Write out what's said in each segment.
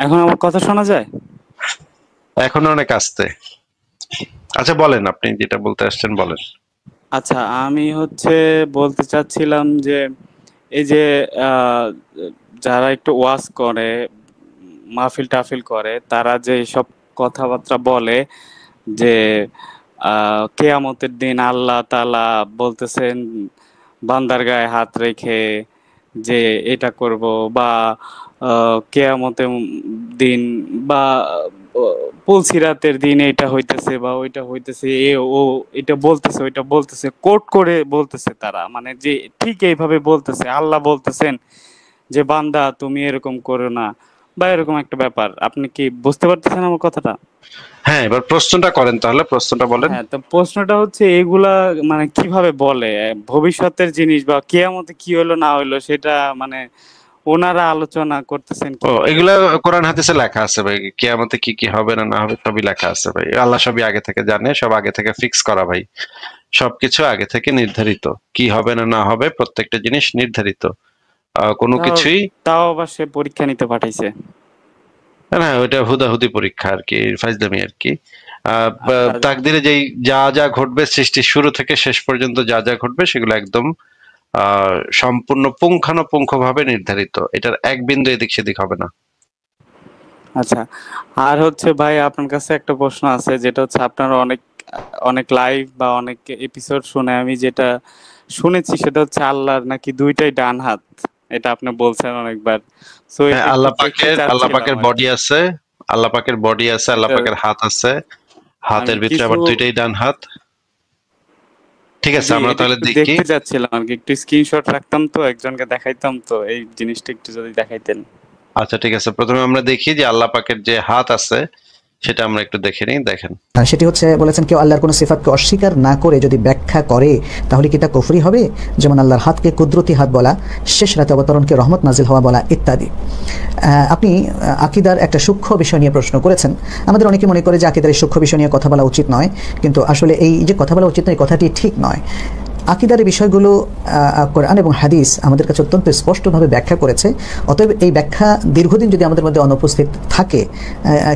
এখন আমার কথা শোনা যায়? এখন অনেক আস্তে। আচ্ছা বলেন, আপনি যেটা বলতে আসছেন বলেন। আচ্ছা, আমি বলতে চাচ্ছিলাম যে এই যে আহ, যারা একটু ওয়াজ করে, মাহফিল টাফিল করে, তারা যে সব কথাবার্তা বলে যে কেয়ামতের দিন আল্লাহ তাআলা বলতেছেন বান্দার গায়ে হাত রেখে যে এটা করব, বা কেয়ামতের দিন, বা পুলসিরাতের দিন এটা হইতেছে বা ওইটা হইতেছে, ও এটা বলতেছে ওইটা বলতেছে, কোট করে বলতেছে তারা, মানে যে ঠিক এইভাবে বলতেছে আল্লাহ বলতেছেন যে বান্দা তুমি এরকম করো না, বা এরকম একটা ব্যাপার। আপনি কি বুঝতে পারতেছেন আমার কথাটা? হ্যাঁ, এবার প্রশ্নটা করেন, তাহলে প্রশ্নটা বলেন। হ্যাঁ, তো প্রশ্নটা এগুলা মানে কিভাবে বলে ভবিষ্যতের জিনিস বা কিয়ামতে কি হইলো না হইলো সেটা, মানে ওনারা আলোচনা করতেছেন ও, কিভাবে? এগুলা কোরআন হাদিসে লেখা আছে ভাই। কিয়ামতে কি কি হবে না না হবে সবই লেখা আছে ভাই। আল্লাহ সবই আগে থেকে জানে, সব আগে থেকে ফিক্স করা ভাই। সবকিছু আগে থেকে নির্ধারিত। কি হবে না না হবে প্রত্যেকটা জিনিস নির্ধারিত। কোনো তাও কিছুই তাও আবার সে পরীক্ষা নিতে পাঠাইছে। না, ওইটা হুদাহুদি পরীক্ষা আর কি, ফাইজলামি আর কি। আচ্ছা, তাকদিরে যেই যা যা ঘটবে সৃষ্টির শুরু থেকে শেষ পর্যন্ত যা যা ঘটবে সেগুলো একদম সম্পূর্ণ পুঙ্খানুপুঙ্খ ভাবে নির্ধারিত। এটার এক বিন্দু এদিক সেদিক হবে না। আচ্ছা। আর ভাই, আপনার কাছে একটা প্রশ্ন আছে, যেটা আপনার অনেক অনেক লাইভ বা অনেক এপিসোড শুনে আমি যেটা শুনেছি সেটা আল্লাহর নাকি দুইটাই ডান হাত। এটা আপনি বলছেন অনেকবার। সো হ্যাঁ, এটা একটু দেখতে আল্লাহ চাচ্ছিলাম পাকের আর বডি কি। আছে। আল্লাহ পাকের বডি আছে, আল্লাহ এটা পাকের হাত আছে। আমি হাতের ভিতরে কিছু আবার দুইটাই ডান হাত। ঠিক আছে, জি, আমরা এটা তাহলে একটু দেখি। দেখতে চাচ্ছিলাম আর কি, একটু স্ক্রিনশট রাখতাম তো, একজনকে দেখাইতাম তো, এই জিনিসটা একটু যদি দেখাইতেন। আচ্ছা ঠিক আছে, প্রথমে আমরা দেখি যে আল্লাহ পাকের যে হাত আছে সেটা আমরা একটু দেখে নিই। দেখেন, সেটি হচ্ছে বলেছেন, কেউ আল্লাহর কোনো সিফাতকে অস্বীকার না করে যদি ব্যাখ্যা করে তাহলে কি তা কুফরি হবে? যেমন আল্লাহর হাতকে কুদরতি হাত বলা, শেষ রাতে অবতরণকে রহমত নাজিল হওয়া বলা ইত্যাদি। আপনি আকিদার একটা সূক্ষ্ম বিষয় নিয়ে প্রশ্ন করেছেন। আমাদের অনেকে মনে করে যে আকিদার এই সূক্ষ্ম বিষয় নিয়ে কথা বলা উচিত নয়, কিন্তু আসলে এই যে কথা বলা উচিত নয়, কথাটি ঠিক নয়। আকিদার এই বিষয়গুলো কোরআন এবং হাদিস আমাদের কাছে অত্যন্ত স্পষ্টভাবে ব্যাখ্যা করেছে। অতএব এই ব্যাখ্যা দীর্ঘদিন যদি আমাদের মধ্যে অনুপস্থিত থাকে,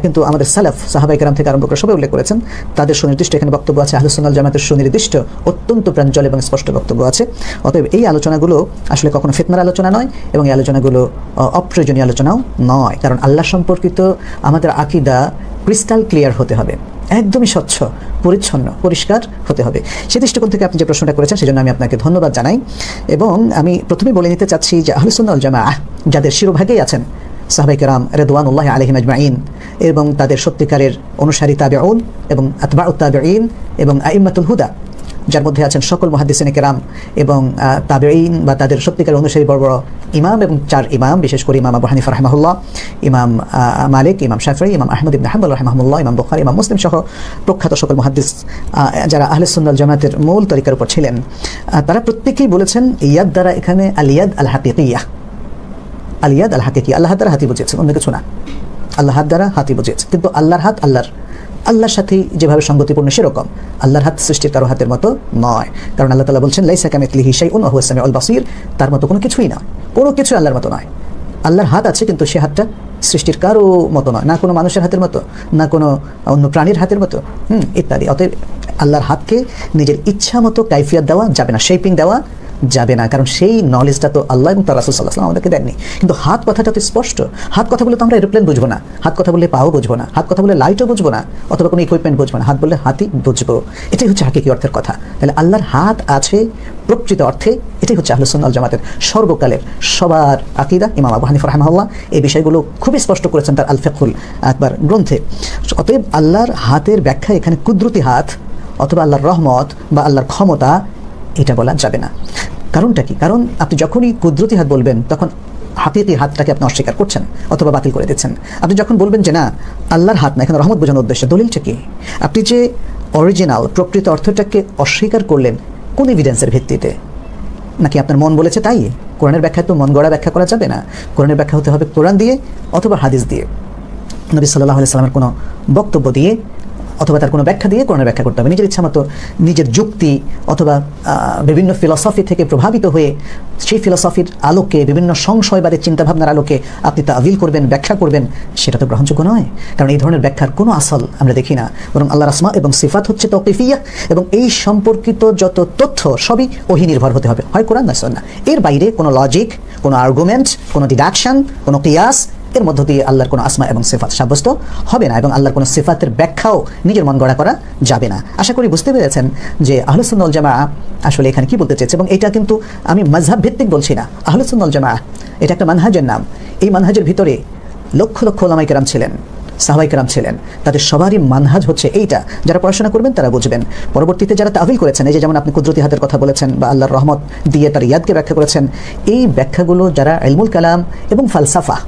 কিন্তু আমাদের সালাফ সাহাবায়ে কেরাম থেকে আরম্ভ করে সবাই উল্লেখ করেছেন, তাদের সুনির্দিষ্ট এখানে বক্তব্য আছে, আহলুস সুন্নাহ ওয়াল জামাতের সুনির্দিষ্ট অত্যন্ত প্রাঞ্জল এবং স্পষ্ট বক্তব্য আছে। অতএব এই আলোচনাগুলো আসলে কখনো ফিতনার আলোচনা নয়, এবং এই আলোচনাগুলো অপ্রয়োজনীয় আলোচনাও নয়। কারণ আল্লাহ সম্পর্কিত আমাদের আকিদা ক্রিস্টাল ক্লিয়ার হতে হবে, একদমই স্বচ্ছ, পরিচ্ছন্ন, পরিষ্কার হতে হবে। সেই দৃষ্টিকোণ থেকে আপনি যে প্রশ্নটা করেছেন সেজন্য আমি আপনাকে ধন্যবাদ জানাই। এবং আমি প্রথমেই বলে নিতে চাচ্ছি যে আহলুস সুন্নাহ ওয়াল জামাআহ যাদের শিরোভাগেই আছেন সাহাবায়ে কেরাম রিদওয়ানুল্লাহি আলাইহিম আজমাইন, এবং তাদের সত্যিকারের অনুসারী তাবেউন এবং আতবাউত তাবেঈন এবং আইম্মাতুল হুদা, যার মধ্যে আছেন সকল মুহাদ্দিসিনে কেরাম এবং তাবেঈন বা তাদের সত্যিকার অনুসারী বড় বড় ইমাম এবং চার ইমাম, বিশেষ করে ইমাম আবু হানিফা রাহিমাহুল্লাহ, ইমাম মালিক, ইমাম শাফিঈ, ইমাম আহমদ ইবনে হাম্বল রাহিমাহুল্লাহ, ইমাম বুখারী, ইমাম মুসলিম সহ প্রখ্যাত সকল মুহাদ্দিস যারা আহলে সুন্নাহ ওয়াল জামাতের মূল তরিকার উপর ছিলেন, তারা প্রত্যেকেই বলেছেন ইয়াদ দ্বারা এখানে আলিয়াদ আল হাকিকিয়াহ, আলিয়াদ আল হাকিকি, আল্লাহ দ্বারা হাতি বুঝিয়েছেন, অন্য কিছু না। আল্লাহ হাত দ্বারা হাতি বুঝিয়েছে, কিন্তু আল্লাহর হাত আল্লাহর সাথে যেভাবে সঙ্গতিপূর্ণ সেরকম আল্লাহর হাত সৃষ্টির কারো হাতের মতো নয়। কারণ আল্লাহ তাআলা বলছেন লাইসা কামিথলিহি শাইউন ওয়া হুয়াস সামিউল বাসীর, তার মতো কোনো কিছুই নয়, কোনো কিছু আল্লাহর মতো নয়। আল্লাহর হাত আছে, কিন্তু সে হাতটা সৃষ্টির কারো মতো নয়, না কোনো মানুষের হাতের মতো, না কোনো অন্য প্রাণীর হাতের মতো, ইত্যাদি। অতএব আল্লাহর হাতকে নিজের ইচ্ছা মতো কাইফিয়ত দেওয়া যাবে না, শেপিং দেওয়া যাবে না, কারণ সেই নলেজটা তো আল্লাহ এবং তার রাসূল সাল্লাল্লাহু আলাইহি ওয়াসাল্লাম আমাদেরকে দেননি। কিন্তু হাত কথাটা তো স্পষ্ট। হাত কথা বলে তো আমরা এরোপ্লেন বুঝবো না, হাত কথা বললে পাও বুঝবো না, হাত কথা বলে লাইটও বুঝবো না, অথবা কোনো ইকুইপমেন্ট বুঝবো না, হাত বললে হাতই বুঝবো। এটাই হচ্ছে হাকিকি অর্থের কথা। তাহলে আল্লাহর হাত আছে প্রকৃত অর্থে, এটাই হচ্ছে আহলুস সুন্নাহ ওয়াল জামাতের সর্বকালের সবার আকীদা। ইমাম আবু হানিফা রাহিমাহুল্লাহ এই বিষয়গুলো খুবই স্পষ্ট করেছেন তার আল ফিকহুল আকবার গ্রন্থে। অতএব আল্লাহর হাতের ব্যাখ্যা এখানে কুদরতি হাত অথবা আল্লাহর রহমত বা আল্লাহর ক্ষমতা এটা বলা যাবে না। কারণটা কি? কারণ আপনি যখনই কুদরতি হাত বলবেন তখন হাকিকি হাতটাকে আপনি অস্বীকার করছেন অথবা বাতিল করে দিচ্ছেন। আপনি যখন বলবেন যে না আল্লাহর হাত না, এখানে রহমত বোঝানোর উদ্দেশ্যে, দলিলটা কি? আপনি যে অরিজিনাল প্রকৃত অর্থটাকে অস্বীকার করলেন কোন এভিডেন্সের ভিত্তিতে? নাকি আপনার মন বলেছে তাই? কোরআনের ব্যাখ্যা তো মন গড়া ব্যাখ্যা করা যাবে না, কোরআনের ব্যাখ্যা হতে হবে কোরআন দিয়ে অথবা হাদিস দিয়ে, নবী সাল্লাল্লাহু আলাইহি সাল্লামের কোনো বক্তব্য দিয়ে অথবা তার কোনো ব্যাখ্যা দিয়ে কোরআনের ব্যাখ্যা করতে হবে। নিজের ইচ্ছা মতো নিজের যুক্তি অথবা বিভিন্ন ফিলসফি থেকে প্রভাবিত হয়ে সেই ফিলসফির আলোকে, বিভিন্ন সংশয়বাদের চিন্তাভাবনার আলোকে আপনি তাবিল করবেন, ব্যাখ্যা করবেন, সেটা তো গ্রহণযোগ্য নয়। কারণ এই ধরনের ব্যাখ্যার কোনো আসল আমরা দেখি না, বরং আল্লাহর আসমা এবং সিফাত হচ্ছে তাওকিফিয়া, এবং এই সম্পর্কিত যত তথ্য সবই ওহী নির্ভর হতে হবে, হয় কোরআন না সুন্নাহ। এর বাইরে কোনো লজিক, কোনো আর্গুমেন্ট, কোনো ডিডাকশন, কোনো কিয়াস এর মধ্য দিয়ে আল্লাহর কোনো আসমা এবং সিফাত সাব্যস্ত হবে না, এবং আল্লাহর কোনো সিফাতের ব্যাখ্যাও নিজের মন গড়া করা যাবে না। আশা করি বুঝতে পেরেছেন যে আহলুস সুন্নাহ ওয়াল জামাআহ আসলে এখানে কি বলতে চেয়েছে। এবং এটা কিন্তু আমি মাযহাব ভিত্তিক বলছি না, আহলুস সুন্নাহ ওয়াল জামাআহ এটা একটা মানহাজের নাম। এই মানহাজের ভিতরে লক্ষ লক্ষ উলামায়ে কেরাম ছিলেন, সাহাবায়ে কেরাম ছিলেন, তাদের সবারই মানহাজ হচ্ছে এইটা। যারা পড়াশোনা করবেন তারা বুঝবেন। পরবর্তীতে যারা তাবিল করেছেন, এই যে যেমন আপনি কুদরতি হাতের কথা বলেছেন বা আল্লাহর রহমত দিয়ে তার ইয়াদকে ব্যাখ্যা করেছেন, এই ব্যাখ্যাগুলো যারা ইলমুল কালাম এবং ফালসাফা,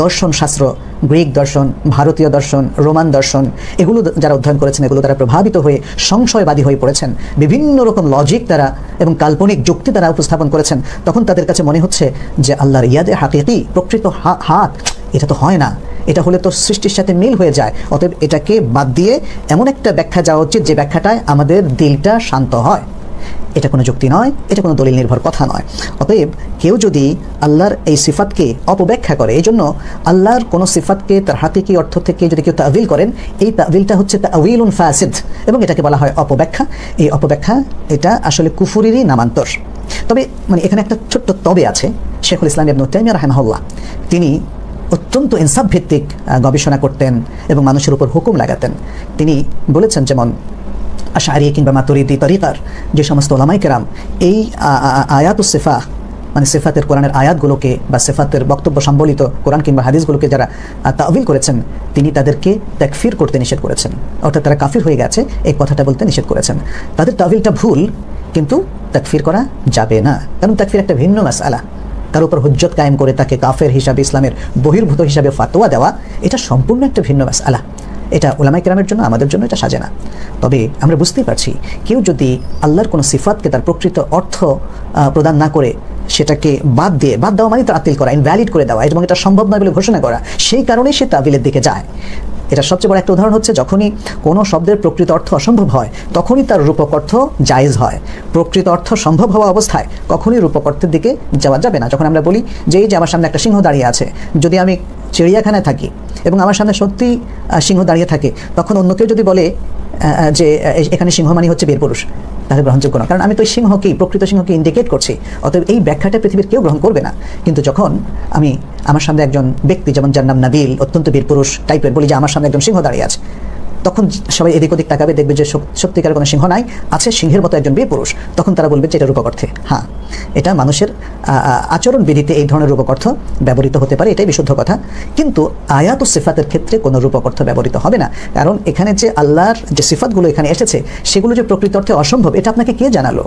দর্শন শাস্ত্র, গ্রিক দর্শন, ভারতীয় দর্শন, রোমান দর্শন, এগুলো যারা অধ্যয়ন করেছেন, এগুলো তারা প্রভাবিত হয়ে সংশয়বাদী হয়ে পড়েছেন, বিভিন্ন রকম লজিক তারা এবং কাল্পনিক যুক্তি তারা উপস্থাপন করেছেন, তখন তাদের কাছে মনে হচ্ছে যে আল্লাহর ইয়াদে হাকিকি, প্রকৃত হাত, এটা তো হয় না, এটা হলে তো সৃষ্টির সাথে মিল হয়ে যায়। অতএব এটাকে বাদ দিয়ে এমন একটা ব্যাখ্যা যাওয়া উচিত যে ব্যাখ্যাটায় আমাদের দিলটা শান্ত হয়। এটা কোনো যুক্তি নয়, এটা কোনো দলিল নির্ভর কথা নয়। অতএব কেউ যদি আল্লাহর এই সিফাতকে অপব্যাখ্যা করে, এই জন্য আল্লাহর কোনো সিফাতকে তার হাকিকি অর্থ থেকে যদি কেউ তাবিল করেন, এই তাবিলটা হচ্ছে তাউইলুন ফাসিদ, এবং এটাকে বলা হয় অপব্যাখ্যা। এই অপব্যাখ্যা এটা আসলে কুফুরিরই নামান্তর। তবে মানে এখানে একটা ছোট্ট তবে আছে। শেখুল ইসলাম ইবনে তাইমিয়া রাহিমাহুল্লাহ তিনি অত্যন্ত ইনসাফ ভিত্তিক গবেষণা করতেন এবং মানুষের উপর হুকুম লাগাতেন। তিনি বলেছেন, যেমন আশআরী কিংবা মাতুরিদি তরিকার যে সমস্ত উলামায়ে কেরাম এই আয়াতুস সিফাহ, মানে সিফাতের কোরআনের আয়াতগুলোকে বা সিফাতের বক্তব্য সম্বলিত কোরআন কিংবা হাদিসগুলোকে যারা তাবিল করেছেন, তিনি তাদেরকে তাকফির করতে নিষেধ করেছেন, অর্থাৎ তারা কাফির হয়ে গেছে এই কথাটা বলতে নিষেধ করেছেন। তাদের তাবিলটা ভুল, কিন্তু তাকফির করা যাবে না, কারণ তাকফির একটা ভিন্ন মাসআলা। তার উপর হুজ্জত কায়েম করে তাকে কাফের হিসাবে, ইসলামের বহির্ভূত হিসাবে ফাতোয়া দেওয়া, এটা সম্পূর্ণ একটা ভিন্ন মাসআলা। এটা উলামায়ে কেরামের জন্য, আমাদের জন্য এটা সাজে না। তবে আমরা বুঝতেই পারছি, কেউ যদি আল্লাহর কোনো সিফাতকে তার প্রকৃত অর্থ প্রদান না করে সেটাকে বাদ দেওয়া মানে তাতিল করা, ইনভ্যালিড করে দেওয়া, এবং এটা সম্ভব নয় বলে ঘোষণা করা, সেই কারণেই সে তাবিলের দিকে যায়। এটা সবচেয়ে বড় একটা উদাহরণ হচ্ছে, যখনই কোনো শব্দের প্রকৃত অর্থ অসম্ভব হয়, তখনই তার রূপক অর্থ জায়েজ হয়। প্রকৃত অর্থ সম্ভব হওয়া অবস্থায় কখনই রূপক অর্থের দিকে যাওয়া যাবে না। যখন আমরা বলি যে এই যে আমার সামনে একটা সিংহ দাঁড়িয়ে আছে, যদি আমি চিড়িয়াখানায় থাকি এবং আমার সামনে সত্যি সিংহ দাঁড়িয়ে থাকে, তখন অন্য কেউ যদি বলে যে এখানে সিংহ মানে হচ্ছে বীর পুরুষ, তাহলে গ্রহণযোগ্য না, কারণ আমি তো সিংহকেই, প্রকৃত সিংহকে ইন্ডিকেট করছি। অতএব এই ব্যাখ্যাটা পৃথিবীর কেউ গ্রহণ করবে না। কিন্তু যখন আমি আমার সামনে একজন ব্যক্তি, যেমন যার নাম নাবিল, অত্যন্ত বীর পুরুষ টাইপের, বলি যে আমার সামনে একজন সিংহ দাঁড়িয়ে আছে, তখন সবাই এদিক ওদিক তাকাবে, দেখবে যে সত্যিকার কোনো সিংহ নাই, আছে সিংহের মতো একজন বীর পুরুষ। তখন তারা বলবে যে এটা রূপক অর্থে। হ্যাঁ, এটা মানুষের আচরণ বিধিতে এই ধরনের রূপক অর্থ ব্যবহৃত হতে পারে, এটাই বিশুদ্ধ কথা। কিন্তু আয়াতুস সিফাতের ক্ষেত্রে কোনো রূপক অর্থ ব্যবহৃত হবে না, কারণ এখানে যে আল্লাহর যে সিফাতগুলো এখানে এসেছে, সেগুলো যে প্রকৃত অর্থে অসম্ভব, এটা আপনাকে কে জানালো?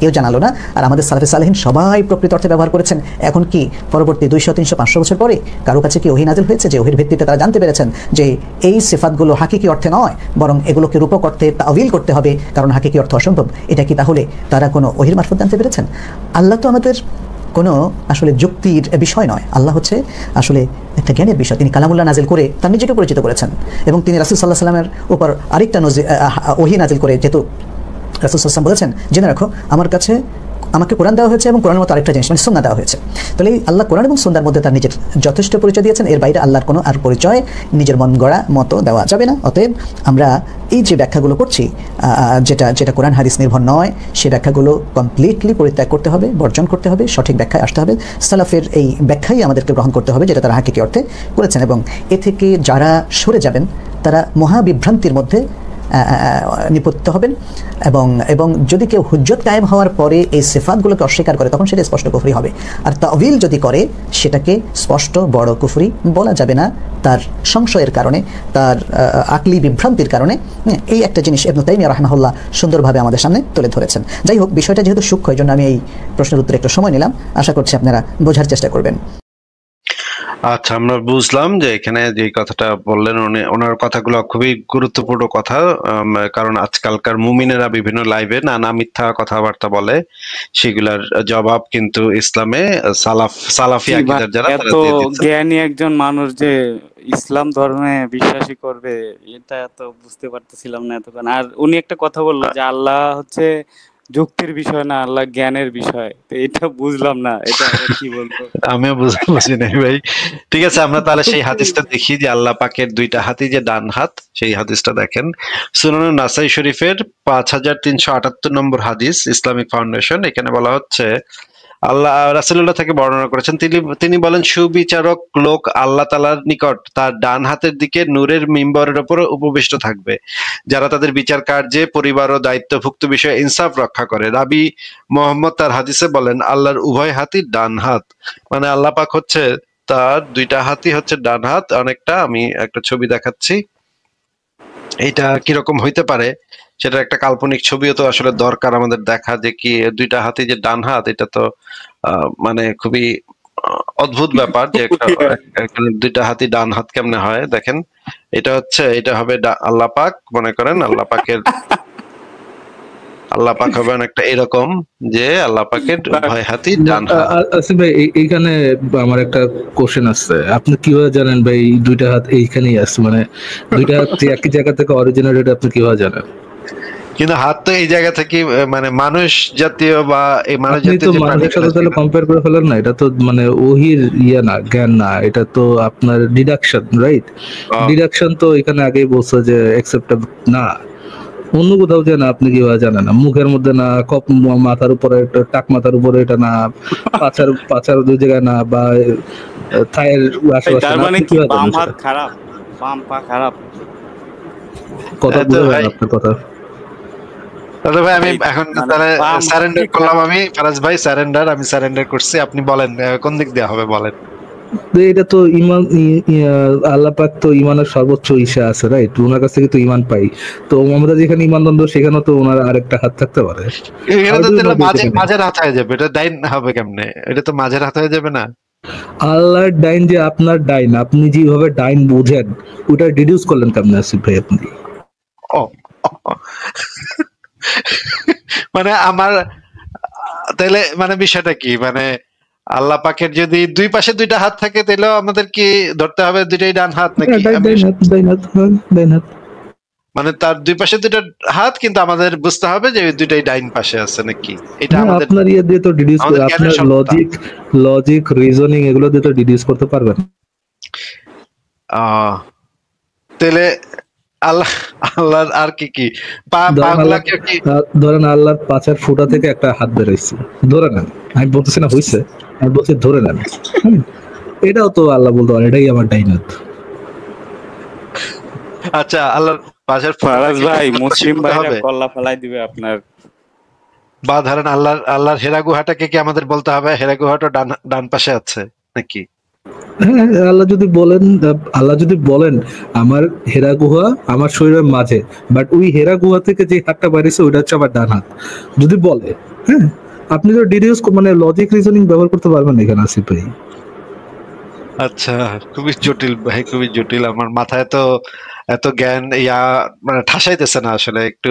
কেউ জানালো না। আর আমাদের সালাফে সালেহিন সবাই প্রকৃত অর্থে ব্যবহার করেছেন। এখন কি পরবর্তী 200, 300, 500 বছর পরে কারো কাছে কি ওহী নাযিল হয়েছে যে ওহীর ভিত্তিতে তারা জানতে পেরেছেন যে এই সিফাতগুলো হাকিকি অর্থে নয়, বরং এগুলোকে রূপক অর্থে তাওয়িল করতে হবে, কারণ হাকিকি অর্থ অসম্ভব? এটা কি তাহলে তারা কোনো ওহীর মারফত জানতে পেরেছেন? আল্লাহ তো আমাদের কোনো আসলে যুক্তির বিষয় নয়, আল্লাহ হচ্ছে আসলে একটা জ্ঞানের বিষয়। তিনি কালামুল্লাহ নাজিল করে তার নিজেকে পরিচিত করেছেন, এবং তিনি রাসূল সাল্লাল্লাহু আলাইহি ওয়াসাল্লামের উপর আরেকটা ওহী নাজিল করে, যেহেতু রাসূল সাল্লাল্লাহু আলাইহি ওয়াসাল্লাম বলেছেন, জেনে রাখো আমাকে কোরআন দেওয়া হয়েছে এবং কোরআনের মতো আরেকটা জিনিস মানে সুন্নাহ দেওয়া হয়েছে। তাহলে আল্লাহ কোরআন এবং সুন্নাহর মধ্যে তার নিজের যথেষ্ট পরিচয় দিয়েছেন, এর বাইরে আল্লাহর কোনো আর পরিচয় নিজের মন গড়া মতো দেওয়া যাবে না। অতএব আমরা এই যে ব্যাখ্যাগুলো করছি, যেটা কোরআন হাদিস নির্ভর নয়, সেই ব্যাখ্যাগুলো কমপ্লিটলি পরিত্যাগ করতে হবে, বর্জন করতে হবে, সঠিক ব্যাখ্যায় আসতে হবে। সালাফের এই ব্যাখ্যাই আমাদেরকে গ্রহণ করতে হবে, যেটা তারা হাকিকি অর্থে করেছেন, এবং এ থেকে যারা সরে যাবেন তারা মহাবিভ্রান্তির মধ্যে নিপতিত হবেন। এবং যদি কেউ হুজ্জত কায়েম হওয়ার পরে এই সিফাতগুলোকে অস্বীকার করে, তখন সেটা স্পষ্ট কুফরি হবে। আর তাওয়িল যদি করে, সেটাকে স্পষ্ট বড় কুফরি বলা যাবে না, তার সংশয়ের কারণে, তার আকলি বিভ্রান্তির কারণে। এই একটা জিনিস ইবনে তাইমিয়া রাহিমাহুল্লাহ সুন্দরভাবে আমাদের সামনে তুলে ধরেছেন। যাই হোক, বিষয়টা যেহেতু সূক্ষ্ম, এই জন্য আমি এই প্রশ্নের উত্তরে একটু সময় নিলাম। আশা করছি আপনারা বোঝার চেষ্টা করবেন। আচ্ছা, আমরা বুঝলাম যে এখানে যে কথাটা বললেন উনি, ওনার কথাগুলো খুবই গুরুত্বপূর্ণ কথা। কারণ আজকালকার মুমিনেরা বিভিন্ন লাইভে নানা মিথ্যা কথাবার্তা বলে, সেগুলার জবাব কিন্তু ইসলামে সালাফি জি ভাই, আকীদার যারা তারা এত দিয়ে দিচ্ছে। জ্ঞানী একজন মানুষ যে ইসলাম ধর্মে বিশ্বাসী করবে, এটা এত বুঝতে পারতেছিলাম না এতক্ষণ। আর উনি একটা কথা বললো যে আল্লাহ হচ্ছে যুক্তির বিষয় না, আল্লাহ জ্ঞানের বিষয়। তো এটা বুঝলাম না, এটা আবার কি বলবো। আমিও বুঝি নাই ভাই। ঠিক আছে, আমরা তাহলে সেই হাদিসটা দেখি যে আল্লাহ পাকের দুইটা হাতই যে ডান হাত, সেই হাদিসটা দেখেন। সুনান নাসাই শরীফের 5378 নম্বর হাদিস, ইসলামিক ফাউন্ডেশন। এখানে বলা হচ্ছে, আল্লাহ রাসূলুল্লাহ থেকে বর্ণনা করেছেন, তিনি বলেন, সুবিচারক লোক আল্লাহ তাআলার নিকট তার ডান হাতের দিকে নূরের মিম্বরের উপর উপবিষ্ট থাকবে, যারা তাদের বিচার কার্যে, পরিবার ও দায়িত্বভুক্ত বিষয়ে ইনসাফ রক্ষা করে। রাবি মোহাম্মদ তার হাদিসে বলেন, আল্লাহর উভয় হাতই ডান হাত। মানে আল্লাহ পাক হচ্ছে, তার দুইটা হাতই হচ্ছে ডান হাত। অনেকটা, আমি একটা ছবি দেখাচ্ছি। এটা কিরকম হইতে পারে, সেটা একটা কাল্পনিক ছবিও তো আসলে দরকার আমাদের দেখা, যে কি দুইটা হাতি যে ডান হাত, এটা তো মানে খুবই অদ্ভুত ব্যাপার যে এখানে দুইটা হাতি ডান হাত কেমনে হয়। দেখেন, এটা হচ্ছে, এটা হবে আল্লাহ পাক, মনে করেন আল্লাহ পাক হবে অনেকটা এরকম, যে আল্লাহ পাকের উভয় হাতি ডান হাত। আসিফ ভাই, এইখানে আমার একটা কোশ্চেন আছে, আপনি কিভাবে জানেন ভাই দুইটা হাত এইখানেই আছে? মানে দুইটা হাত একই জায়গা থেকে অরিজিনেটেড, আপনি কিভাবে জানেন? কিন্তু হাত তো এই জায়গা থেকে, মানে মানুষ জাতীয় বা এই মানুষ আপনি জাতীয় তো যে মানুষের সাথে তাহলে প্রাণীগুলো, কম্পেয়ার করে ফেলেন না, এটা তো মানে ওহির ইয়ে না, জ্ঞান না, এটা তো আপনার ডিডাকশন, রাইট? ডিডাকশন তো এখানে আগেই বলছে যে অ্যাকসেপ্টেবল না। অন্য কোথাও যে না, আপনি কিভাবে জানেন? না মুখের মধ্যে না, মাথার উপরে, টাক মাথার উপরে এটা না, পাছার দুই জায়গায় না, বা থায়ের আশেপাশে তার না, মানে আপনি কি কিভাবে বাম জানেন হাত সেটা? খারাপ, বাম পা খারাপ? কথা তো বুঝে ভাই, যান আপনার কথা। তাহলে ভাই আমি এখন মানে তাহলে বাম হাত সারেন্ডার কি করলাম। খারাপ? আমি ফারাজ ভাই আমি সারেন্ডার করছি। আপনি বলেন কোন দিক দিয়ে হবে, বলেন। তো এটা তো ইমান, আল্লাহ পাক তো ইমানের সর্বোচ্চ ইসা আছে, রাইট? ওনার কাছ থেকে তো ইমান পাই। তো আমরা যেখানে ইমান দ্বন্দ্ব, সেখানেও তো ওনার আরেকটা হাত থাকতে পারে। এখানে তো তাহলে মাঝের হাত হয়ে যাবে, এটা ডাইন হবে কেমনে? এটা তো মাঝের হাত হয়ে যাবে না? আল্লাহর ডাইন যে আপনার ডাইন, আপনি যেভাবে ডাইন বুঝেন, ওটা ডিডিউস করলেন কেমনে আসিফ ভাই আপনি? ও, মানে আমার তাহলে মানে বিষয়টা কি, মানে আল্লাহ পাকের যদি দুই পাশে দুইটা হাত থাকে, তাহলে আমাদের কি ধরতে হবে দুইটাই ডান হাত নাকি? ডাইন হাত। মানে তার দুই পাশে দুইটা হাত, কিন্তু আমাদের বুঝতে হবে যে ওই দুইটাই ডাইন পাশে আছে নাকি? এটা হ্যাঁ, আমাদের আপনার ইয়ে দিয়ে তো ডিডিউস করে, জ্ঞানের আপনার স্বল্পতা। লজিক রিজনিং এগুলো দিয়ে তো ডিডিউস করতে পারবেন। তাহলে আল্লাহর আর কি ধরেন আল্লাহর পাঁচের ফুটা থেকে একটা হাত বেরোইছে, ধরে নেন। আমি বলতেছি না হইছে, আমি বলছি ধরে নেন। এটাও তো আল্লাহ বলতে পারে, এটাই আমার ডাইন হাত। আচ্ছা, আল্লাহর পাশের ফারাজ ভাই, মুসলিম ভাইরা কল্লা ফেলাই দিবে আপনার। বা ধরেন আল্লাহর হেরা গুহাটাকে কি আমাদের বলতে হবে হেরা গুহাটা ডান পাশে আছে নাকি? হ্যাঁ, আল্লাহ যদি বলেন আমার হেরা গুহা আমার শরীরের মাঝে, বাট ওই হেরা গুহা থেকে যে হাতটা বাইরেছে ওইটা হচ্ছে আমার ডান হাত, যদি বলে, হ্যাঁ, আপনি তো ডিডিউস মানে লজিক রিজনিং ব্যবহার করতে পারবেন এখানে আসিফ ভাই। আচ্ছা, খুবই জটিল ভাই, খুবই জটিল। আমার মাথায় তো এত জ্ঞান মানে ঠাসাইতেছে না আসলে, একটু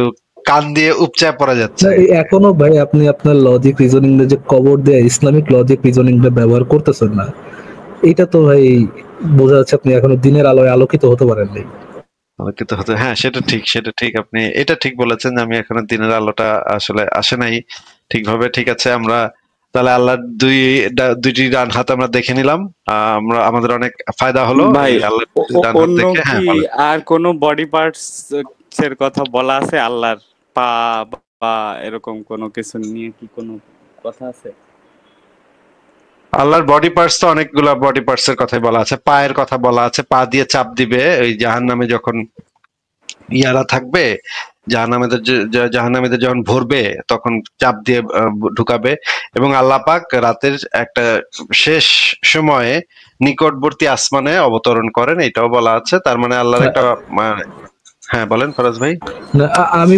কান দিয়ে উপচায় পড়া যাচ্ছে। এখনো ভাই আপনি আপনার লজিক রিজনিং যে কবর দেয়া ইসলামিক লজিক রিজনিং ব্যবহার করতেছেন না, এটা তো ভাই বোঝা যাচ্ছে আপনি এখনো দিনের আলোয় আলোকিত হতে পারেননি। আলোকিত হতে, হ্যাঁ সেটা ঠিক। আপনি এটা ঠিক বলেছেন যে আমি এখনো দিনের আলোটা আসলে আসে নাই ঠিকভাবে। ঠিক আছে, আমরা তাহলে আল্লাহর দুইটি ডান হাত আমরা দেখে নিলাম। আমরা আমাদের অনেক ফায়দা হলো ভাই, আল্লাহর ডান হাত অন্য দেখে। হ্যাঁ, কি আর কোনো বডি পার্টস এর কথা বলা আছে আল্লাহর? পা বা এরকম কোনো কিছু নিয়ে কি কোনো কথা আছে? আল্লাহর বডি পার্টস তো অনেকগুলা বডি পার্টস এর কথাই বলা আছে। পায়ের কথা বলা আছে, পা দিয়ে চাপ দিবে ওই জাহান্নামে যখন ইয়ারা থাকবে, জাহান্নামীদের যখন ভরবে তখন চাপ দিয়ে ঢুকাবে। এবং আল্লাহ পাক রাতের একটা শেষ সময়ে নিকটবর্তী আসমানে অবতরণ করেন, এটাও বলা আছে। তার মানে আল্লাহর একটা হ্যাঁ বলেন ফরাজ ভাই। না, আমি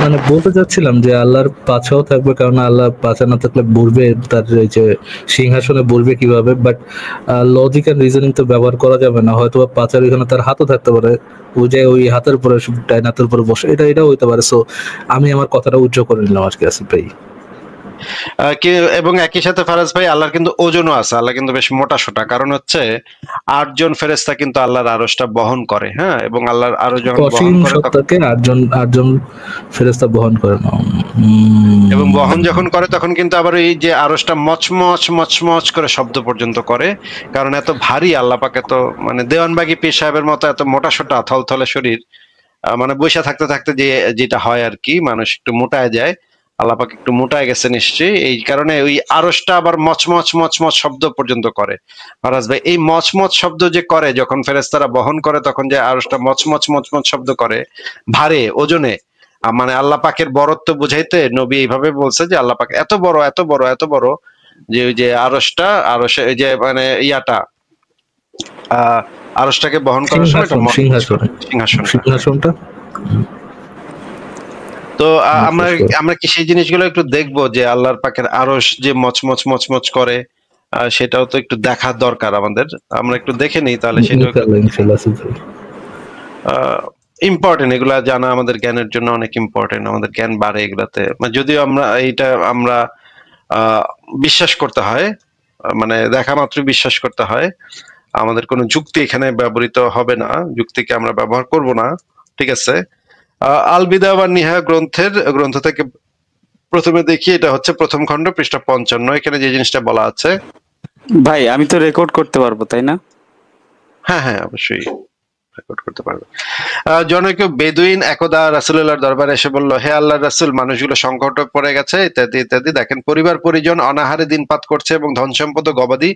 মানে বলতে চাচ্ছিলাম যে আল্লাহর পাছাও থাকবে, কারণ আল্লাহ পাছা না থাকলে বলবে তার এই যে সিংহাসনে বলবে কিভাবে, বাট লজিক এন্ড রিজনিং তো ব্যবহার করা যাবে না। হয়তো বা পাচার এখানে তার হাতও থাকতে পারে, ওই যে ওই হাতের উপরে ডাইন হাতের উপরে বসে, এটা হইতে পারে। সো আমি আমার কথাটা উজ্জ্বল করে নিলাম আর কি আসিফ ভাই। এবং একই সাথে ফারাজ ভাই আল্লাহর কিন্তু ওজনও আছে, আল্লাহ কিন্তু বেশ মোটা সোটা, কারণ হচ্ছে 8 জন ফেরেশতা কিন্তু আল্লাহর আরশটা বহন করে, হ্যাঁ, এবং আল্লাহর আরশ যখন বহন অসীম করে সত্তাকে আটজন ফেরেশতা বহন করে না, এবং বহন যখন করে তখন কিন্তু আবার এই যে আরশটা মচমচ মচমচ করে শব্দ পর্যন্ত করে, কারণ এত ভারী আল্লাহ পাক, এত মানে দেওয়ানবাগী পীর সাহেবের মতো এত মোটা সোটা থলথলে শরীর, মানে বৈশা থাকতে থাকতে যেটা হয় আর কি, মানুষ একটু মোটায় যায়, আল্লাহ পাক একটু মোটায় গেছে নিশ্চয়ই, এই কারণে ওই আরশটা আবার মচমচ মচমচ শব্দ পর্যন্ত করে। ফরাজ ভাই, এই মচমচ শব্দ যে করে যখন ফেরেশতারা বহন করে, তখন যে আরশটা মচমচ মচমচ শব্দ করে ভারে ওজনে, মানে আল্লাহ পাকের বরত্ব বুঝাইতে নবী এইভাবে বলছে যে আল্লাহ পাক এত বড় এত বড় এত বড়, যে ওই যে আরশটা আরশে এই যে মানে ইয়াটা আরশটাকে বহন করার সময় সিংহাসনটা। তো আমরা কি সেই জিনিসগুলো একটু দেখবো যে আল্লাহর পাকের আরশ যে মচমচ মচমচ করে, সেটাও তো একটু দেখার দরকার আমাদের, আমরা একটু দেখে নিই তাহলে। সেটাও ইম্পর্টেন্ট, এগুলা জানা আমাদের জ্ঞানের জন্য অনেক ইম্পর্টেন্ট, আমাদের জ্ঞান বাড়ে এগুলাতে। যদিও আমরা বিশ্বাস করতে হয়, মানে দেখা মাত্র বিশ্বাস করতে হয়, আমাদের কোনো যুক্তি এখানে ব্যবহৃত হবে না, যুক্তিকে আমরা ব্যবহার করব না, ঠিক আছে। আল বিদা ওয়ান নিহায়া গ্রন্থ থেকে প্রথমে দেখি, এটা হচ্ছে প্রথম খণ্ড পৃষ্ঠা 55, এখানে যে জিনিসটা বলা আছে। ভাই আমি তো রেকর্ড করতে পারবো তাই না? হ্যাঁ হ্যাঁ অবশ্যই রেকর্ড করতে পারবে। জনৈক বেদুইন একদা রাসূলুল্লাহর দরবারে এসে বলল, হে আল্লাহর রাসূল, মানুষগুলো সংকটে পড়ে গেছে ইত্যাদি ইত্যাদি, দেখেন পরিবার পরিজন অনাহারে দিনপাত করছে এবং ধন সম্পদ ও গবাদি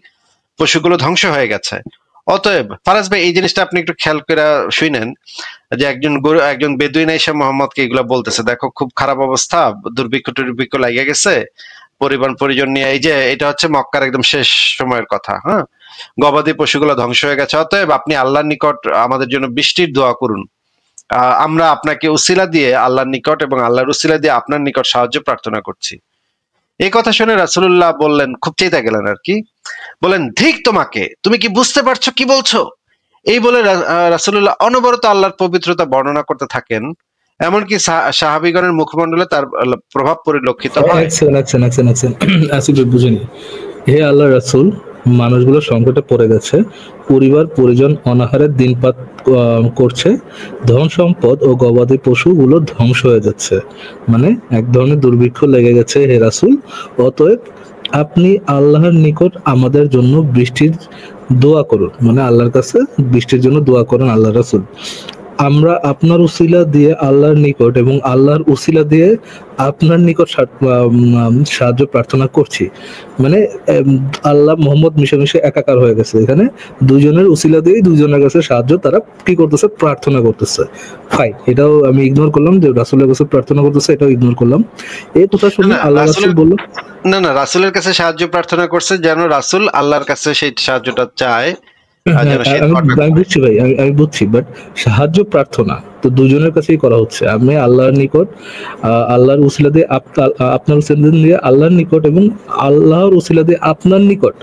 পশুগুলো ধ্বংস হয়ে গেছে। অতএব ফারাজ ভাই এই জিনিসটা আপনি একটু খেয়াল করে শুনেন, যে একজন বেদুইন এসে মোহাম্মদকে এগুলা বলতেছে, দেখো খুব খারাপ অবস্থা, দুর্ভিক্ষ লাগিয়ে গেছে, পরিবার পরিজন নিয়ে, এই যে এটা হচ্ছে মক্কার একদম শেষ সময়ের কথা, হ্যাঁ, গবাদি পশুগুলো ধ্বংস হয়ে গেছে, অতএব আপনি আল্লাহর নিকট আমাদের জন্য বৃষ্টির দোয়া করুন, আমরা আপনাকে উসিলা দিয়ে আল্লাহর নিকট এবং আল্লাহর উসিলা দিয়ে আপনার নিকট সাহায্য প্রার্থনা করছি। এই কথা শুনে রাসূলুল্লাহ বললেন, খুব চেতা গেলেন আর কি, বলেন, ধিক তোমাকে, তুমি কি বুঝতে পারছো কি বলছো? এই বলে রাসূলুল্লাহ অনবরত আল্লাহর পবিত্রতা বর্ণনা করতে থাকেন, এমনকি সাহাবীগণের মুখমণ্ডলে তার প্রভাব পরিলক্ষিত হয়। বুঝিনি। হে আল্লাহর রাসূল, মানুষগুলো সংকটে পড়ে গেছে, পরিবার পরিজন অনাহারের দিনপাত করছে, ধন সম্পদ ও গবাদি পশুগুলো ধ্বংস হয়ে যাচ্ছে, মানে এক ধরনের দুর্ভিক্ষ লেগে গেছে হে রাসূল। অতএব আপনি আল্লাহর নিকট আমাদের জন্য বৃষ্টির দোয়া করুন, মানে আল্লাহর কাছে বৃষ্টির জন্য দোয়া করুন আল্লাহ রাসূল। আমরা আপনার উসিলা দিয়ে আল্লাহর নিকট এবং আল্লাহর উসিলা দিয়ে আপনার নিকট সাহায্য প্রার্থনা করছি। মানে আল্লাহ মোহাম্মদ মিশে একাকার হয়ে গেছে, এখানে দুজনের উসিলা দিয়ে দুজনের কাছে সাহায্য তারা কি করতেছে, প্রার্থনা করতেছে। ফাইন, এটাও আমি ইগনোর করলাম যে রাসূলের কাছে প্রার্থনা করতেছে, এটাও ইগনোর করলাম। এই কথা শুনে আল্লাহ রাসূল বলল, না রাসূলের কাছে সাহায্য প্রার্থনা করছে, যেন রাসূল আল্লাহর কাছে সেই সাহায্যটা চায়। আমি বুঝছি ভাই, আমি বুঝছি, বাট সাহায্য প্রার্থনা তো দুজনের কাছেই করা হচ্ছে। আমি আল্লাহর নিকট আল্লাহর উসিলা দিয়ে আপনার উসিলা দিয়ে আল্লাহর নিকট এবং আল্লাহর উসিলা দিয়ে আপনার নিকট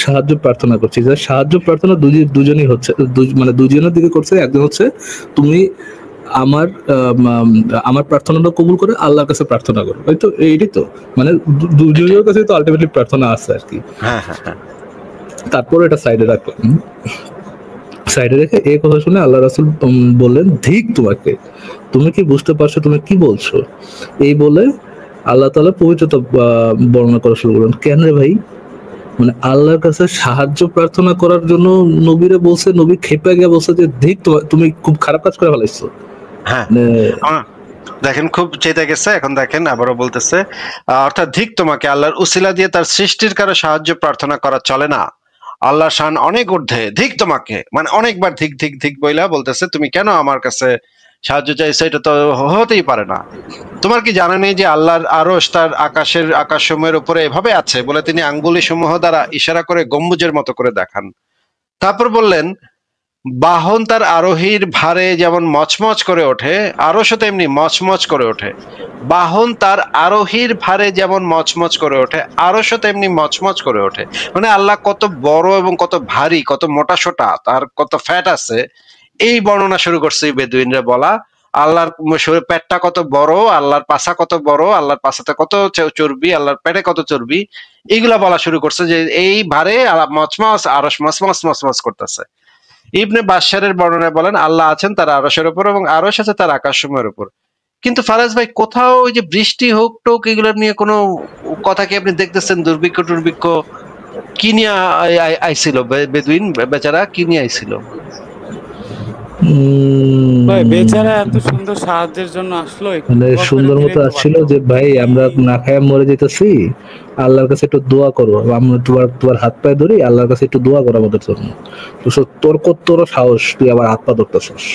সাহায্য প্রার্থনা করছি। যা সাহায্য প্রার্থনা দুজনই হচ্ছে, মানে দুজনের দিকে করছে। একজন হচ্ছে তুমি আমার প্রার্থনাটা কবুল করে আল্লাহর কাছে প্রার্থনা করো, তাই তো? এইটাই তো, মানে দুজনের কাছে তো আলটিমেটলি প্রার্থনা আছে আর কি। হ্যাঁ হ্যাঁ হ্যাঁ। তারপর এটা সাইডে রাখলাম, সাইডে রেখে এই কথা শুনে আল্লাহ রাসূল বললেন, ধিক তোমাকে, তুমি কি বুঝতে পারছো তুমি কি বলছো? এই বলে আল্লাহ তাআলা পবিত্রতা বর্ণনা করা শুরু করলেন। কেন রে ভাই? মানে আল্লাহর কাছে সাহায্য প্রার্থনা করার জন্য নবীরে বলছে, নবী খেপে গিয়ে বলছে যে ধিক তুমি খুব খারাপ কাজ করে ফেলাইছো। হ্যাঁ দেখেন খুব চেতে গেছে, এখন দেখেন আবারও বলতেছে, অর্থাৎ ধিক তোমাকে, আল্লাহর উসিলা দিয়ে তার সৃষ্টির কারো সাহায্য প্রার্থনা করা চলে না, আল্লাহর শান অনেক ঊর্ধ্বে, ধিক তোমাকে, মানে অনেকবার ধিক ধিক ধিক বইলা বলতেছে, তুমি কেন আমার কাছে সাহায্য চাইছো? এটা তো হতেই পারে না। তোমার কি জানা নেই যে আল্লাহর আরশ তার আকাশসমূহের উপরে এভাবে আছে বলে তিনি আঙ্গুলি সমূহ দ্বারা ইশারা করে গম্বুজের মতো করে দেখান। তারপর বললেন, বাহন তার আরোহীর ভারে যেমন মচমচ করে ওঠে, আরশও তেমনি মচমচ করে ওঠে। বাহন তার আরোহীর ভারে যেমন মচমচ করে ওঠে, আরশও তেমনি মচমচ করে ওঠে। মানে আল্লাহ কত বড় এবং কত ভারী, কত মোটা সোটা, তার কত ফ্যাট আছে, এই বর্ণনা শুরু করছে এই বেদুইনরা বলা। আল্লাহর পেটটা কত বড়, আল্লাহর পাছা কত বড়, আল্লাহর পাছাতে কত চর্বি, আল্লাহর পেটে কত চর্বি, এইগুলা বলা শুরু করছে যে এই ভারে মচমচ আরশ মচমচ মচমচ করতেছে। ইবনে বাশশারের বর্ণনায় বলেন আল্লাহ আছেন তার আরশের উপর এবং আরশ আছে তার আকাশসমূহের উপর। কিন্তু ফারাজ ভাই, কোথাও ওই যে বৃষ্টি হোক টোক এগুলো নিয়ে কোনো কথা কি আপনি দেখতেছেন? দুর্ভিক্ষ টুর্ভিক্ষ কি নিয়ে আইছিল? বেদুইন বেচারা কি নিয়ে আইছিল? ভাই বেচারা এত সুন্দর সাহায্যের জন্য আসলো, মানে সুন্দর মতো আসছিল যে ভাই আমরা না খায় মরে যেতেছি, আল্লাহর কাছে একটু দোয়া করো, আমরা তোমার হাত পায়ে ধরি, আল্লাহর কাছে একটু দোয়া করো আমাদের জন্য। তোর কত সাহস, তুই আবার হাত পা ধরতেছিস,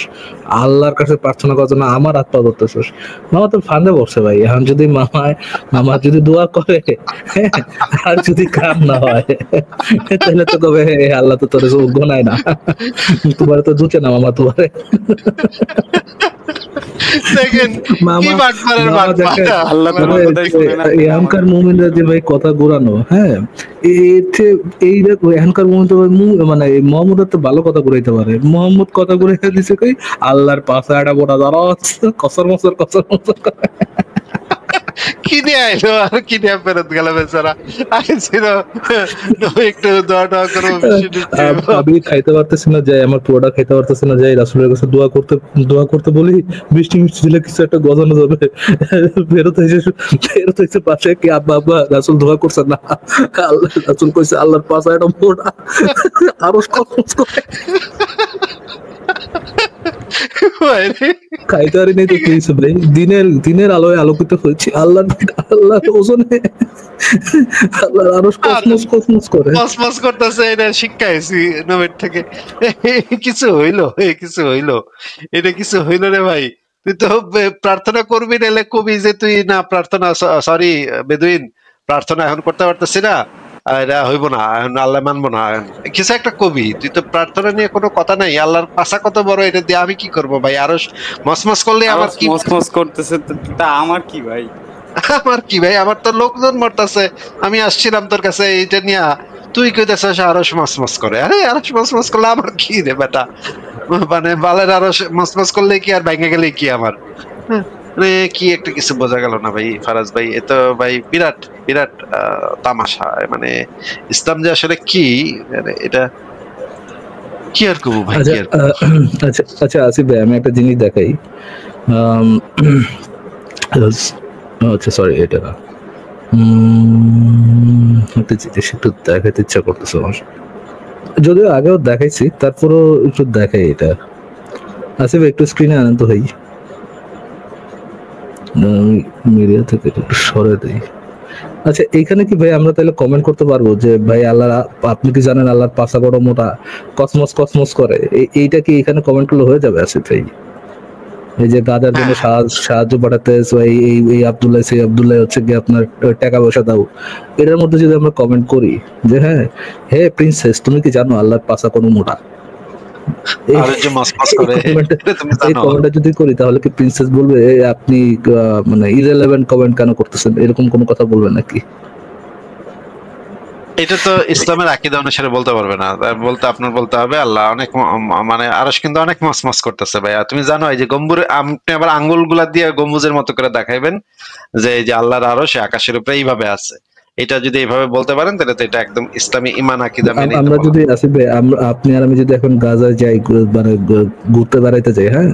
আল্লাহর কাছে প্রার্থনা করার জন্য আমার হাত পা ধরতেছিস। মামা তো ফান্দে বসছে ভাই, এখন যদি মামা যদি দোয়া করে আর যদি কাম না হয় তাহলে তো কবে আল্লাহ তো তোর গোনায় না, তোমার তো জুচে না মামা তোমার। এখনকার মুমিনরা যে ভাই কথা ঘুরানো, হ্যাঁ এই দেখো এখনকার মুমিন তো মানে মোহাম্মদ তো ভালো কথা ঘুরাইতে পারে, মোহাম্মদ কথা ঘুরাইতে দিছে কই আল্লাহর পাশে একটা বোটা যারা কসর মসর কিনে আইলো আর কিনে ফেরত গেল বেচারা। আইছিল একটু দোয়া করো, আমি খাইতে পারতেছি না, যাই আমার পুরোটা খাইতে পারতেছি না, যাই রাসূলের কাছে দোয়া করতে বলি, বৃষ্টি দিলে কিছু একটা গজানো যাবে। ফেরত হয়েছে পাশে কি আব্বা রাসূল দোয়া করছে না, আল্লাহ রাসূল কইছে আল্লাহর পাশে একটা মোড়া আরো খাইতে পারি নাই তো কি হয়েছে ভাই, দিনের আলোয় আলোকিত হয়েছে আল্লাহ ওজনে, আল্লাহ আরো কসমস করে কসমস করতেছে। এটা শিক্ষা হয়েছি নবীর থেকে। কিছু হইলো এটা কিছু হইলো রে ভাই। তুই তো প্রার্থনা করবি, নাহলে কবি যে তুই না প্রার্থনা, সরি বেদুইন, প্রার্থনা এখন করতে পারতেছি না, এটা হইব না, আল্লাহ মানবো না, কিছু একটা কবি। তুই তো প্রার্থনা নিয়ে কোনো কথা নাই, আল্লাহর পাশা কত বড়, এটা দিয়ে আমি কি করবো ভাই? আরো মসমস করলে আমার কি? মসমস করতেছে তা আমার কি ভাই? আমার কি ভাই, আমার তো লোকজন মরতেছে, আমি আসছিলাম তোর কাছে এইটা নিয়ে, তুই কইতেছিস আরস মসমস করে। আরে আরস মসমস করলে আমার কি রে বেটা? মানে বালের আরস মসমস করলে কি আর ভেঙে গেলে কি আমার? কি একটা কিছু বোঝা গেল না ভাই ফারাজ ভাই। এ তো ভাই বিরাট বিরাট তামাশা। মানে ইসলাম যে আসলে কি, এটা কি আর করবো ভাই। আচ্ছা আসিফ ভাই, আমি একটা জিনিস দেখাই। আচ্ছা সরি, এটা না, একটা জিনিস একটু দেখাতে ইচ্ছা করতেছে আমার, যদিও আগেও দেখাইছি, তারপরও একটু দেখাই। এটা আসিফ একটু স্ক্রিনে আনন্দ হই, মিডিয়া থেকে একটু সরে দেই। আচ্ছা এইখানে কি ভাই আমরা তাহলে কমেন্ট করতে পারবো যে ভাই আল্লাহ, আপনি কি জানেন আল্লাহর পাশা বড় মোটা কসমস করে, এইটা কি এখানে কমেন্ট করলে হয়ে যাবে আসিফ ভাই? এই যে গাদার জন্য সাহায্য পাঠাতে এই আব্দুল্লাহ, সেই আব্দুল্লাহ হচ্ছে কি আপনার টাকা পয়সা দাও, এটার মধ্যে যদি আমরা কমেন্ট করি যে হ্যাঁ হে প্রিন্সেস তুমি কি জানো আল্লাহর পাশা কোনো মোটা, যদি করি তাহলে কি প্রিন্সেস বলবে আপনি মানে ইররিলেভেন্ট কমেন্ট কেন করতেছেন, এরকম কোনো কথা বলবে নাকি? এটা তো ইসলামের আকীদা অনুসারে বলতে পারবে না, আপনার বলতে হবে আল্লাহ অনেক, মানে আরশ কিন্তু অনেক মসমস করতেছে ভাই। তুমি জানো এই যে গম্বুর, আপনি আবার আঙ্গুলগুলা দিয়ে গম্বুজের মতো করে দেখাইবেন যে এই যে আল্লাহর আরশ আকাশের উপরে এইভাবে আছে, এটা যদি এইভাবে বলতে পারেন তাহলে তো এটা একদম ইসলামী ঈমান আকীদা মেনে। আমরা যদি আসিফ ভাই, আপনি আর আমি যদি এখন গাজায় যাই, মানে ঘুরতে বেড়াইতে যাই, হ্যাঁ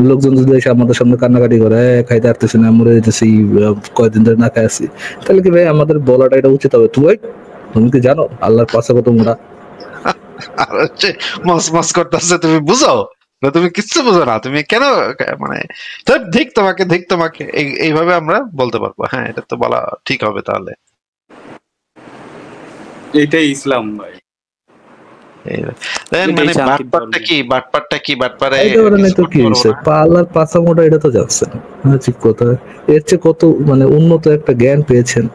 লোকজন যদি এসে আমাদের সামনে কান্নাকাটি করে খাইতে আসতেছি না, মরে যেতেছি, কয়েকদিন ধরে না খাই আসছি, তাহলে কি ভাই আমাদের বলাটা এটা উচিত হবে? তুমি কি জানো আল্লাহর পাশে কত মোড়া? আর হচ্ছে মসমস করতেছে, তুমি বুঝো না, তুমি কিচ্ছু বুঝো না, তুমি কেন মানে ঠিক তোমাকে এইভাবে আমরা বলতে পারবো। হ্যাঁ এটা তো বলা ঠিক হবে। তাহলে এটাই ইসলাম ভাই। মানে বাটপারটা কি বাটপারে আল্লাহর পাশা মোটা, এটা তো যাচ্ছে না, ঠিক কথা। এর চেয়ে কত মানে উন্নত একটা জ্ঞান পেয়েছেন।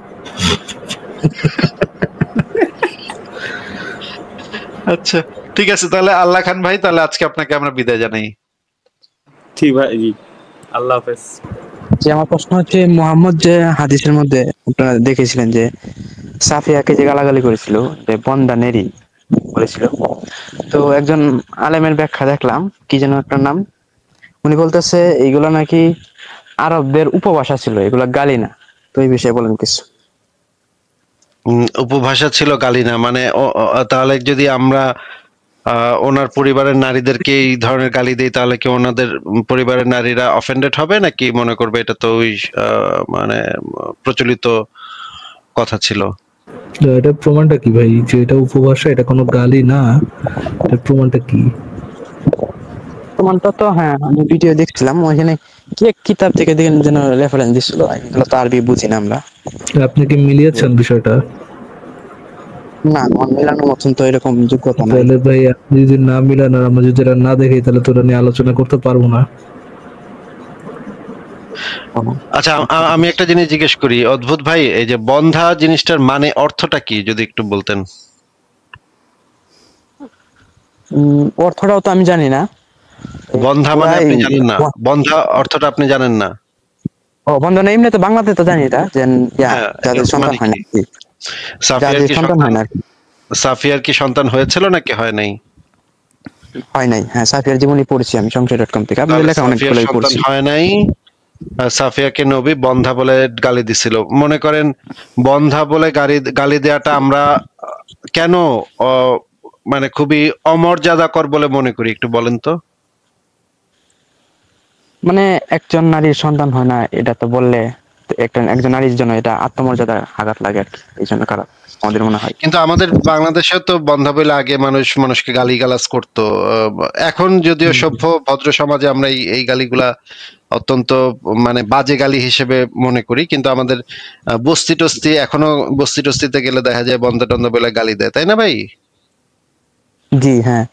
আচ্ছা ঠিক আছে, তাহলে আল্লাহ খান ভাই, তাহলে আজকে আপনাকে আমরা বিদায় জানাই। ঠিক ভাই, জি, আল্লাহ হাফেজ। যে আমার প্রশ্ন হচ্ছে, মোহাম্মদ যে হাদিসের মধ্যে আপনারা দেখেছিলেন যে সাফিয়াকে যে গালাগালি করেছিল, যে বন্দা নেরি বলেছিল, তো একজন আলেমের ব্যাখ্যা দেখলাম, কি যেন একটা নাম, উনি বলতেছে এইগুলা নাকি আরবদের উপভাষা ছিল, এগুলা গালি না। তো এই বিষয়ে বলেন কিছু। উপভাষা ছিল, গালি না মানে তাহলে যদি আমরা ওনার পরিবারের নারীদেরকে এই ধরনের গালি দেই, তাহলে কি ওনাদের পরিবারের নারীরা অফেন্ডেড হবে, নাকি মনে করবে এটা তো ওই মানে প্রচলিত কথা ছিল? এটা প্রমাণটা কি ভাই যে এটা উপভাষা, এটা কোনো গালি না? এর প্রমাণটা কি? প্রমাণটা তো, হ্যাঁ, আমি ভিডিও দেখছিলাম, ওইখানে কি এক কিতাব থেকে দেখেন যেন রেফারেন্স দিছিল, এগুলো তো আরবি বুঝি না আমরা। আপনি কি মিলিয়েছেন বিষয়টা? না, আমার মেলানোর মতন তো এরকম যোগ্যতা নাই। তাহলে ভাই আপনি যদি না মিলান আর আমরা যদি এটা না দেখি, তাহলে তো এটা নিয়ে আলোচনা করতে পারবো না। আচ্ছা, আমি একটা জিনিস জিজ্ঞেস করি অদ্ভুত ভাই, এই যে বন্ধা জিনিসটার মানে অর্থটা কি যদি একটু বলতেন? অর্থটাও তো আমি জানি না। বন্ধা মানে আপনি জানেন না? বন্ধা অর্থটা আপনি জানেন না? ও, বন্ধন এমনি তো বাংলাতে তো জানি এটা, যে হ্যাঁ, যাদের সন্তান মানে হয় না, কি? সাফিয়ার যাদের কি সন্তান হয় না, সাফিয়ার কি সন্তান হয়েছিল নাকি হয় নাই? হয় নাই। হ্যাঁ, সাফিয়ার জীবনী পড়ছি আমি সংশয়.com থেকে, আমি তাহলে লেখা সাফিয়ার অনেকগুলোই সন্তান পড়ছি। হয় নাই, সাফিয়াকে নবী বন্ধা বলে গালি দিছিল। মনে করেন বন্ধা বলে গালি দেওয়াটা আমরা কেন মানে খুবই অমর্যাদাকর বলে মনে করি, একটু বলেন তো? মানে একজন নারীর সন্তান হয় না, এটা তো বললে একজন নারীর জন্য এটা আত্মমর্যাদার আঘাত লাগে আর কি, এই জন্য খারাপ আমাদের মনে হয়। কিন্তু আমাদের বাংলাদেশেও তো বন্ধা বলে আগে মানুষকে গালিগালাজ করতো। এখন যদিও সভ্য ভদ্র সমাজে আমরা এই গালিগুলা অত্যন্ত মানে বাজে গালি হিসেবে মনে করি, কিন্তু আমাদের বস্তি টস্তি এখনো বস্তি টস্তিতে গেলে দেখা যায় বন্ধা টন্ধা বলে গালি দেয়, তাই না ভাই? জি, হ্যাঁ,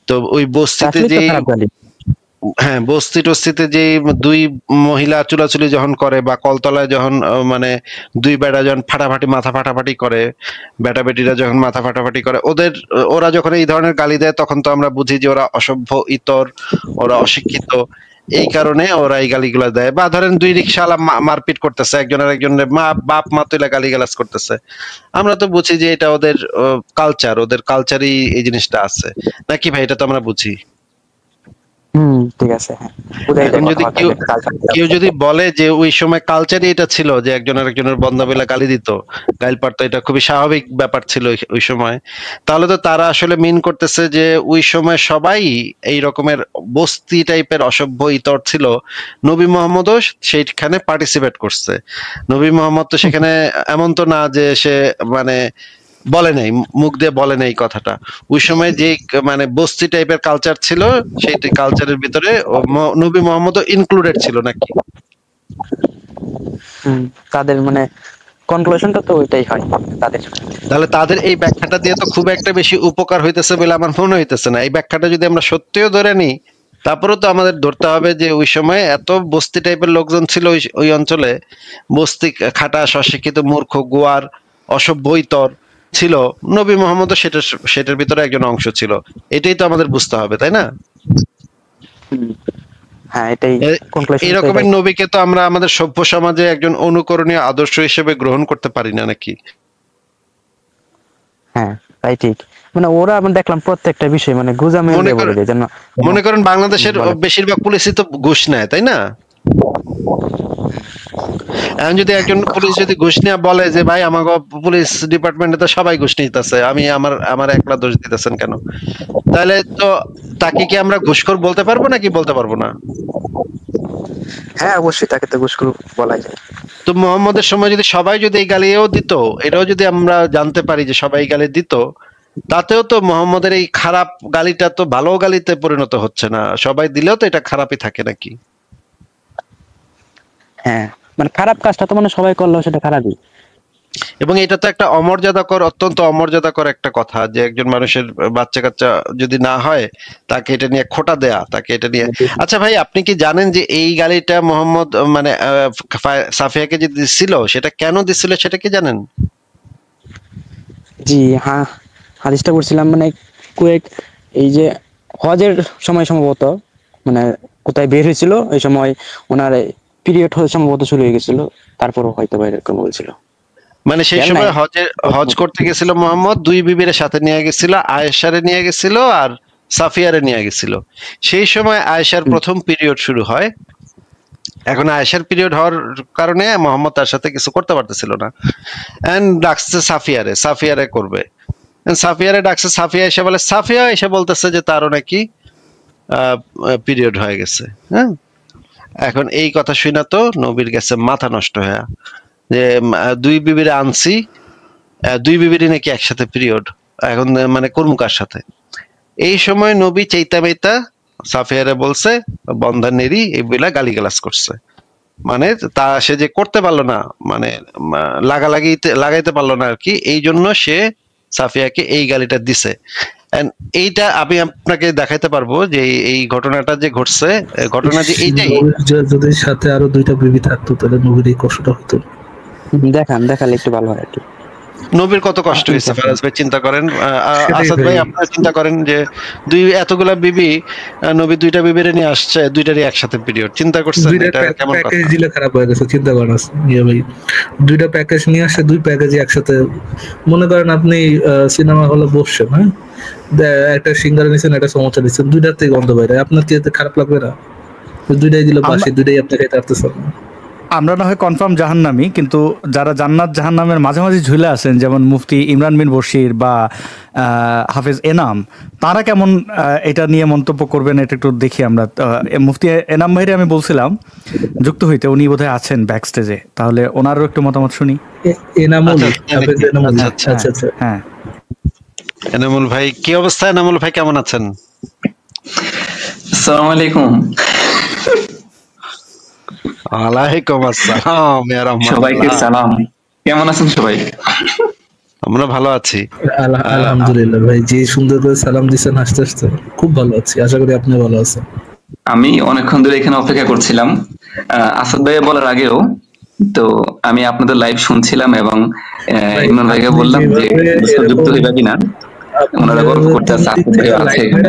তো ওই বস্তিতে আসলে তো যে, খারাপ গালি। হ্যাঁ, বস্তি টস্তিতে যে দুই মহিলা চুলাচুলি যখন করে বা কলতলায় যখন মানে দুই বেটা যখন মাথা ফাটাফাটি করে, বেটা বেটিরা যখন মাথা ফাটাফাটি করে, ওরা যখন এই ধরনের গালি দেয়, তখন তো আমরা বুঝি যে ওরা অসভ্য, ইতর, ওরা অশিক্ষিত। এই কারণে ওরা এই গালিগুলা দেয়। বা ধরেন দুই রিকশাওয়ালা মারপিট করতেছে, একজন আর একজনের বাপ মা তুলে গালিগালাজ করতেছে, আমরা তো বুঝি যে এটা ওদের কালচার, ওদের কালচারই এই জিনিসটা আছে, নাকি ভাই? এটা তো আমরা বুঝি। ঠিক আছে, হ্যাঁ। এখন যদি কেউ যদি বলে যে ওই সময় কালচারই এটা ছিল যে একজন আরেকজনের বন্ধা গালি দিত, গাইল পারতো, এটা খুবই স্বাভাবিক ব্যাপার ছিল ওই সময়, তাহলে তো তারা আসলে মিন করতেছে যে ওই সময় সবাই এই রকমের বস্তি টাইপের অসভ্য ইতর ছিল। নবী মোহাম্মদও সেইখানে পার্টিসিপেট করছে। নবী মোহাম্মদ তো সেখানে এমন তো না যে সে মানে বলে নাই, মুখ দিয়ে বলে নাই কথাটা। ওই সময় যে মানে বস্তি টাইপের কালচার ছিল, সেই কালচারের ভিতরে নবী মোহাম্মদও ইনক্লুডেড ছিল, নাকি? তাদের মানে কনক্লুশনটা তো ওইটাই হয় তাদের। তাহলে তাদের এই ব্যাখ্যাটা দিয়ে তো খুব একটা বেশি উপকার হইতেছে বলে আমার মনে হইতেছে না। এই ব্যাখ্যাটা যদি আমরা সত্যিও ধরে নিই, তারপরেও তো আমাদের ধরতে হবে যে ওই সময় এত বস্তি টাইপের লোকজন ছিল ওই অঞ্চলে, বস্তি খাটা, অশিক্ষিত, মূর্খ, গোয়ার, অসভ্য ইতর ছিল। নবী মোহাম্মদও সেটার ভিতরে একজন অংশ ছিল। এটাই তো আমাদের বুঝতে হবে, তাই না? হ্যাঁ, এটাই কনক্লুশন। এই রকমের নবীকে তো আমরা আমাদের সভ্য সমাজে একজন অনুকরণীয় আদর্শ হিসেবে গ্রহণ করতে পারি না, নাকি? হ্যাঁ, তাই ঠিক। মানে ওরা আমি দেখলাম প্রত্যেকটা বিষয় মানে গুজামে বলে দেয়। মনে করেন বাংলাদেশের বেশিরভাগ পুলিশই তো ঘুষ নেয়, তাই না? এখন যদি একজন পুলিশ যদি ঘুষ নিয়ে বলে যে ভাই আমাকে পুলিশ ডিপার্টমেন্টে তো সবাই ঘুষ নিতেছে, আমি আমার একলা দোষ দিতেছেন কেন, তাহলে তো তাকে কি আমরা ঘুষখোর বলতে পারবো নাকি বলতে পারবো না? হ্যাঁ, অবশ্যই তাকে তো ঘুষখোর বলা যায়। তো মোহাম্মদের সময় যদি সবাই যদি এই গালিও দিত, এটাও যদি আমরা জানতে পারি যে সবাই গালি দিত, তাতেও তো মোহাম্মদের এই খারাপ গালিটা তো ভালো গালিতে পরিণত হচ্ছে না। সবাই দিলেও তো এটা খারাপই থাকে, নাকি? হ্যাঁ, মানে খারাপ কাজটা তো মানে সবাই করলেও সেটা খারাপই। এবং এটা তো একটা অত্যন্ত অমর্যাদাকর একটা কথা যে একজন মানুষের বাচ্চা কাচ্চা যদি না হয়, তাকে এটা নিয়ে খোঁটা দেয়া, তাকে এটা নিয়ে। আচ্ছা ভাই, আপনি কি জানেন যে এই গালিটা মোহাম্মদ মানে সাফিয়াকে যে দিছিল, সেটা কেন দিছিল, সেটা কি জানেন? জি, হ্যাঁ, হাদিসটা পড়ছিলাম, মানে কুয়েক এই যে হজের সময় সম্ভবত মানে কোথায় বের হয়েছিল এই সময় ওনার পিরিয়ড সম্ভবত শুরু হয়ে গেছিল, তারপরও হয়তো বা এরকম বলছিল। মানে সেই খেয়াল সময় নাই। হজ করতে গেছিল মোহাম্মদ, দুই বিবির সাথে নিয়ে গেছিল, আয়েশারে নিয়ে গেছিল আর সাফিয়ারে নিয়ে গেছিল। সেই সময় আয়েশার প্রথম পিরিয়ড শুরু হয়। এখন আয়েশার পিরিয়ড হওয়ার কারণে মোহাম্মদ তার সাথে কিছু করতে পারতেছিল না, এন্ড ডাকছে সাফিয়ারে করবে। সাফিয়ারে ডাকছে, সাফিয়া এসে বলে, সাফিয়া এসে বলতেছে যে তারও নাকি পিরিয়ড হয়ে গেছে। হ্যাঁ, এখন এই কথা শুনে তো নবীর গেছে মাথা নষ্ট হয়ে, যে দুই বিবিরে আনছি, দুই বিবিরই নাকি একসাথে পিরিয়ড, এখন মানে কর্মকার সাথে। এই সময় নবী চেইতা মেইতা সাফিয়ারে বলছে বন্ধানেরই, এইগুলা গালিগালাজ করছে। মানে তা সে যে করতে পারলো না, মানে লাগাইতে পারলো না আর কি, এই জন্য সে সাফিয়াকে এই গালিটা দিছে। And এইটা আমি আপনাকে দেখাইতে পারবো যে এই ঘটনাটা যে ঘটছে, ঘটনা যে এইটাই। যদি সাথে আরো 2টা বিবি থাকতো তাহলে নবীর এই কষ্টটা হতো। দেখালে একটু ভালো হয় আর কি। নবীর কত কষ্ট হয়েছে ফারাজ ভাই, চিন্তা করেন। আসাদ ভাই আপনারা চিন্তা করেন যে এতগুলা বিবি, নবী 2টা বিবিরে নিয়ে আসছে, 2টারই একসাথে পিরিয়ড। চিন্তা করছেন এটা কেমন কথা? প্যাকেজ দিলে খারাপ হয়ে গেছে, চিন্তা করেন ইয়ে ভাই, 2টা প্যাকেজ নিয়ে আসছে, 2 প্যাকেজই একসাথে। মনে করেন আপনি সিনেমা হলে বসছেন, হ্যাঁ, একটা সিঙ্গারা নিছেন, একটা সমোসা নিছেন, 2টাতেই গন্ধ বাইরে, আপনার কি এতে খারাপ লাগবে না? 2টাই দিলে বাসি, 2টাই আপনি খেতে পারতেছেন না। আমরা না হয় কনফার্ম জাহান্নামী, কিন্তু যারা জান্নাত জাহান্নামের মাঝামাঝি ঝুলে আছেন, যেমন মুফতি ইমরান বিন বশির বা হাফেজ এনাম, তারা কেমন এটা নিয়ে মন্তব্য করবেন এটা একটু দেখি আমরা। মুফতি এনাম ভাইরে আমি বলছিলাম যুক্ত হইতে, উনি বোধহয় আছেন ব্যাক স্টেজে, তাহলে ওনারও একটু মতামত শুনি। এনামুল, হাফেজ এনামুল। আচ্ছা আচ্ছা, হ্যাঁ। এনামুল ভাই কি অবস্থা? এনামুল ভাই কেমন আছেন? আসসালামু আলাইকুম। ওয়ালাইকুম আসসালাম ইয়া রাহমাতুল্লাহ। সবাইকে সালাম। কেমন আছেন সবাই? আমরা ভালো আছি আলহামদুলিল্লাহ ভাই, যে সুন্দর করে সালাম দিছেন হাসতে হাসতে, খুব ভালো আছি, আশা করি আপনি ভালো আছেন। আমি অনেকক্ষণ ধরে এখানে অপেক্ষা করছিলাম আসাদ ভাই বলার আগেও, তো আমি আপনাদের লাইভ শুনছিলাম এবং ইমরান ভাইকে বললাম যে যুক্ত হইবা কিনা, ওনারা গল্প করতে আছে, আসাদ ভাই আছে এখানে।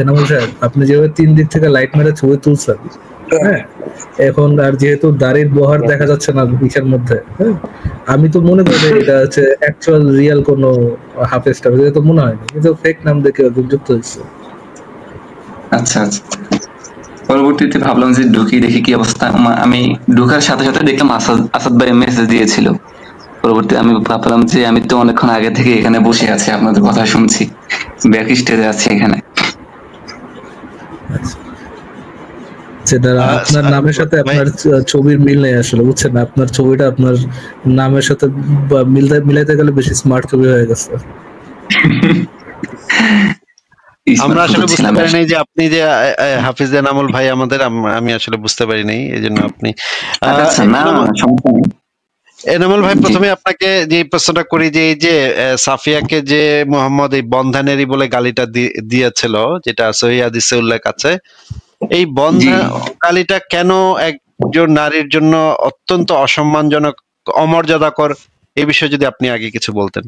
এনামুল সাহেব, আপনি যেভাবে 3 দিক থেকে লাইট মেরে ছবি তুলছেন, হ্যাঁ, এখন আর যেহেতু দাড়ির বহার দেখা যাচ্ছে না পিছের মধ্যে, হ্যাঁ, আমি তো মনে করি এটা হচ্ছে অ্যাকচুয়াল রিয়েল কোনো হাফেজ টাফেজ, এটা তো মনে হয়নি, কিন্তু ফেক নাম দেখে যুক্ত হয়েছে। আচ্ছা আচ্ছা, পরবর্তীতে ভাবলাম যে ঢুকি দেখি কি অবস্থা। আমি ঢুকার সাথে সাথে দেখলাম আসাদ ভাই মেসেজ দিয়েছিল। পরবর্তী আমি ভাবলাম যে আমি তো অনেকক্ষণ আগে থেকে এখানে বসে আছি, আপনাদের কথা শুনছি, ব্যাক স্টেজে আছি এখানে। সেটা আপনার নামের সাথে আপনার ছবির মিল নেই আসলে, বুঝছেন না, আপনার ছবিটা আপনার নামের সাথে মিলাইতে গেলে বেশি স্মার্ট ছবি হয়ে গেছে। আমরা আসলে বুঝতে পারি নাই যে আপনি যে হাফিজ এনামুল ভাই আমাদের, আমি আসলে বুঝতে পারি নাই, এই জন্য আপনি। এনামুল ভাই, প্রথমে আপনাকে যে প্রশ্নটা করি যে এই যে সাফিয়াকে যে মোহাম্মদ এই বন্ধানেরই বলে গালিটা দিয়েছিল, যেটা সহিহ হাদিসে উল্লেখ আছে, এই বন্ধা গালিটা কেন একজন নারীর জন্য অত্যন্ত অসম্মানজনক, অমর্যাদাকর, এই বিষয়ে যদি আপনি আগে কিছু বলতেন।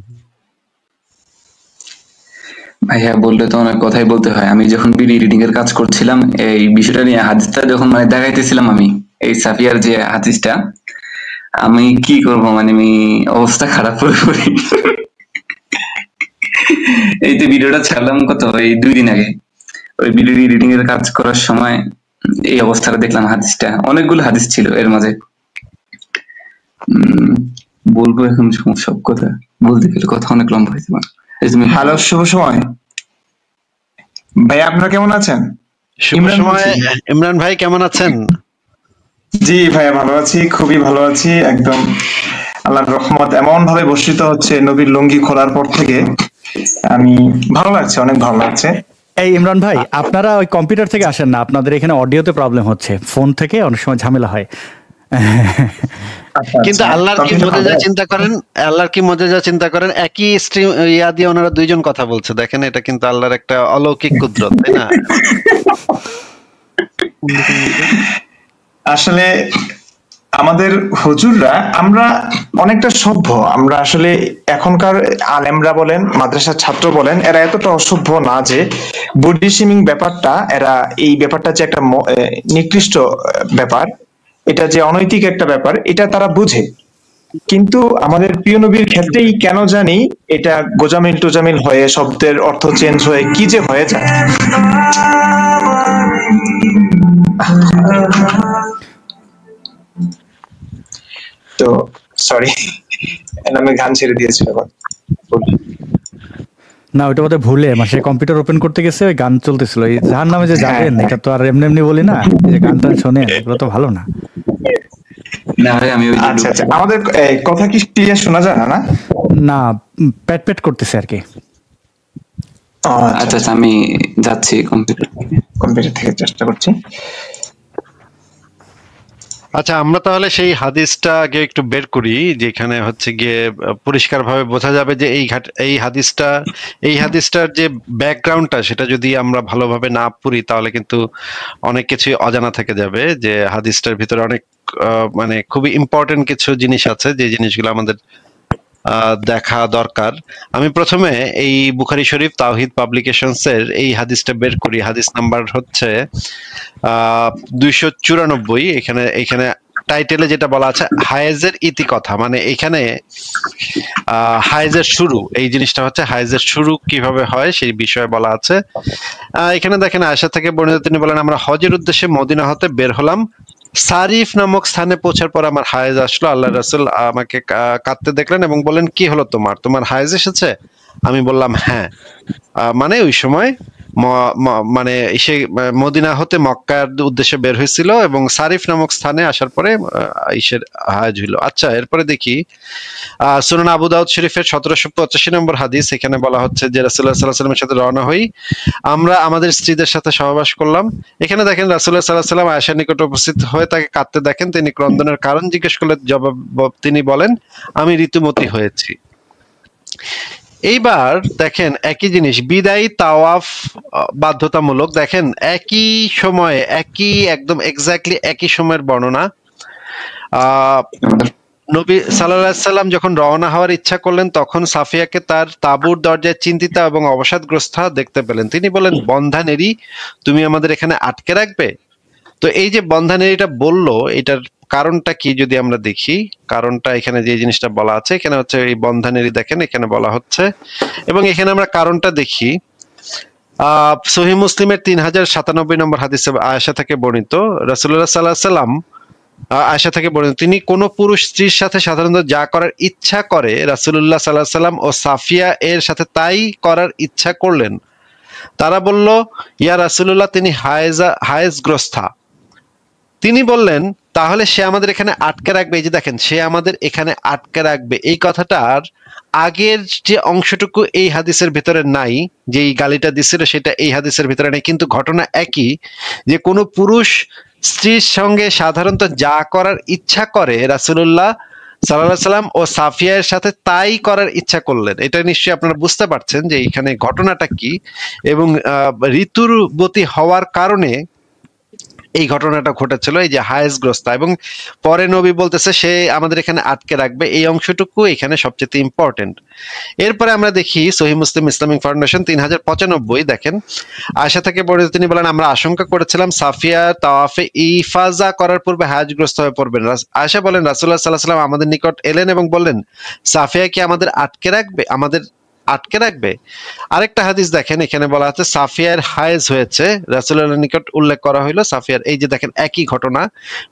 ভাইয়া বললে তো অনেক কথাই বলতে হয়। আমি যখন বিডি রিডিং এর কাজ করছিলাম, এই বিষয়টা নিয়ে হাদিসটা যখন মানে দেখাইতেছিলাম, আমি এই সাফিয়ার যে হাদিসটা, আমি কি করব, মানে আমি অবস্থা খারাপ করে পড়ি। এই যে ভিডিওটা ছাড়লাম কত, এই 2 দিন আগে, ওই ভিডিও রিডিং এর কাজ করার সময় এই অবস্থাটা দেখলাম। হাদিসটা, অনেকগুলো হাদিস ছিল এর মাঝে, বলবো এখন সব কথা বলতে গেলে কথা অনেক লম্বা হয়েছে। হ্যালো, শুভ সময় ভাই, আপনারা কেমন আছেন? ইমরান ভাই কেমন আছেন? জি ভাইয়া, ভালো আছি, খুবই ভালো আছি, একদম আল্লাহর রহমত এমন ভাবে বর্ষিত হচ্ছে নবীর লুঙ্গি খোলার পর থেকে, আমি ভালো লাগছে, অনেক ভালো লাগছে। এই ইমরান ভাই, আপনারা ওই কম্পিউটার থেকে আসেন না, আপনাদের এখানে অডিওতে প্রবলেম হচ্ছে, ফোন থেকে অনেক সময় ঝামেলা হয়। কিন্তু আল্লাহর কি মজা চিন্তা করেন, আল্লাহর কি মজা চিন্তা করেন, একই স্ট্রিম ইয়া দিয়ে ওনারা 2 জন কথা বলছে, দেখেন এটা কিন্তু আল্লাহর একটা অলৌকিক কুদরত, তাই না? আসলে আমাদের হুজুররা আমরা অনেকটা সভ্য, আমরা আসলে এখনকার আলেমরা বলেন, মাদ্রাসার ছাত্র বলেন, এরা এতটা অসভ্য না যে বডি শেমিং ব্যাপারটা, এরা এই ব্যাপারটা যে একটা নিকৃষ্ট ব্যাপার, এটা যে অনৈতিক একটা ব্যাপার, এটা তারা বুঝে। কিন্তু আমাদের প্রিয় নবীর ক্ষেত্রেই কেন জানি এটা গোজামিল টোজামিল হয়ে, শব্দের অর্থ চেঞ্জ হয়ে কি যে হয়ে যায়। তো সরি, আমি গান ছেড়ে দিয়েছিলাম। না, ওইটা বোধহয় ভুলে সে কম্পিউটার ওপেন করতে গেছে, ওই গান চলতেছিল। এই যার নামে যে যাবেন, এটা তো আর এমনি এমনি বলি না, এই যে গান টান শোনে, এগুলো তো ভালো না। না ভাই, আমি আচ্ছা আচ্ছা, আমাদের কথা কি ক্লিয়ার শোনা যায় না? না, প্যাট প্যাট করতেছে আর কি। আচ্ছা আচ্ছা, আমি যাচ্ছি কম্পিউটার থেকে চেষ্টা করছি। আচ্ছা, আমরা তাহলে সেই হাদিসটা আগে একটু বের করি, যেখানে হচ্ছে গিয়ে পরিষ্কারভাবে বোঝা যাবে যে এই হাদিসটার যে ব্যাকগ্রাউন্ডটা, সেটা যদি আমরা ভালোভাবে না পড়ি তাহলে কিন্তু অনেক কিছু অজানা থেকে যাবে। যে হাদিসটার ভিতরে অনেক মানে খুবই ইম্পর্টেন্ট কিছু জিনিস আছে, যে জিনিসগুলো আমাদের দেখা দরকার। আমি প্রথমে এই বুখারী শরীফ তাওহীদ পাবলিকেশনস এর এই হাদিসটা বের করি। হাদিস নাম্বার হচ্ছে 294। এখানে টাইটেলে যেটা বলা আছে হায়েজের ইতি কথা, মানে এখানে হায়েজের শুরু, এই জিনিসটা হচ্ছে হায়েজের শুরু কিভাবে হয় সেই বিষয়ে বলা আছে। এখানে দেখেন, আয়েশা থেকে বর্ণিত, তিনি বলেন, আমরা হজের উদ্দেশ্যে মদিনা হতে বের হলাম। সারিফ নামক স্থানে পৌঁছার পর আমার হায়েজ আসলো। আল্লাহ রাসূল আমাকে কাঁদতে দেখলেন এবং বললেন, কি হলো তোমার হায়েজ এসেছে? আমি বললাম হ্যাঁ। মানে ওই সময় মানে সে মদিনা হতে মক্কার উদ্দেশ্যে বের হয়েছিল এবং সারিফ নামক স্থানে আসার পরে ইসের হায়েজ হইল। আচ্ছা, এরপরে দেখি সুনান আবু দাউদ শরীফের 1785 নম্বর হাদিস। এখানে বলা হচ্ছে যে রাসূলুল্লাহ সাল্লাল্লাহু আলাইহি ওয়াসাল্লামের সাথে রওনা হই, আমরা আমাদের স্ত্রীদের সাথে সহবাস করলাম। এখানে দেখেন রাসূলুল্লাহ সাল্লাল্লাহু আলাইহি ওয়াসাল্লাম আয়েশার নিকট উপস্থিত হয়ে তাকে কাঁদতে দেখেন। তিনি ক্রন্দনের কারণ জিজ্ঞেস করলে তিনি বলেন, আমি ঋতুমতী হয়েছি। এইবার দেখেন একই জিনিস, বিদায়ী তাওয়াফ বাধ্যতামূলক। দেখেন একই সময়ে, একদম এক্স্যাক্টলি একই সময়ের বর্ণনা। নবী সাল্লাল্লাহু আলাইহি সাল্লাম যখন রওনা হওয়ার ইচ্ছা করলেন, তখন সাফিয়াকে তার তাঁবুর দরজায় চিন্তিতা এবং অবসাদগ্রস্ত দেখতে পেলেন। তিনি বলেন, বন্ধা নেরি, তুমি আমাদের এখানে আটকে রাখবে? তো এই যে বন্ধা নেরিটা বললো, এটার কারণটা কি যদি আমরা দেখি, কারণটা এখানে যে জিনিসটা বলা আছে, এখানে হচ্ছে এই বন্ধানেরই দেখেন এখানে বলা হচ্ছে, এবং এখানে আমরা কারণটা দেখি। সহিহ মুসলিমের 3097 নম্বর হাদিসে আয়েশা থেকে বর্ণিত, রাসূলুল্লাহ সাল্লাল্লাহু আলাইহি ওয়াসাল্লাম আয়েশা থেকে বর্ণিত, তিনি কোন পুরুষ স্ত্রীর সাথে সাধারণত যা করার ইচ্ছা করে, রাসূলুল্লাহ সাল্লাল্লাহু আলাইহি ওয়াসাল্লাম ও সাফিয়া এর সাথে তাই করার ইচ্ছা করলেন। তারা বলল, ইয়া রাসূলুল্লাহ, তিনি হায়েজগ্রস্তা। তিনি বললেন, তাহলে সে আমাদের এখানে আটকে রাখবে। এই যে দেখেন, সে আমাদের এখানে আটকে রাখবে, এই কথাটার আগের যে অংশটুকু এই হাদিসের ভিতরে নাই, যে এই গালিটা দিছিল সেটা এই হাদিসের ভিতরে নেই, কিন্তু ঘটনা একই, যে কোনো পুরুষ স্ত্রীর সঙ্গে সাধারণত যা করার ইচ্ছা করে, রাসূলুল্লাহ সাল্লাল্লাহু আলাইহি ওয়াসাল্লাম ও সাফিয়ার সাথে তাই করার ইচ্ছা করলেন। এটা নিশ্চয়ই আপনারা বুঝতে পারছেন যে এখানে ঘটনাটা কি, এবং ঋতুবতী হওয়ার কারণে এই ঘটনাটা ঘটেছিল, এই যে হায়েজগ্রস্তা। এবং পরে নবী বলতেছে সে আমাদের এখানে আটকে রাখবে, এই অংশটুকু এখানে সবচেয়ে ইম্পর্টেন্ট। এরপরে আমরা দেখি সহিহ মুসলিম ইসলামিক ফাউন্ডেশন 3095। দেখেন, আয়েশা থেকে বর্ণিত, তিনি বলেন, আমরা আশঙ্কা করেছিলাম সাফিয়া তাওয়াফে ইফাজা করার পূর্বে হায়েজগ্রস্ত হয়ে পড়বেন। আয়েশা বলেন, রাসূলুল্লাহ সাল্লাল্লাহু আলাইহি ওয়াসাল্লাম আমাদের নিকট এলেন এবং বললেন, সাফিয়া কি আমাদের আটকে রাখবে? আরেকটা হাদিস দেখেন, এখানে বলা আছে সাফিয়ার হায়েজ হয়েছে, রাসূলুল্লাহর নিকট উল্লেখ করা হলো সাফিয়ার। এই যে দেখেন একই ঘটনা,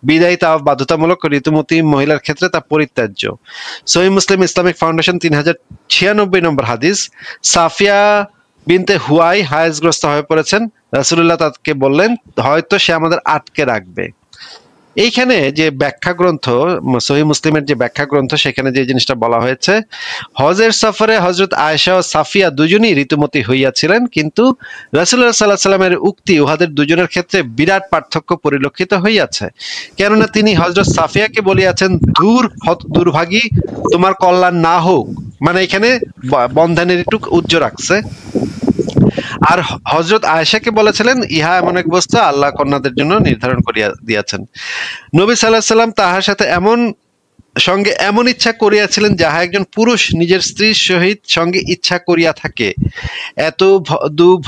বিদায়ী তাওয়াফ বাধ্যতামূলক, ঋতুমতী মহিলার ক্ষেত্রে তা পরিত্যাজ্য। সহিহ মুসলিম ইসলামিক ফাউন্ডেশন 3096 নম্বর হাদিস, সাফিয়া বিনতে হুয়াই হায়েজগ্রস্ত হয়ে পড়েছেন, রাসূলুল্লাহ তাকে বললেন, হয়তো সে আমাদের আটকে রাখবে। এইখানে যে ব্যাখ্যা গ্রন্থ, সহিহ মুসলিমের যে ব্যাখ্যা গ্রন্থ, সেখানে যে জিনিসটা বলা হয়েছে, হজের সফরে হযরত আয়েশা ও সাফিয়া দুজনই ঋতুমতী হইয়াছিলেন, কিন্তু রাসূলুল্লাহ সাল্লাল্লাহু আলাইহি ওয়াসাল্লামের উক্তি উহাদের দুজনের ক্ষেত্রে বিরাট পার্থক্য পরিলক্ষিত হইয়াছে। কেননা তিনি হযরত সাফিয়াকে বলিয়াছেন, দুর্ভাগী, তোমার কল্যাণ না হোক। মানে এখানে বন্ধনের একটু উজ্জ্ব রাখছে। আর হযরত আয়েশাকে বলেছিলেন ইহা এমন এক বস্তু আল্লাহ কন্যাদের জন্য নির্ধারণ করিয়া দিয়াছেন। নবী সাল্লাল্লাহু আলাইহি সাল্লাম তাহার সাথে সঙ্গে এমন ইচ্ছা করিয়াছিলেন যাহা একজন পুরুষ নিজের স্ত্রীর সহিত সঙ্গে ইচ্ছা করিয়া থাকে। এত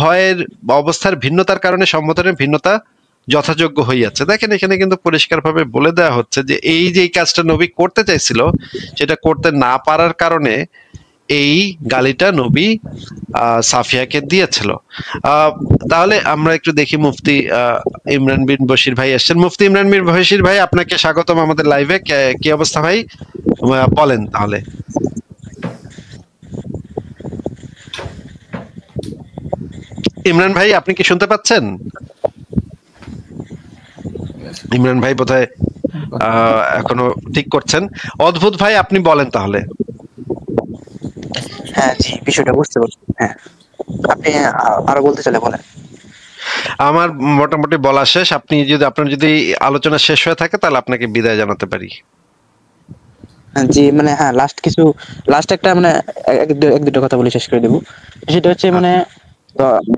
ভয়ের অবস্থার ভিন্নতার কারণে সম্বোধনের ভিন্নতা যথাযোগ্য হইয়াছে। দেখেন এখানে কিন্তু পরিষ্কারভাবে বলে দেওয়া হচ্ছে যে এই যে কাজটা নবী করতে চাইছিল সেটা করতে না পারার কারণে এই গালিটা নবী সাফিয়াকে দিয়েছিল। তাহলে আমরা একটু দেখি মুফতি ইমরান বিন বশির ভাই এসেছেন। মুফতি ইমরান বিন বশির ভাই, আপনাকে স্বাগতম আমাদের লাইভে। কি অবস্থা ভাই, বলেন তাহলে। ইমরান ভাই আপনি কি শুনতে পাচ্ছেন? ইমরান ভাই বোধহয় এখনো ঠিক করছেন। অদ্ভুত ভাই আপনি বলেন তাহলে। হ্যাঁ জি, বিষয়টা বুঝতে পারছি। হ্যাঁ, আপনি আরো বলতে চাইলে বলেন। আমার মোটামুটি বলা শেষ। আপনার যদি আলোচনা শেষ হয়ে থাকে তাহলে আপনাকে বিদায় জানাতে পারি। জি মানে হ্যাঁ, লাস্ট একটা মানে এক দুটো কথা বলে শেষ করে দেবো। সেটা হচ্ছে মানে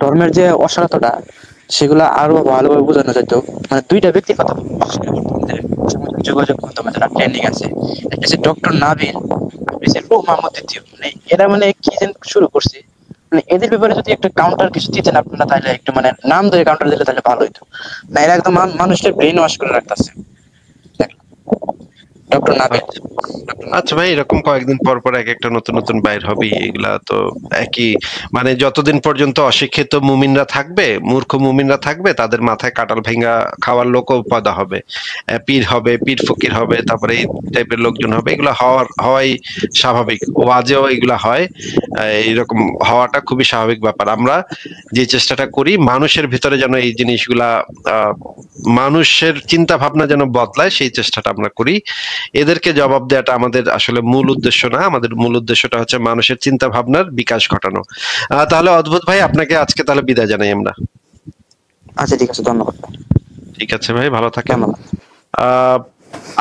ধর্মের যে অসারতাটা সেগুলো আরো ভালোভাবে বোঝানো যেত। মানে দুইটা ব্যক্তির কথা যোগাযোগ মাধ্যমে যারা ট্রেন্ডিং আছে, একটা হচ্ছে ডক্টর নাবিল, নূর মোহাম্মদ দ্বিতীয়। মানে এরা মানে কি যেন শুরু করছে, মানে এদের ব্যাপারে যদি একটা কাউন্টার কিছু দিতেন আপনারা, তাহলে একটু মানে নাম ধরে কাউন্টার দিলে তাহলে ভালো হইতো। না, এরা একদম মানুষের ব্রেন ওয়াশ করে রাখতেছে। ডক্টর নাবিল। আচ্ছা ভাই, এরকম কয়েকদিন পর পর এক একটা নতুন নতুন বাইর হবে। এগুলা তো একই, মানে যতদিন পর্যন্ত অশিক্ষিত মুমিনরা থাকবে, মূর্খ মুমিনরা থাকবে, তাদের মাথায় কাটাল ভেঙ্গা খাওয়ার লোকও পয়দা হবে, পীর হবে, পীর ফকির হবে, তারপরে এই টাইপের লোকজন হবে। এগুলো হওয়াই স্বাভাবিক। ওয়াজেও এগুলা হয়, এইরকম হওয়াটা খুবই স্বাভাবিক ব্যাপার। আমরা যে চেষ্টাটা করি মানুষের ভিতরে যেন এই জিনিসগুলা, মানুষের চিন্তা ভাবনা যেন বদলায়, সেই চেষ্টাটা আমরা করি। এদেরকে জবাব দেওয়াটা আমাদের আসলে মূল উদ্দেশ্য না। আমাদের মূল উদ্দেশ্যটা হচ্ছে মানুষের চিন্তা ভাবনার বিকাশ ঘটানো। তাহলে অদ্ভুত ভাই আপনাকে আজকে তাহলে বিদায় জানাই আমরা। আচ্ছা ঠিক আছে, ধন্যবাদ। ঠিক আছে ভাই, ভালো থাকেন।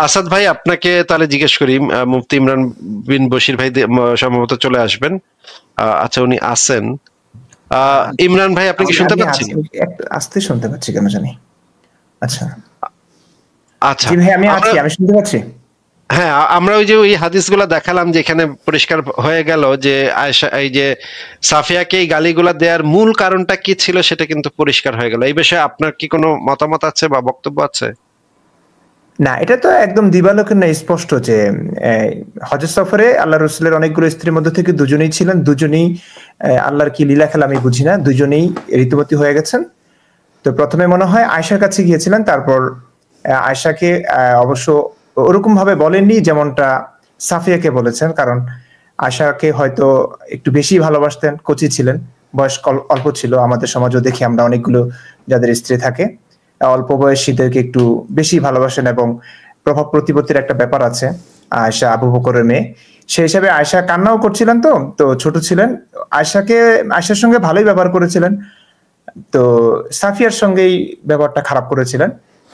আসাদ ভাই আপনাকে তাহলে জিজ্ঞেস করি, মুফতি ইমরান বিন বশির ভাই সম্ভবত চলে আসবেন। আচ্ছা, উনি আছেন। ইমরান ভাই আপনি কি শুনতে পাচ্ছেন? আস্তে শুনতে পাচ্ছি কেন জানি। আচ্ছা আচ্ছা জি ভাই, আমি শুনতে পাচ্ছি। হ্যাঁ, আমরা ওই যে ওই হাদিসগুলো দেখালাম যেখানে পরিষ্কার হয়ে গেল যে আয়েশা, এই যে সাফিয়াকে এই গালিগুলা দেওয়ার মূল কারণটা কি ছিল সেটা কিন্তু পরিষ্কার হয়ে গেল। এই বিষয়ে আপনার কি কোনো মতামত আছে বা বক্তব্য আছে? না, এটা তো একদম দিবালোকের না, স্পষ্ট যে হজ সফরে আল্লাহ রসুলের অনেকগুলো স্ত্রীর মধ্যে থেকে দুজনেই ছিলেন, দুজনেই আল্লাহর কি লীলা খেলা আমি বুঝি না, দুজনেই ঋতুবতী হয়ে গেছেন। তো প্রথমে মনে হয় আয়েশার কাছে গিয়েছিলেন, তারপর আয়েশাকে অবশ্য ওরকম ভাবে বলেননি যেমনটা সাফিয়াকে বলেছেন, কারণ আয়েশাকে হয়তো একটু বেশি ভালোবাসতেন, কচি ছিলেন, বয়স অল্প ছিল। আমাদের সমাজও দেখি আমরা অনেকগুলো যাদের স্ত্রী থাকে অল্প বয়সীদেরকে একটু বেশি ভালোবাসেন, এবং প্রভাব প্রতিপত্তির একটা ব্যাপার আছে। আয়েশা আবু বকরের মেয়ে, সেই হিসাবে আয়েশা কান্নাও করছিলেন, তো ছোট ছিলেন। আয়েশার সঙ্গে ভালোই ব্যবহার করেছিলেন, তো সাফিয়ার সঙ্গেই ব্যাপারটা খারাপ করেছিলেন,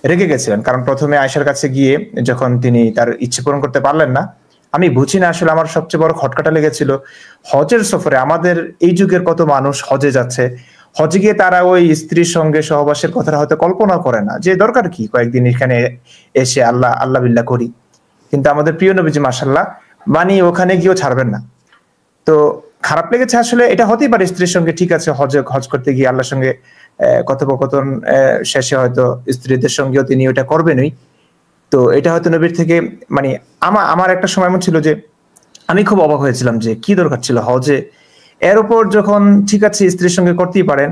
রেগে গেছিলেন। কারণ প্রথমে আয়েশার কাছে গিয়ে যখন তিনি তার ইচ্ছে পূরণ করতে পারলেন না, আমি বুঝি না আসলে, আমার সবচেয়ে বড় খটকাটা লেগেছিল হজের সফরে। আমাদের এই যুগের কত মানুষ হজে যাচ্ছে, হজে গিয়ে তারা ওই স্ত্রীর সঙ্গে সহবাসের কথা হয়তো কল্পনা করে না, যে দরকার কি কয়েকদিন এখানে এসে আল্লাহ বিল্লাহ করি। কিন্তু আমাদের প্রিয় নবীজি মাশাআল্লাহ মানি ওখানে গিয়েও ছাড়বেন না। তো খারাপ লেগেছে আসলে। এটা হতেই পারে স্ত্রীর সঙ্গে, ঠিক আছে, হজ করতে গিয়ে আল্লাহর সঙ্গে কথোপকথন শেষে হয়তো স্ত্রীদের সঙ্গেও তিনি ওটা করবেনই। তো এটা হয়তো নবীর থেকে, মানে আমার একটা সময় এমন ছিল যে আমি খুব অবাক হয়েছিলাম যে কি দরকার ছিল হজে। এর উপর যখন ঠিক আছে স্ত্রীর সঙ্গে করতেই পারেন,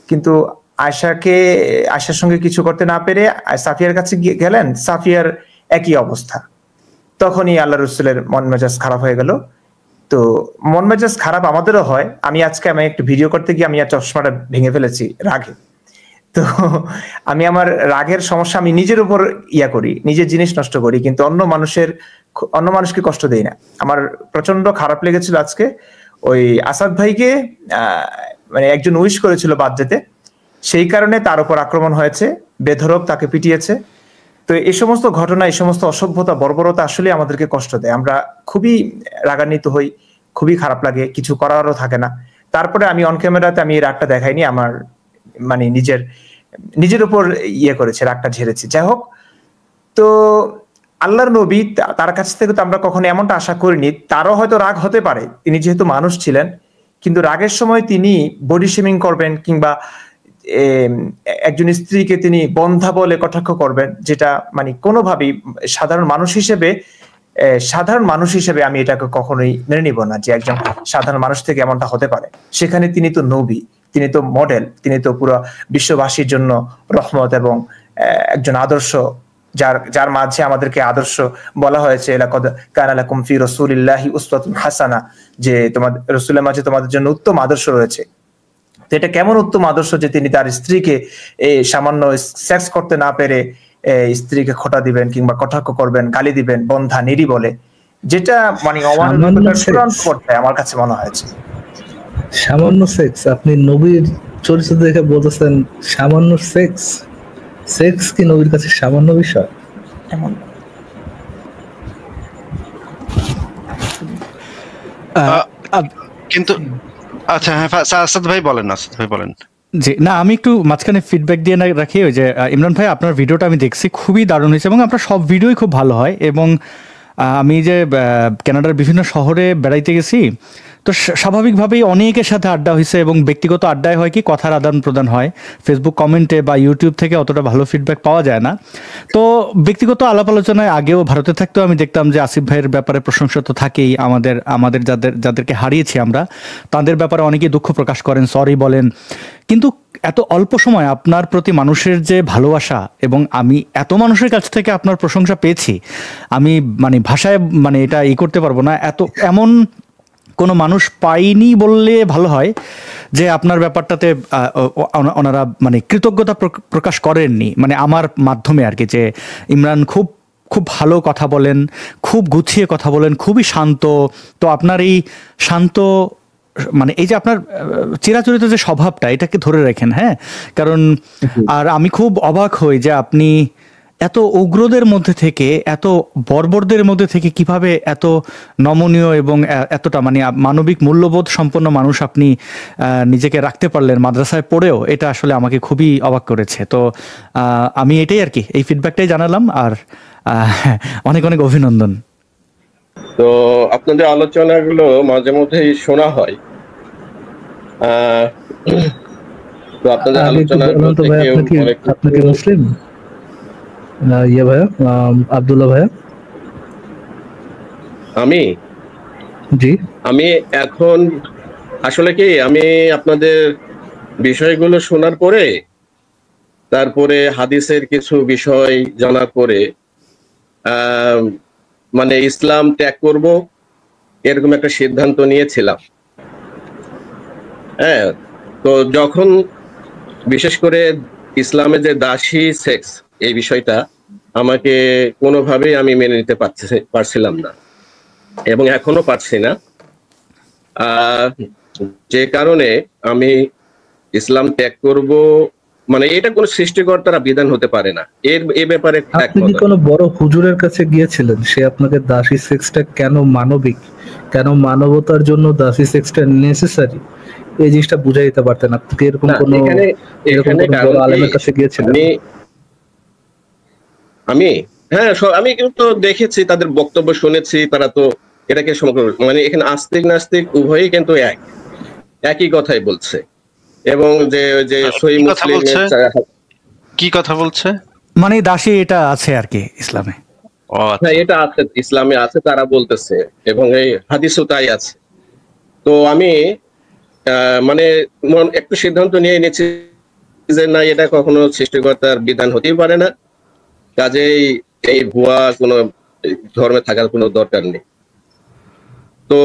কিন্তু আয়েশার সঙ্গে কিছু করতে না পেরে সাফিয়ার কাছে গেলেন, সাফিয়ার একই অবস্থা। তখনই আল্লাহ রসুলের মন মেজাজ খারাপ হয়ে গেল। তো মন মেজাজ খারাপ আমাদেরও হয়। আমি একটু ভিডিও করতে গিয়ে আমি চশমাটা ভেঙে ফেলেছি রাগে। তো আমি আমার রাগের সমস্যা, আমি নিজের উপর করি, নিজের জিনিস নষ্ট করি, কিন্তু অন্য মানুষকে কষ্ট দেই না। আমার প্রচন্ড খারাপ লেগেছিল আজকে ওই আসাদ ভাইকে, মানে একজন উইশ করেছিল বাদ যেতে, সেই কারণে তার উপর আক্রমণ হয়েছে, বেধড়ক তাকে পিটিয়েছে। তো এই সমস্ত ঘটনা, এই সমস্ত অসভ্যতা, বর্বরতা আসলে আমাদেরকে কষ্ট দেয়। আমরা খুবই রাগান্বিত হই, খুবই খারাপ লাগে, কিছু করারও থাকে না। তারপরে আমি অন ক্যামেরাতে আমি এই রাগটা দেখাইনি, আমার মানে নিজের উপর ইয়ে করেছে, রাগটা ঝেড়েছি। যাই হোক, তো আল্লাহর নবী তার কাছ থেকে তো আমরা কখনো এমনটা আশা করিনি। তারও হয়তো রাগ হতে পারে, তিনি যেহেতু মানুষ ছিলেন, কিন্তু রাগের সময় তিনি বডি শেমিং করবেন কিংবা একজন স্ত্রীকে তিনি বন্ধা বলে কটাক্ষ করবেন, যেটা মানে কোনোভাবেই সাধারণ মানুষ হিসেবে আমি এটাকে কখনোই মেনে নিব না যে একজন সাধারণ মানুষ থেকে এমনটা হতে পারে। সেখানে তিনি তো নবী, তিনি তো মডেল, তিনি তো পুরো বিশ্ববাসীর জন্য রহমত এবং একজন আদর্শ, যার মাঝে আমাদেরকে আদর্শ বলা হয়েছে, লাকাদ কানা লাকুম ফি রাসূলিল্লাহি উসওয়াতুন হাসানা, যে তোমাদের রাসূলের মাঝে তোমাদের জন্য উত্তম আদর্শ রয়েছে। তো এটা কেমন উত্তম আদর্শ যে তিনি তার স্ত্রীকে সামান্য সেক্স করতে না পেরে স্ত্রীকে খোঁটা দিবেন কিংবা কটাক্ষ করবেন, গালি দিবেন বন্ধা নেরি বলে, যেটা মানে আমার কাছে মনে হয়েছে। সামান্য সেক্স, আপনি নবীর চরিত্র দেখে বলতেছেন সামান্য সেক্স? সেক্স কি নবীর কাছে সামান্য বিষয়? এমন কিন্তু আচ্ছা, হ্যাঁ আসাদ ভাই বলেন, আসাদ ভাই বলেন। জি না, আমি একটু মাঝখানে ফিডব্যাক দিয়ে রাখি। ওই যে ইমরান ভাই, আপনার ভিডিওটা আমি দেখছি, খুবই দারুণ হয়েছে এবং আপনার সব ভিডিওই খুব ভালো হয়। এবং আমি যে কানাডার বিভিন্ন শহরে বেড়াইতে গেছি, তো স্বাভাবিকভাবেই অনেকের সাথে আড্ডা হয়েছে এবং ব্যক্তিগত আড্ডায় হয় কি কথার আদান প্রদান হয়, ফেসবুক কমেন্টে বা ইউটিউব থেকে অতটা ভালো ফিডব্যাক পাওয়া যায় না। তো ব্যক্তিগত আলাপ আলোচনায় আগেও ভারতে থাকতেও আমি দেখতাম যে আসিফ ভাইয়ের ব্যাপারে প্রশংসা তো থাকেই, আমাদের যাদেরকে হারিয়েছি আমরা তাদের ব্যাপারে অনেকেই দুঃখ প্রকাশ করেন, সরি বলেন। কিন্তু এত অল্প সময় আপনার প্রতি মানুষের যে ভালোবাসা, এবং আমি এত মানুষের কাছ থেকে আপনার প্রশংসা পেয়েছি, আমি মানে ভাষায় মানে এটা করতে পারবো না। এমন কোনো মানুষ পাইনি বললে ভালো হয় যে আপনার ব্যাপারটাতে ওনারা মানে কৃতজ্ঞতা প্রকাশ করেননি, মানে আমার মাধ্যমে আর কি, যে ইমরান খুব খুব ভালো কথা বলেন, খুব গুছিয়ে কথা বলেন, খুবই শান্ত। তো আপনার এই শান্ত মানে এই যে আপনার চিরাচরিত যে স্বভাবটা, এটাকে ধরে রাখেন। হ্যাঁ, কারণ আর আমি খুব অবাক হই যে আপনি এত উগ্রদের মধ্যে থেকে, এত বর্বরদের মধ্যে থেকে কিভাবে এত নমনীয় এবং এতটা মানে মানবিক মূল্যবোধ সম্পন্ন মানুষ আপনি নিজেকে রাখতে পারলেন মাদ্রাসায় পড়েও, এটা আসলে আমাকে খুবই অবাক করেছে। তো আমি এটাই আর কি, এই ফিডব্যাকটাই জানালাম। আর অনেক অনেক অভিনন্দন। তো আপনাদের আলোচনাগুলো মাঝে মধ্যেই শোনা হয়, তো আপনাদের আলোচনাগুলো থেকে আপনাকে মুসলিম ইয়ে ভাইয়া, আব্দুল্লাহ ভাইয়া, আমি এখন আসলে কি, আমি আপনাদের বিষয়গুলো শোনার পরে, তারপরে হাদিসের কিছু বিষয় জানার পরে মানে ইসলাম ত্যাগ করব এরকম একটা সিদ্ধান্ত নিয়েছিলাম। হ্যাঁ, তো যখন বিশেষ করে ইসলামের যে দাসী সেক্স, এই বিষয়টা আমাকে কোনোভাবেই আমি মেনে নিতে পারছিলাম না, এবং এখনো পারছি না। যে কারণে আমি ইসলাম ত্যাগ করব, মানে এটা কোন সৃষ্টিকর্তারা বিধান হতে পারে না, এ ব্যাপারে আপনি কি কোনো বড় হুজুরের কাছে গিয়েছিলেন? সে আপনাকে দাসী সেক্সটা কেন মানবিক, কেন মানবতার জন্য দাসী সেক্সটা নেসেসারি, এই জিনিসটা বুঝাই দিতে পারতেন? আপনি কি এরকম কোনো বড় আলেমের কাছে গিয়েছিলেন? আমি কিন্তু দেখেছি, তাদের বক্তব্য শুনেছি, তারা তো এটাকে মানে এখানে আস্তিক নাস্তিক উভয়ই কিন্তু একই কথাই বলছে। এবং যে সহিহ মুসলিম কি কথা বলছে, মানে দাসী এটা আছে আর কি ইসলামে। হ্যাঁ, এটা আছে, ইসলামে আছে, তারা বলতেছে, এবং এই হাদিসও তাই আছে। তো আমি মানে একটু সিদ্ধান্ত নিয়ে নিয়েছি যে না, এটা কখনো সৃষ্টিকর্তার বিধান হতেই পারে না, কাজেই এই ভুয়া কোনো ধর্মে থাকার কোনো দরকার নেই। তো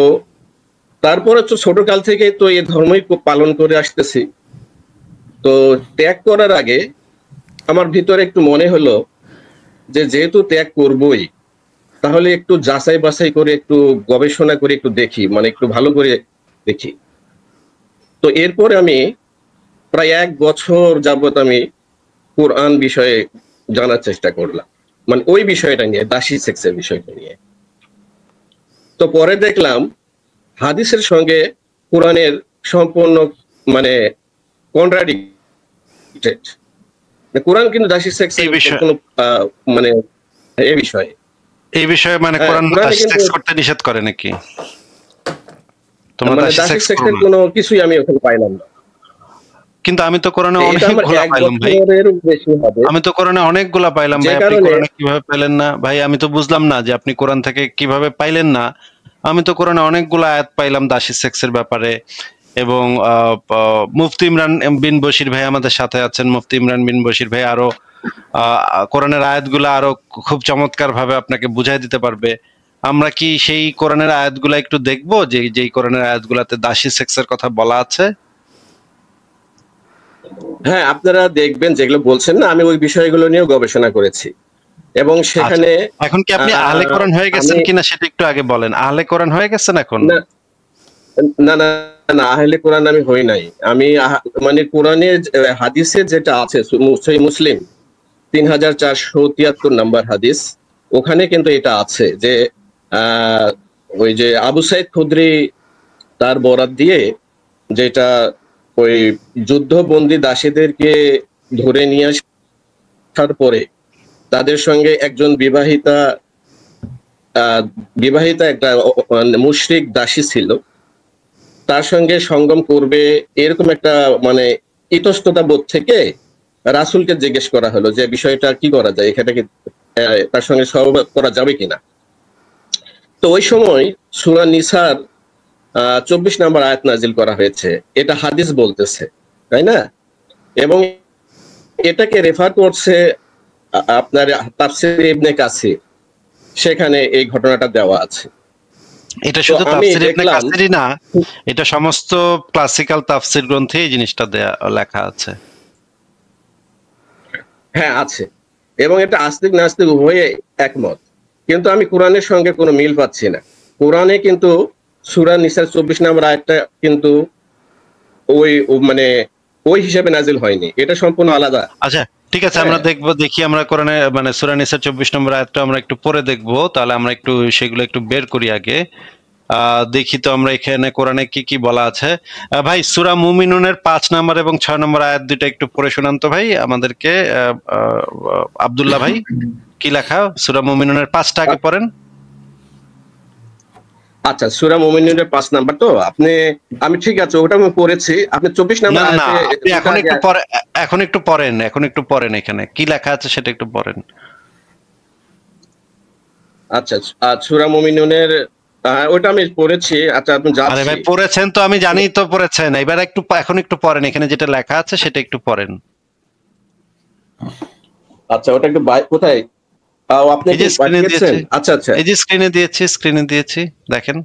তারপরে তো ছোট কাল থেকে তো এই ধর্মই পালন করে আসতেছি। তো ত্যাগ করার আগে আমার ভিতরে একটু মনে হলো যে যেহেতু ত্যাগ করবই, তাহলে একটু যাচাই বাছাই করে, একটু গবেষণা করে একটু দেখি, মানে একটু ভালো করে দেখি। তো এরপরে আমি প্রায় 1 বছর যাবত আমি কোরআন বিষয়ে জানার চেষ্টা করলাম, মানে ওই বিষয়টা নিয়ে, দাসী সেক্সের বিষয়টা নিয়ে। তো পরে দেখলাম হাদিসের সঙ্গে কোরআনের সম্পূর্ণ মানে কন্ট্রাডিক্টেড। কোরআন কিন্তু দাসী সেক্সের কোনো মানে এই বিষয়ে মানে কোরআন দাসী সেক্স করতে নিষেধ করে নাকি? তোমরা দাসী সেক্সের কোনো কিছুই আমি ওখানে পাইলাম না। কিন্তু আমি তো কোরআনে অনেকগুলা পাইলাম ভাই, আমি তো কোরআনে অনেকগুলা পাইলাম ভাই। আপনি কোরআনে কিভাবে পেলেন না ভাই? আমি তো বুঝলাম না যে আপনি কোরআন থেকে কিভাবে পাইলেন না। আমি তো কোরআনে অনেকগুলা আয়াত পাইলাম দাসী সেক্সের ব্যাপারে। এবং মুফতি ইমরান বিন বশির ভাই আমাদের সাথে আছেন। মুফতি ইমরান বিন বশির ভাই আরো কোরআনের আয়াতগুলা আরো খুব চমৎকার ভাবে আপনাকে বুঝাই দিতে পারবে। আমরা কি সেই কোরআনের আয়াতগুলা একটু দেখবো, যে যেই কোরআনের আয়াতগুলাতে দাসী সেক্সের কথা বলা আছে? হ্যাঁ, আপনারা দেখবেন যেগুলো বলছেন না, আমি ওই বিষয়গুলো নিয়েও গবেষণা করেছি এবং সেখানে। এখন কি আপনি আহলে কোরআন হয়ে গেছেন কিনা সেটা একটু আগে বলেন। আহলে কোরআন হয়ে গেছেন এখন? না না না, আহলে কোরআন আমি হই নাই। আমি মানে কোরআনের হাদিসে যেটা আছে সহিহ মুসলিম 3473 নম্বর হাদিস, ওখানে কিন্তু এটা আছে যে ওই যে আবু সাইদ খুদরি তার বরাত দিয়ে যেটা ওই যুদ্ধবন্দী দাসীদেরকে ধরে নিয়ে আসার পরে তাদের সঙ্গে একজন বিবাহিতা একটা মুশরিক দাসী ছিল, তার সঙ্গে সঙ্গম করবে এরকম একটা মানে ইতস্ততা বোধ থেকে রাসূলকে জিজ্ঞেস করা হলো যে বিষয়টা কি করা যায়, এখানে কি তার সঙ্গে সহবাস করা যাবে কিনা। তো ওই সময় সূরা নিসার 24 নম্বর আয়াত নাজিল করা হয়েছে, এটা হাদিস বলতেছে, তাই না? এবং এটাকে রেফার করছে আপনার তাফসীর ইবনে কাসির, সেখানে এই ঘটনাটা দেওয়া আছে। এটা শুধু তাফসীর ইবনে কাসিরই না, এটা সমস্ত ক্লাসিক্যাল তাফসীর গ্রন্থে এই জিনিসটা লেখা আছে। হ্যাঁ আছে, এবং এটা আস্তিক নাস্তিক উভয়ে একমত। কিন্তু আমি কোরআনের সঙ্গে কোনো মিল পাচ্ছি না। কোরআনে কিন্তু সূরা নিসার 24 নম্বর আয়াতটা কিন্তু ওই মানে ওই হিসাবে নাজিল হয়নি, এটা সম্পূর্ণ আলাদা। আচ্ছা ঠিক আছে, আমরা দেখি আমরা কোরআনে মানে সূরা নিসার 24 নম্বর আয়াতটা আমরা একটু পরে দেখবো। তাহলে আমরা একটু সেগুলো একটু বের করি আগে। দেখি তো আমরা এখানে কোরআনে কি কি বলা আছে। ভাই সূরা মুমিনুনের 5 নম্বর এবং 6 নম্বর আয়াত দুটো একটু পড়ে শোনান তো ভাই আমাদেরকে। আব্দুল্লাহ ভাই কি লেখা সূরা মুমিনুনের 5টা আগে পড়েন। আচ্ছা, সূরা মুমিনুনের 5 নাম্বার তো আমি ঠিক আছে ওটা আমি পড়েছি। আপনি 24 নাম্বার আয়াতে এখন একটু পড়েন এখানে কি লেখা আছে সেটা একটু পড়েন। আচ্ছা, সূরা মুমিনুনের ওটা আমি পড়েছি। আচ্ছা আপনি যাচ্ছেন। আরে ভাই পড়েছেন তো, আমি জানি তো পড়েছেন। এবার এখন একটু পড়েন, এখানে যেটা লেখা আছে সেটা একটু পড়েন। আচ্ছা ওটা একটু কোথায় আপনি কি পাঠিয়েছেন? আচ্ছা আচ্ছা, এই যে স্ক্রিনে দিয়েছি দেখেন।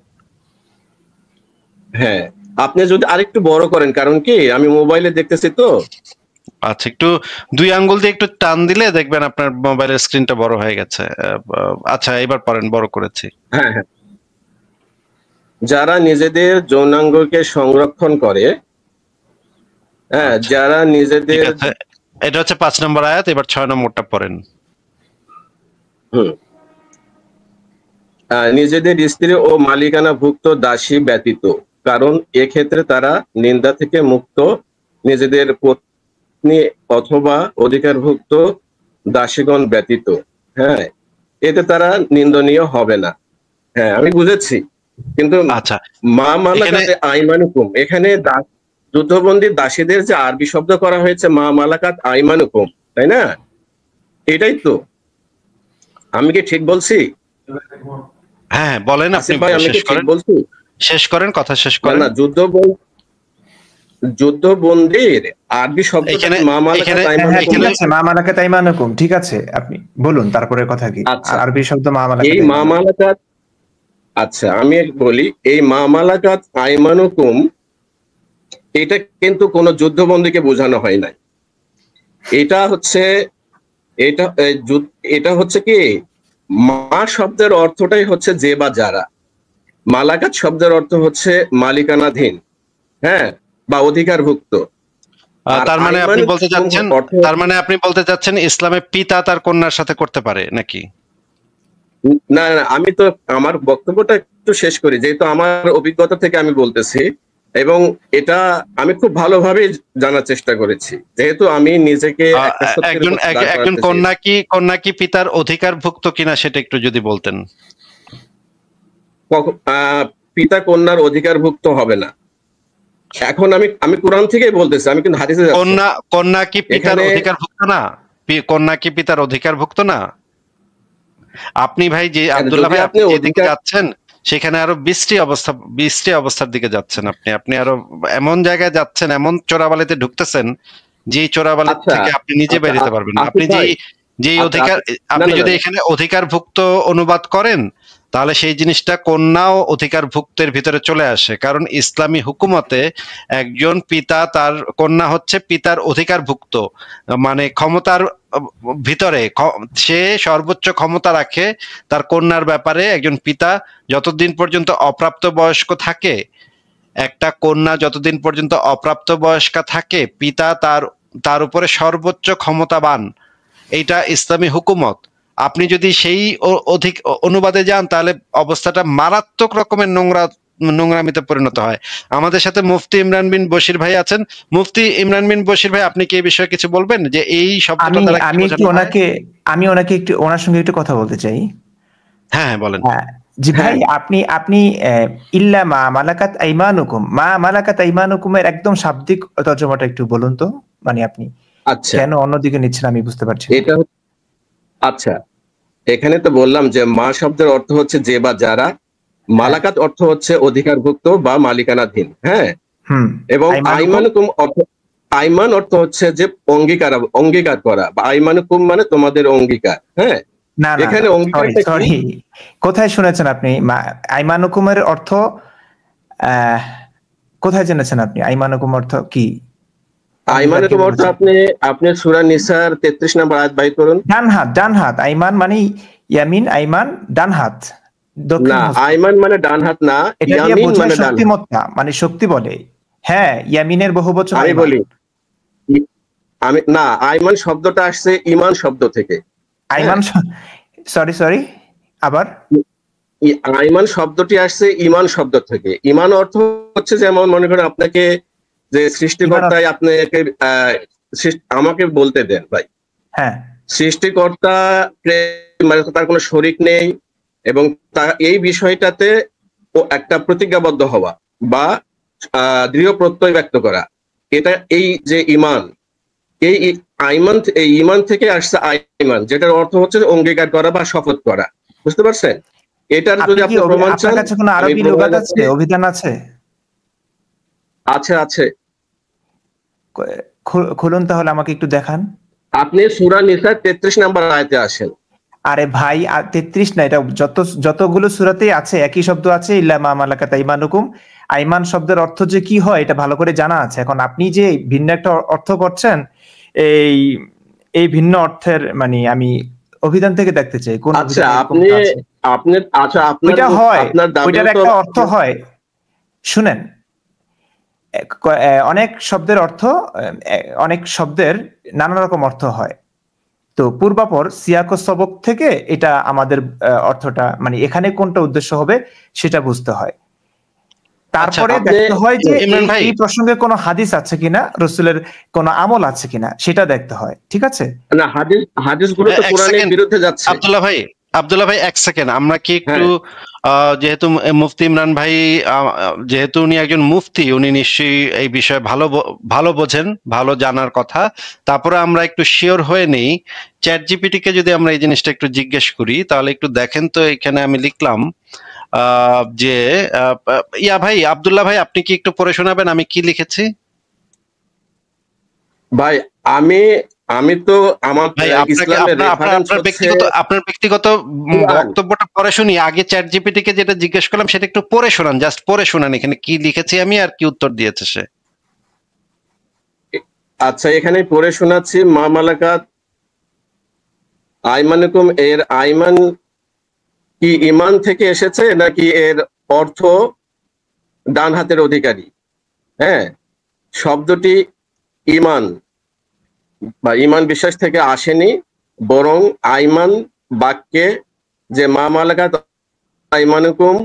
হ্যাঁ, আপনি যদি আরেকটু বড় করেন, কারণ কি আমি মোবাইলে দেখতেছি তো। আচ্ছা, একটু 2 আঙ্গুল দিয়ে একটু টান দিলে দেখবেন আপনার মোবাইলের স্ক্রিনটা বড় হয়ে গেছে। আচ্ছা এবার পড়েন, বড় করেছি। হ্যাঁ হ্যাঁ, যারা নিজেদের যৌনাঙ্গকে সংরক্ষণ করে, হ্যাঁ যারা নিজেদের, এটা হচ্ছে 5 নম্বর আয়াত। এবার 6 নম্বরটা পড়েন। নিজেদের স্ত্রী ও মালিকানাভুক্ত দাসী ব্যতীত, কারণ এক্ষেত্রে তারা নিন্দা থেকে মুক্ত। নিজেদের পত্নী অথবা অধিকারভুক্ত দাসীগণ ব্যতীত, হ্যাঁ এতে তারা নিন্দনীয় হবে না। হ্যাঁ আমি বুঝেছি, কিন্তু আচ্ছা মা মালাকাতে আইমানুকুম, এখানে যুদ্ধবন্দী দাসীদের যে আরবি শব্দ করা হয়েছে মা মালাকাত আইমানুকুম, তাই না? এটাই তো, আমি কি ঠিক বলছি? হ্যাঁ বলেন, আপনি শেষ করেন কথা শেষ করেন। না, যুদ্ধবন্দীর আরবি শব্দ মা মালাকাত আইমানুকুম, ঠিক আছে আপনি বলুন তারপরে কথা কি আরবি শব্দ মা মালাকাত। এই মা মালাকাত, আচ্ছা আমি বলি, এই মা মালাকাত আইমানুকুম এটা কিন্তু কোন যুদ্ধবন্দীকে বোঝানো হয় নাই। এটা হচ্ছে কি, মা শব্দের অর্থটাই হচ্ছে যে বা যারা, মালাকাত শব্দের অর্থ হচ্ছে মালিকানাধীন, হ্যাঁ বা অধিকারভুক্ত। তার মানে আপনি বলতে চাচ্ছেন ইসলামে পিতা তার কন্যার সাথে করতে পারে নাকি? না না, আমি তো আমার বক্তব্যটা একটু শেষ করি, যেহেতু আমার অভিজ্ঞতা থেকে আমি বলতেছি এবং এটা আমি খুব ভালোভাবে জানার চেষ্টা করেছি, যেহেতু আমি নিজেকে একটা সত্যের একজন উপর দাঁড় একজন করাতে কন্যা কি পিতার অধিকারভুক্ত কিনা সেটা একটু যদি বলতেন। পিতা কন্যার অধিকারভুক্ত হবে না। এখন আমি কোরআন থেকেই বলতেছি, আমি কিন্তু হাদিসে যাচ্ছি না। কন্যা কি পিতার এখানে- অধিকারভুক্ত না? কন্যা কি পিতার অধিকারভুক্ত না? আপনি ভাই যে আব্দুল্লাহ যদি ভাই আপনি আপনি যেদিকে অধিকার- যাচ্ছেন সেখানে আরো বৃষ্টি অবস্থার দিকে যাচ্ছেন আপনি আরো এমন জায়গায় যাচ্ছেন, এমন চোরাবালিতে ঢুকতেছেন যে চোরাবালি আচ্ছা, থেকে আপনি নিজে আচ্ছা, বেরোতে পারবেন না। আসিফ আপনি ভাই, যে আচ্ছা, অধিকার না, আপনি না, যদি না, এখানে অধিকারভুক্ত অনুবাদ করেন তাহলে সেই জিনিসটা কন্যাও অধিকারভুক্তের ভিতরে চলে আসে, কারণ ইসলামী হুকুমতে একজন পিতা তার কন্যা হচ্ছে পিতার অধিকারভুক্ত, মানে ক্ষমতার ভিতরে সে সর্বোচ্চ ক্ষমতা রাখে তার কন্যার ব্যাপারে। একজন পিতা যতদিন পর্যন্ত অপ্রাপ্ত বয়স্ক থাকে, একটা কন্যা যতদিন পর্যন্ত অপ্রাপ্ত বয়স্কা থাকে, পিতা তার উপরে সর্বোচ্চ ক্ষমতাবান। এইটা ইসলামী হুকুমত। আপনি যদি সেই অধিক অনুবাদে যান তাহলে অবস্থাটা মারাত্মক রকমের নোংরামিতে পরিণত হয়। আমাদের সাথে মুফতি ইমরান বিন বশির ভাই আছেন। মুফতি ইমরান বিন বশির ভাই, আপনি কি এই বিষয়ে কিছু বলবেন যে এই শব্দটা দ্বারা কি আমি বোঝানো হয়? একটু ওনার সঙ্গে একটু কথা বলতে চাই। হ্যাঁ বলেন। জি ভাই, আপনি ইল্লা মা মালাকাত আইমানুকুম, মা মালাকাত আইমানুকুমের একদম শাব্দিক তর্জমাটা একটু বলুন তো, মানে আপনি আচ্ছা, কেন অন্যদিকে নিচ্ছেন আমি বুঝতে পারছি না। এটা আচ্ছা, এখানে তো বললাম যে মা শব্দের অর্থ হচ্ছে যে বা যারা, মালাকাত অর্থ হচ্ছে অধিকারভুক্ত বা মালিকানাধীন। হ্যাঁ, এবং আইমান অর্থ হচ্ছে যে অঙ্গীকার করা, বা আইমানুকুম মানে তোমাদের অঙ্গীকার। হ্যাঁ, না এখানে সরি, কোথায় শুনেছেন আপনি আইমানুকুমের অর্থ? কোথায় জেনেছেন আপনি আইমানুকুম অর্থ কি? আইমানুকুম অর্থ আপনি সূরা নিসার 33 নম্বর আয়াত বাইর করুন। ডান হাত আইমান মানে ইয়ামিন, আইমান ডান হাত, না, আইমান মানে ডান হাত না, ইয়ামিন মানে ডান হাত, মানে শক্তি বলে। হ্যাঁ, ইয়ামিনের বহুবচন। আমি বলি, না, আইমান শব্দটা আসছে ঈমান শব্দ থেকে। আইমান, সরি আবার আইমান শব্দটি আসছে ঈমান শব্দ থেকে। ঈমান অর্থ হচ্ছে, যেমন মনে করেন আপনাকে যে সৃষ্টিকর্তাই আপনাকে আমাকে বলতে দেন ভাই, হ্যাঁ, সৃষ্টিকর্তা মানে তার কোনো শরীক নেই, এবং এই বিষয়টাতে একটা প্রতিজ্ঞাবদ্ধ হওয়া বা দৃঢ় প্রত্যয় ব্যক্ত করা, এটা এই যে ঈমান, এই ঈমান থেকে আসছে আইমান, যেটার অর্থ হচ্ছে অঙ্গীকার করা বা শপথ করা। বুঝতে পারছেন? এটার যদি আপনি প্রমাণ চান, কোনো আরবি লুগাত আছে, অভিধান আছে? আছে। খুলুন তাহলে, আমাকে একটু দেখান। আপনি সূরা নিসার 33 নম্বর আয়াতে আসেন। আরে ভাই, 33 না, এটা যতগুলো সূরাতেই আছে একই শব্দ আছে, ইল্লা মা মালাকাত আইমানুকুম। আইমান শব্দের অর্থ যে কি হয় এটা ভালো করে জানা আছে। এখন আপনি যে ভিন্ন একটা অর্থ করছেন, এই ভিন্ন অর্থের মানে আমি অভিধান থেকে দেখতে চাই কোন ওইটার একটা অর্থ হয়। শুনেন, অনেক শব্দের অর্থ, অনেক শব্দের নানা রকম অর্থ হয়। তো পূর্বাপর সিয়াক ও সবক থেকে এটা আমাদের অর্থটা, মানে এখানে কোনটা উদ্দেশ্য হবে সেটা বুঝতে হয়। তারপরে দেখতে হয় যে এই প্রসঙ্গে কোনো হাদিস আছে কিনা, রাসূলের কোনো আমল আছে কিনা, সেটা দেখতে হয়। ঠিক আছে? না, হাদিসগুলো তো কোরআনের বিরুদ্ধে যাচ্ছে। আব্দুল্লাহ ভাই এক সেকেন্ড, আমরা কি একটু যেহেতু মুফতি ইমরান ভাই, যেহেতু উনি একজন মুফতি, উনি নিশ্চয়ই এই বিষয়ে ভালো বোঝেন, ভালো জানার কথা। তারপরে আমরা একটু শিওর হয়ে নেই, চ্যাট জিপিটি কে যদি আমরা এই জিনিসটা একটু জিজ্ঞেস করি, তাহলে একটু দেখেন তো। এখানে আমি লিখলাম যে ভাই আব্দুল্লাহ ভাই, আপনি কি একটু পড়ে শোনাবেন আমি কি লিখেছি? ভাই আমি তো আমার আপনার ব্যক্তিগত বক্তব্যটা পড়ে শুনি, আগে চ্যাট জিপিটি কে যেটা জিজ্ঞেস করলাম সেটা একটু পড়ে শোনান, জাস্ট পড়ে শোনান এখানে কি লিখেছি আমি আর কি উত্তর দিয়েছে সে। আচ্ছা, এখানে পড়ে শোনাচ্ছি। মা মালাকাত আইমানুকুম এর আইমান কি ঈমান থেকে এসেছে নাকি এর অর্থ ডান হাতের অধিকারী? হ্যাঁ, শব্দটি ঈমান বা ঈমান বিশ্বাস থেকে আসেনি, বরং আইমান বাক্যে যে মা মালাকাত আইমানুকুম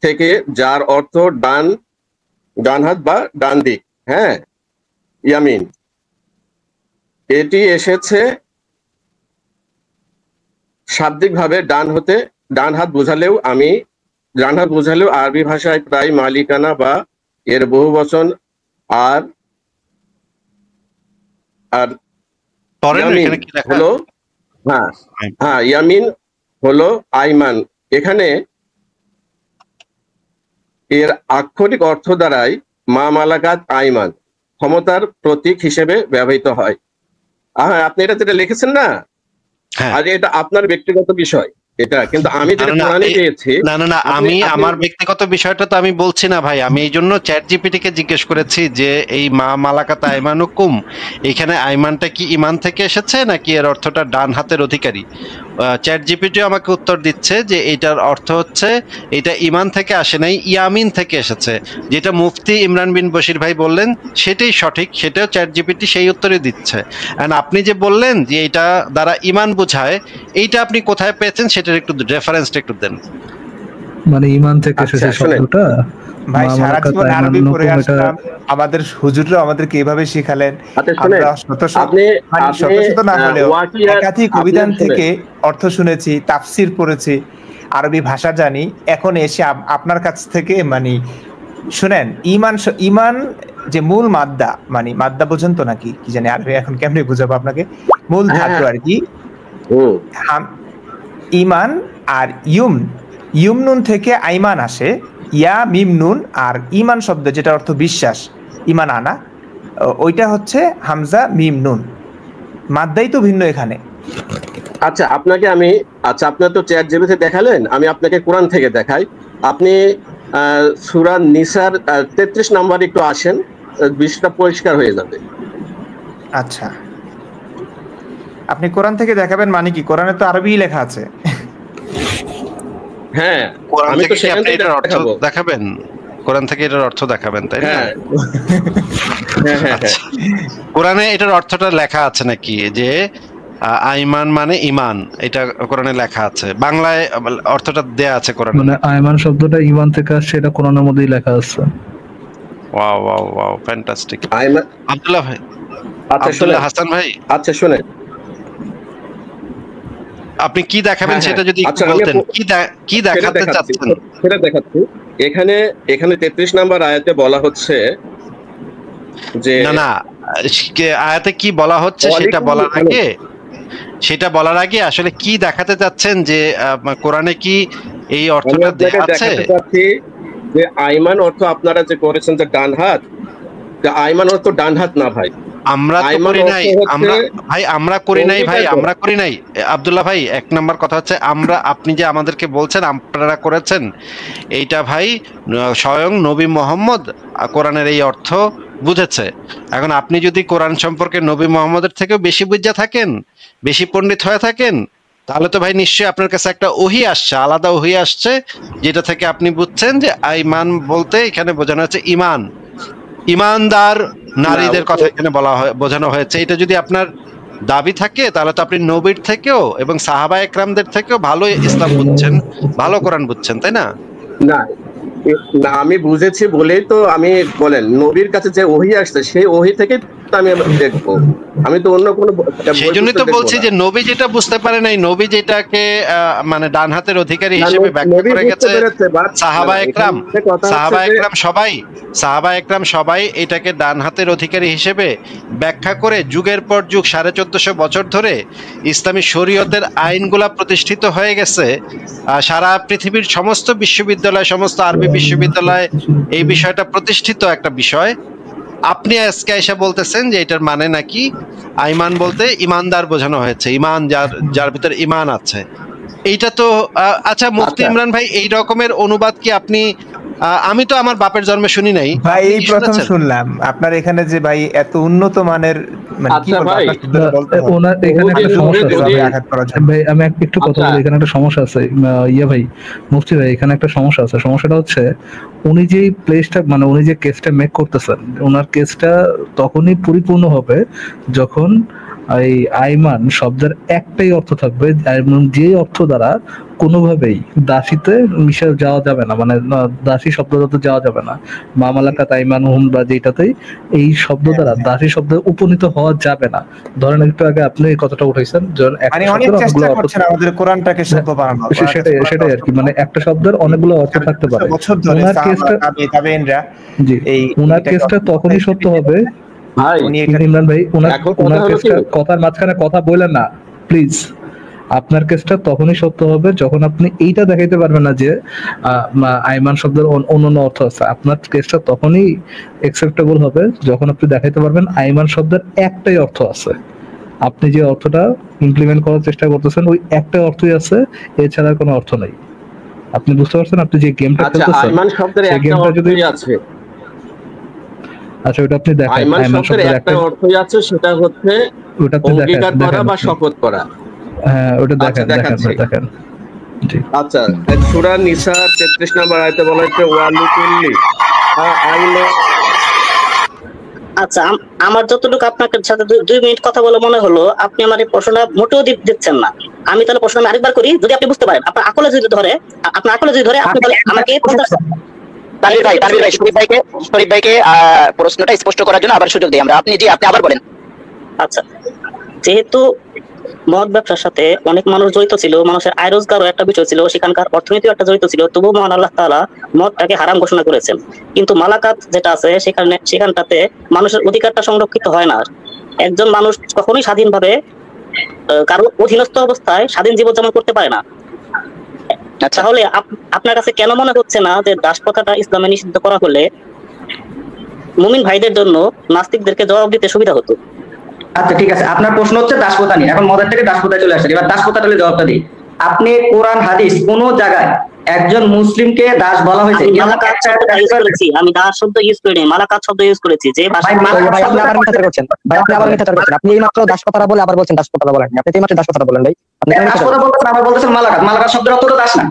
থেকে, যার অর্থ ডান ডান হাত বা ডান দিক, হ্যাঁ, ইয়ামিন, এটি এসেছে শাব্দিকভাবে ডান হাত বোঝালেও আরবি ভাষায় প্রায় মালিকানা বা এর বহু বচন আর ইয়ামিন হলো, হ্যাঁ ইয়ামিন হলো আইমান। এখানে এর আক্ষরিক অর্থ দ্বারাই মা মালাকাত আইমান, ক্ষমতার প্রতীক হিসেবে ব্যবহৃত হয়। আপনি এটা যেটা লিখেছেন না, আর এটা আপনার ব্যক্তিগত বিষয়, এটা কিন্তু আমি যেটা কোরআনে পেয়েছি। না আমি আমার ব্যক্তিগত বিষয়টা তো আমি বলছি না ভাই, আমি এই জন্য চ্যাট জিপিটি কে জিজ্ঞেস করেছি যে এই মা মালাকাত আইমানুকুম, এখানে আইমানটা কি ইমান থেকে এসেছে নাকি এর অর্থটা ডান হাতের অধিকারী। চ্যাট জিপিটি আমাকে উত্তর দিচ্ছে যে এটার অর্থ হচ্ছে এটা ইমান থেকে আসে নাই, ইয়ামিন থেকে এসেছে। যেটা মুফতি ইমরান বিন বশির ভাই বললেন সেটাই সঠিক, সেটাও চ্যাট জিপিটি সেই উত্তরই দিচ্ছে। এন্ড আপনি যে বললেন যে এটা দ্বারা ইমান বোঝায়, এইটা আপনি কোথায় পেয়েছেন সেটার একটু রেফারেন্সটা একটু দেন। মানে ইমান থেকে এসেছে শব্দটা। ভাই সারা জীবন আরবি পড়ে আসলাম, আমাদের হুজুররা আমাদেরকে এইভাবে শিখালেন। আমরা শত না হলেও একাধিক অভিধান থেকে অর্থ শুনেছি, তাফসির পড়েছি, আরবি ভাষা জানি। এখন এসে আপনার কাছ থেকে মানে শুনেন, ইমান যে মূল মাদ্দা, মানে মাদ্দা বোঝেন তো নাকি কি জানি আরবি, এখন কেমনে বুঝাবো আপনাকে, মূল ধাতু আর কি ইমান। আর ইউমনুন থেকে আইমান আসে, ইয়া মিম নুন, আর ইমান শব্দ যেটা অর্থ বিশ্বাস, ইমান আনা, ওইটা হচ্ছে হামজা মিম নুন, মাদ্দাই তো ভিন্ন এখানে। আচ্ছা আপনার তো চ্যাট জিপিটি দেখালেন, আমি আপনাকে কোরআন থেকে দেখাই। আপনি সূরা নিসার 33 নম্বর একটু আসেন, বিষয়টা পরিষ্কার হয়ে যাবে। আচ্ছা, আপনি কোরআন থেকে দেখাবেন মানে কি? কোরআনে তো আরবি লেখা আছে। হ্যাঁ, আমি তো সেখান থেকে এটার অর্থ দেখাবেন, কোরআন থেকে এটার অর্থ দেখাবেন, তাই না? হ্যাঁ, কোরআনে এটার অর্থটা লেখা আছে নাকি যে আইমান মানে ইমান, এটা কোরআনে লেখা আছে, বাংলায় অর্থটা দেয়া আছে কোরআনে। মানে আইমান শব্দটা ইমান থেকে আসছে, এটা কোরআনের মধ্যেই লেখা আছে। Wow fantastic. আব্দুল্লাহ ভাই, আব্দুল্লাহ হাসান ভাই, আচ্ছা শুনেন, আপনি কি দেখাবেন সেটা যদি বলতেন, কি দেখাতে চাচ্ছেন সেটা দেখাচ্ছি। এখানে 33 নম্বর আয়াতে বলা হচ্ছে যে না আয়াতে কি বলা হচ্ছে সেটা বলার আগে আসলে কি দেখাতে চাচ্ছেন, যে কোরআনে কি এই অর্থটা দেয়া আছে? যে আইমান অর্থ আপনারা যে করেছেন যে ডান হাত, আইমান অর্থ ডান হাত না ভাই, আমরা করি নাই আব্দুল্লাহ ভাই। এক নাম্বার কথা হচ্ছে আপনি যে আমাদেরকে বলছেন আপনারা করেছেন, এইটা ভাই স্বয়ং নবী মুহাম্মদ কোরআনের এই অর্থ বুঝেছে। এখন আপনি যদি কোরআন সম্পর্কে নবী মুহাম্মদের থেকেও বেশি বুঝা থাকেন, বেশি পণ্ডিত হয়ে থাকেন, তাহলে তো ভাই নিশ্চয়ই আপনার কাছে একটা ওহী আসছে, আলাদা ওহী আসছে, যেটা থেকে আপনি বুঝছেন যে আইমান বলতে এখানে বোঝানো হচ্ছে ইমান, ইমানদার নারীদের কথা এখানে বোঝানো হয়েছে। এটা যদি আপনার দাবি থাকে তাহলে তো আপনি নবীর থেকেও এবং সাহাবা একরামদের থেকেও ভালো ইসলাম বুঝছেন, ভালো কোরআন বুঝছেন, তাই না? না আমি বুঝেছি বলেই তো আমি বলেন নবীর কাছে যে ওহী আসছে সেই ওহী থেকে আমি দেখবো, আমি তো অন্য কোনো, সেই জন্যই তো বলছি যে নবী যেটা বুঝতে পারে নাই, নবী যেটাকে মানে ডান হাতের অধিকারী হিসেবে ব্যাখ্যা করে গেছে, সাহাবা একরাম সবাই এটাকে ডান হাতের অধিকারী হিসেবে ব্যাখ্যা করে যুগের পর যুগ 1450 বছর ধরে ইসলামী শরীয়তের আইনগুলা প্রতিষ্ঠিত হয়ে গেছে। সারা পৃথিবীর সমস্ত বিশ্ববিদ্যালয়, সমস্ত আরবি বিশ্ববিদ্যালয় এই বিষয়টা প্রতিষ্ঠিত একটা বিষয়। আপনি আজকে এসে বলতেছেন যে এটার মানে নাকি আইমান বলতে ইমানদার বোঝানো হয়েছে, ইমান যার ভিতরে ইমান আছে। এইটা তো আচ্ছা মুফতি ইমরান ভাই, এই রকমের অনুবাদ কি আপনি, আমি তো আমার বাপের জন্মে শুনি নাই ভাই, এই প্রথম শুনলাম আপনার এখানে যে ভাই এত উন্নত মানের, মানে কি ওনার এখানে একটা সমস্যা আছে ভাই, আমি একটু কথা বলি, এখানে একটা সমস্যা আছে ইয়া ভাই, মুফতি ভাই, এখানে একটা সমস্যা আছে। সমস্যাটা হচ্ছে উনি যে প্লেসটা, মানে উনি যে কেসটা মেক করতেছেন, ওনার কেসটা তখনই পরিপূর্ণ হবে যখন এই আইমান শব্দের একটাই অর্থ থাকবে, এবং যে অর্থ দ্বারা কোনোভাবেই দাসীতে মিশে যাওয়া যাবে না, মানে দাসী শব্দটাতে যাওয়া যাবে না। মামালাকাত আইমানুহুম বা যেটাতেই এই শব্দ দ্বারা দাসী শব্দে উপনীত হওয়া যাবে না। ধরেন একটু আগে আপনি এই কথাটা উঠাইছেন, যখন একটা মানে অনেক শব্দের চেষ্টা অনেকগুলো অর্থ, করছেন আমাদের কোরআনটাকে সভ্য বানানো। সেটাই আর কি, মানে একটা শব্দের অনেকগুলো অর্থ থাকতে পারে। বছর ধরে ওনার কেসটা, তাবেইনরা জি, ওনার কেসটা তখনই সত্য হবে ভাই ইমরান ভাই, এখন ওনার কথা হলো কেসটা, কি? কথার মাঝখানে কথা বললেন না প্লিজ। আপনার কেসটা তখনই সত্য হবে যখন আপনি এইটা দেখাইতে পারবেন না যে আইমান শব্দের অন্যান্য অর্থ আছে। আপনার কেসটা তখনই একসেপ্টেবল হবে যখন আপনি দেখাইতে পারবেন আইমান শব্দের একটাই অর্থ আছে। আপনি যে অর্থটা ইমপ্লিমেন্ট করার চেষ্টা করতেছেন ওই একটাই অর্থই আছে, এছাড়া কোনো অর্থ নাই। আপনি বুঝতে পারছেন? আপনি যে গেমটা আচ্ছা, খেলতেছেন আইমান শব্দের সেই একটা গেমটা যদি, অর্থই আছে। আচ্ছা ওটা আপনি দেখেন, আইমান আইমান শব্দের শব্দের একটা একটা, অর্থই আছে, সেটা হচ্ছে ওটা আপনি দেখেন অঙ্গীকার করা বা শপথ করা। হ্যাঁ ওটা আচ্ছা, দেখেন দেখেন দেখাচ্ছি। দেখেন। জি, আচ্ছা, সূরা নিসা 33 নম্বর আয়াতে বলা হচ্ছে ওয়ালিকুল্লি আইনা। আচ্ছা, আমার যতটুকু আপনার সাথে 2 মিনিট কথা বলে মনে হলো আপনি আমার এই প্রশ্নটা মোটেও দিচ্ছেন না। আমি তাহলে প্রশ্ন আমি আরেকবার করি, যদি আপনি বুঝতে পারেন, আপনার আকলে যদি ধরে, আপনি বলে আমাকে তানভীর ভাই শরীফ ভাইকে প্রশ্নটা স্পষ্ট করার জন্য আবার সুযোগ দিই আমরা। আপনি আবার বলেন। আচ্ছা, যেহেতু মদ ব্যবসার সাথে অনেক মানুষ জড়িত ছিল, মানুষের আয় রোজগারও একটা বিষয় ছিল, সেখানকার অর্থনীতিও একটা জড়িত ছিল, তবুও মহান আল্লাহ তাআলা মদটাকে হারাম ঘোষণা করেছেন। কিন্তু মালাকাত যেটা আছে সেখানটাতে মানুষের অধিকারটা সংরক্ষিত হয় না। একজন মানুষ কখনোই স্বাধীনভাবে কারো অধীনস্থ অবস্থায় স্বাধীন জীবনযাপন করতে পারে না। তাহলে আপনার কাছে কেন মনে হচ্ছে না যে দাস প্রথাটা ইসলামে নিষিদ্ধ করা হলে মুমিন ভাইদের জন্য নাস্তিকদেরকে জবাব দিতে সুবিধা হতো? আচ্ছা ঠিক আছে, আপনার প্রশ্ন হচ্ছে দাসপ্রথা নিয়ে। এখন মদের থেকে দাসপ্রথায় চলে আসছে, এবার দাসপ্রথাটা জবাবটা দিই। আপনি কোরআন হাদিস কোন জায়গায় একজন মুসলিমকে দাস বলা হয়েছে? আমি দাস শব্দ ইউজ করিনি, মালাকাত শব্দ ইউজ করেছি। যে আপনি আবার মিথ্যাচার করছেন ভাই, আপনি আবার মিথ্যাচার করছেন। আপনি এইমাত্র দাস কথাটা বলে আবার বলছেন দাস কথাটা বলেন। আপনি তো এইমাত্র দাস কথাটা বলেন ভাই, আপনি দাস কথা বলতেছেন আবার বলতেছেন মালাকাত শব্দের অর্থ তো দাস না।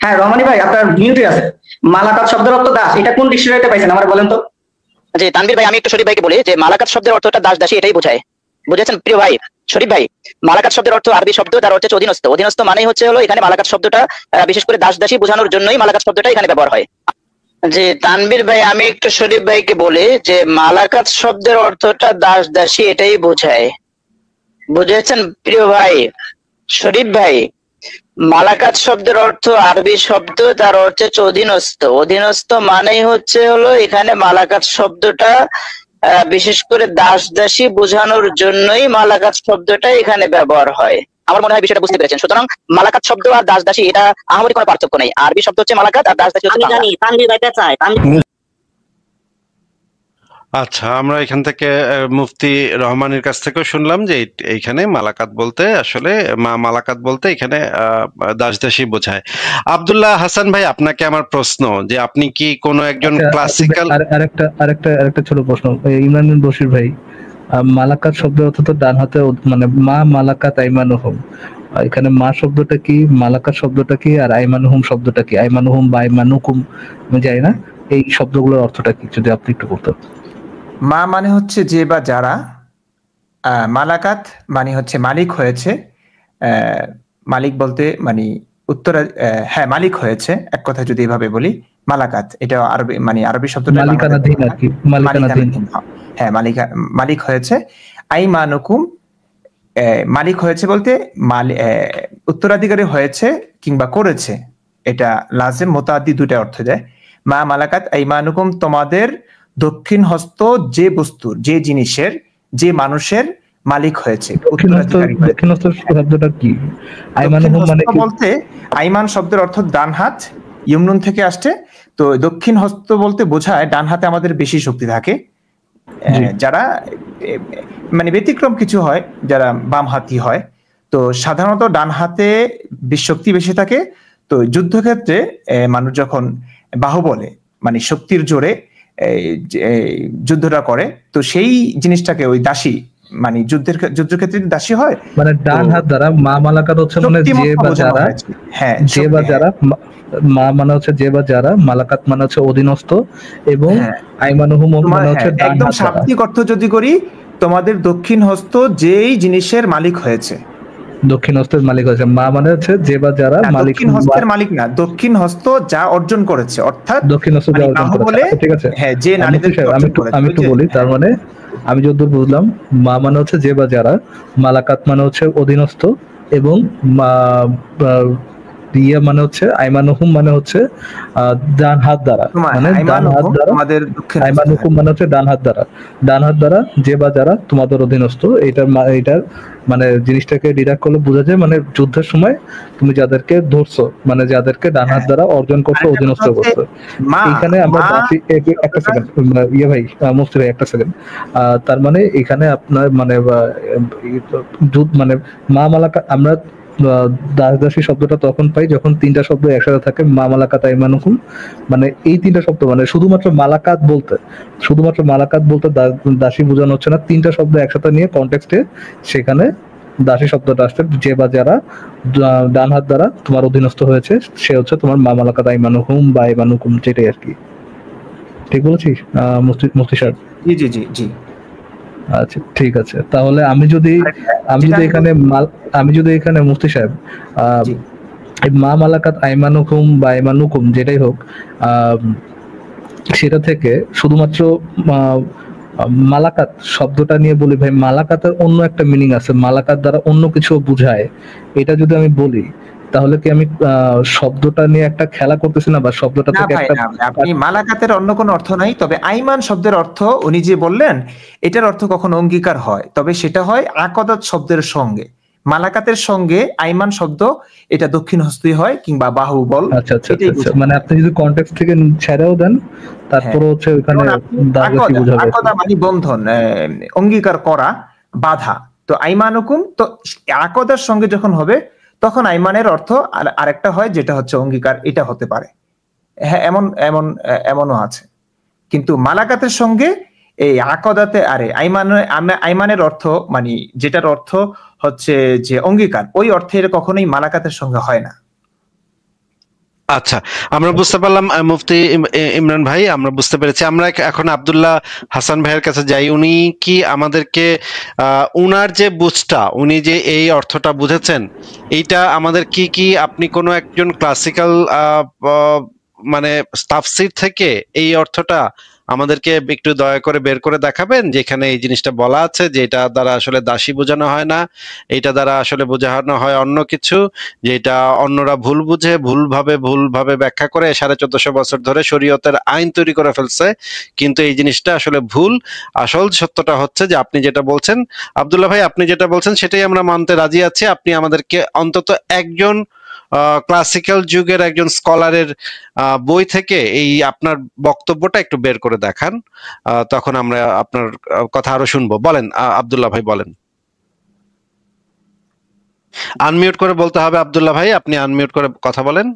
হ্যাঁ রহমানি ভাই, আপনার মিউটে আছে। মালাকাত শব্দের অর্থ দাস, এটা কোন ডিকশনারিতে পাইছেন আমার বলেন তো? জি তানভীর ভাই, আমি একটু শরীফ ভাইকে বলি যে মালাকাত শব্দের অর্থটা দাস দাসী, এটাই বোঝায়। বুঝেছেন প্রিয় ভাই শরীফ ভাই? মালাকাত শব্দের অর্থ আরবি শব্দ, তার হচ্ছে অধীনস্থ। অধীনস্থ মানেই হচ্ছে হলো এখানে মালাকাত শব্দটা বিশেষ করে দাস দাসী বোঝানোর জন্যই মালাকাত শব্দটা এখানে ব্যবহার হয়। যে তানভীর ভাই, আমি একটু শরীফ ভাইকে বলি যে মালাকাত শব্দের অর্থটা দাস দাসী, এটাই বোঝায়। বুঝেছেন প্রিয় ভাই শরীফ ভাই? মালাকাত শব্দের অর্থ আরবি শব্দ, তার হচ্ছে অধীনস্থ। অধীনস্থ মানেই হচ্ছে হলো এখানে মালাকাত শব্দটা বিশেষ করে দাস দাসী বোঝানোর জন্যই মালাকাত শব্দটা এখানে ব্যবহার হয়। আমার মনে হয় বিষয়টা বুঝতে পেরেছেন। সুতরাং মালাকাত শব্দ আর দাস দাসী এটা আহামরি কোনো পার্থক্য নেই। আরবি শব্দ হচ্ছে মালাকাত আর দাস দাসী হচ্ছে বাংলা। জানি তানভীর ভাই পেঁচায়। আচ্ছা, আমরা এখান থেকে মুফতি রহমানের কাছ থেকেও শুনলাম যে এইখানে মালাকাত বলতে আসলে মালাকাত বলতে এখানে দাসদাসী বোঝায়। আব্দুল্লাহ হাসান ভাই, আপনাকে আমার প্রশ্ন যে আপনি কি কোনো একজন ক্লাসিক্যাল, আরেকটা ছোট প্রশ্ন ইমরান বিন বশির ভাই, মালাকাত শব্দের অর্থ তো ডান হাতে, মানে মা মালাকাত আইমানুহুম, এখানে মা শব্দটা কি, মালাকাত শব্দটা কি, আর আইমানুহুম শব্দটা কি? আইমানুহুম বা আইমানুকুম আমি জানি না, এই শব্দগুলোর অর্থটা কি যদি আপনি একটু বলতেন। মা মানে হচ্ছে যে বা যারা, মালাকাত মানে হচ্ছে মালিক হয়েছে। মালিক বলতে মানে হ্যাঁ মালিক হয়েছে, এক কথা যদি এভাবে বলি মালাকাত, এটা আরবি মানে আরবি শব্দটা মালিকানাধীন আর কি, মালিকানাধীন। হ্যাঁ মালিক হয়েছে। আইমানুকুম, মালিক হয়েছে বলতে উত্তরাধিকারী হয়েছে কিংবা করেছে, এটা লাজিম মুতাআদ্দি দুটো অর্থ দেয়। মা মালাকাত আইমানুকুম, তোমাদের দক্ষিণ হস্ত যে বস্তুর, যে জিনিসের, যে মানুষের মালিক হয়েছে। দক্ষিণ হস্ত শব্দটা কি? আইমানুহুম মানে কি? বলতে আইমান শব্দের অর্থ ডান হাত, ইমনুন থেকে আসছে। তো দক্ষিণ হস্ত বলতে বোঝায় ডান হাতে আমাদের বেশি শক্তি থাকে। যারা মানে ব্যতিক্রম কিছু হয়, যারা বাম হাতি হয়, তো সাধারণত ডান হাতে শক্তি বেশি থাকে। তো যুদ্ধক্ষেত্রে মানুষ যখন বাহুবলে মানে শক্তির জোরে যুদ্ধটা করে, তো সেই জিনিসটাকে ওই দাসী মানে যুদ্ধক্ষেত্রে দাসী হয়, মানে ডান হাত দ্বারা মা মালাকাত হচ্ছে মানে যে বা যারা, হ্যাঁ যে বা যারা, মা মানে হচ্ছে যে বা যারা, মালাকাত মানে হচ্ছে অধীনস্থ, এবং আইমানুহুম মানে হচ্ছে একদম শাব্দিক অর্থ যদি করি তোমাদের দক্ষিণ হস্ত যেই জিনিসের মালিক হয়েছে। দক্ষিণ হস্তের মালিক হয়েছে, মা মানে হচ্ছে যে বা যারা মালিক, দক্ষিণ হস্তের মালিক না, দক্ষিণ হস্ত যা অর্জন করেছে, অর্থাৎ দক্ষিণ হস্ত যা অর্জন করেছে। বলে ঠিক আছে, হ্যাঁ, যে নারীদের আমি একটু বলি। তার মানে আমি যতদূর বুঝলাম, মা মানে হচ্ছে যে বা যারা, মালাকাত মানে হচ্ছে অধীনস্থ, এবং ইয়া মানে হচ্ছে আইমানুহুম মানে হচ্ছে ডান হাত দ্বারা, মানে ডান হাত দ্বারা, আইমানুহুম মানে হচ্ছে ডান হাত দ্বারা, ডান হাত দ্বারা যে বা যারা তোমাদের অধীনস্থ। এইটার মানে জিনিসটাকে ডিডাক্ট করলে বোঝা যায় মানে যুদ্ধের সময় তুমি যাদেরকে ধরছো, মানে যাদেরকে ডান হাত দ্বারা অর্জন করছো, অধীনস্থ করছো। এইখানে আমরা একটা সেকেন্ড ইয়ে ভাই, মুফতি ভাই একটা সেকেন্ড, তার মানে এখানে আপনার মানে মানে মা মালাকা, আমরা দাস দাসী শব্দটা তখন পাই যখন তিনটা শব্দ একসাথে থাকে, মা মালাকাত আইমানুকুম। মানে এই তিনটা শব্দ মানে শুধুমাত্র মালাকাত বলতে দাসী বোঝানো হচ্ছে না, তিনটা শব্দ একসাথে নিয়ে কনটেক্সটে সেখানে দাসী শব্দটা আসছে। যে বা যারা ডান হাত দ্বারা তোমার অধীনস্থ হয়েছে সে হচ্ছে তোমার মা মালাকাত আইমানুকুম বা আইমানুকুম, যেটাই আর কি। ঠিক বলেছিস মুফতি সাহেব? জি জি জি জি। আচ্ছা ঠিক আছে, তাহলে আমি যদি এখানে মুফতি সাহেব মা মালাকাত আইমানুকুম বা আইমানুকুম যেটাই হোক, সেটা থেকে শুধুমাত্র মালাকাত শব্দটা নিয়ে বলি, ভাই মালাকাতের অন্য একটা মিনিং আছে, মালাকাত দ্বারা অন্য কিছু বোঝায়, এটা যদি আমি বলি তাহলে কি আমি শব্দটা নিয়ে একটা খেলা করতেছি না, বা শব্দটা থেকে একটা, আপনি মালাকাতের অন্য কোনো অর্থ নাই। তবে আইমান শব্দের অর্থ উনি যে বললেন এটার অর্থ কখনো অঙ্গীকার হয়, তবে সেটা হয় আকদাত শব্দের সঙ্গে। মালাকাতের সঙ্গে আইমান শব্দ এটা দক্ষিণ হস্তী হয় কিংবা বাহুবল। আচ্ছা আচ্ছা আচ্ছা, মানে আপনি যদি কনটেক্সট থেকে ছেড়েও দেন তারপরে হচ্ছে ওখানে দাসী বোঝাবে, আকদা মানে বন্ধন, অঙ্গীকার করা, বাধা। তো আইমানুকুম তো আকদার সঙ্গে যখন হবে তখন আইমানের অর্থ আরেকটা হয়, যেটা হচ্ছে অঙ্গীকার, এটা হতে পারে। হ্যাঁ, এমনও আছে। কিন্তু মালাকাতের সঙ্গে এই আকদাতে আইমানের অর্থ মানে যেটার অর্থ হচ্ছে যে অঙ্গীকার, ওই অর্থের কখনোই মালাকাতের সঙ্গে হয় না। আচ্ছা, আমরা বুঝতে পারলাম মুফতি ইমরান ভাই, আমরা বুঝতে পেরেছি। আমরা এখন আব্দুল্লাহ হাসান ভাইয়ের কাছে যাই। উনি কি আমাদেরকে উনার যে বুঝটা, উনি যে এই অর্থটা বুঝেছেন, এইটা আমাদের কি আপনি কোনো একজন ক্লাসিক্যাল মানে তাফসীর থেকে এই অর্থটা আমাদেরকে একটু দয়া করে বের করে দেখাবেন, যেখানে এই জিনিসটা বলা আছে যে এটা দ্বারা আসলে দাসী বোঝানো হয় না, এইটা দ্বারা আসলে বোঝানো হয় অন্য কিছু, যেটা অন্যরা ভুল বুঝে, ভুলভাবে ব্যাখ্যা করে 1450 বছর ধরে শরীয়তের আইন তৈরি করে ফেলছে, কিন্তু এই জিনিসটা আসলে ভুল। আসল সত্যটা হচ্ছে যে আপনি যেটা বলছেন আব্দুল্লাহ ভাই, আপনি যেটা বলছেন সেটাই আমরা মানতে রাজি আছি। আপনি আমাদেরকে অন্তত একজন ক্লাসিক্যাল যুগের একজন স্কলারের বই থেকে এই আপনার বক্তব্যটা একটু বের করে দেখান, তখন আমরা আপনার কথা আরো শুনবো। বলেন আব্দুল্লাহ ভাই, বলেন। আনমিউট করে বলতে হবে আব্দুল্লাহ ভাই, আপনি আনমিউট করে কথা বলেন।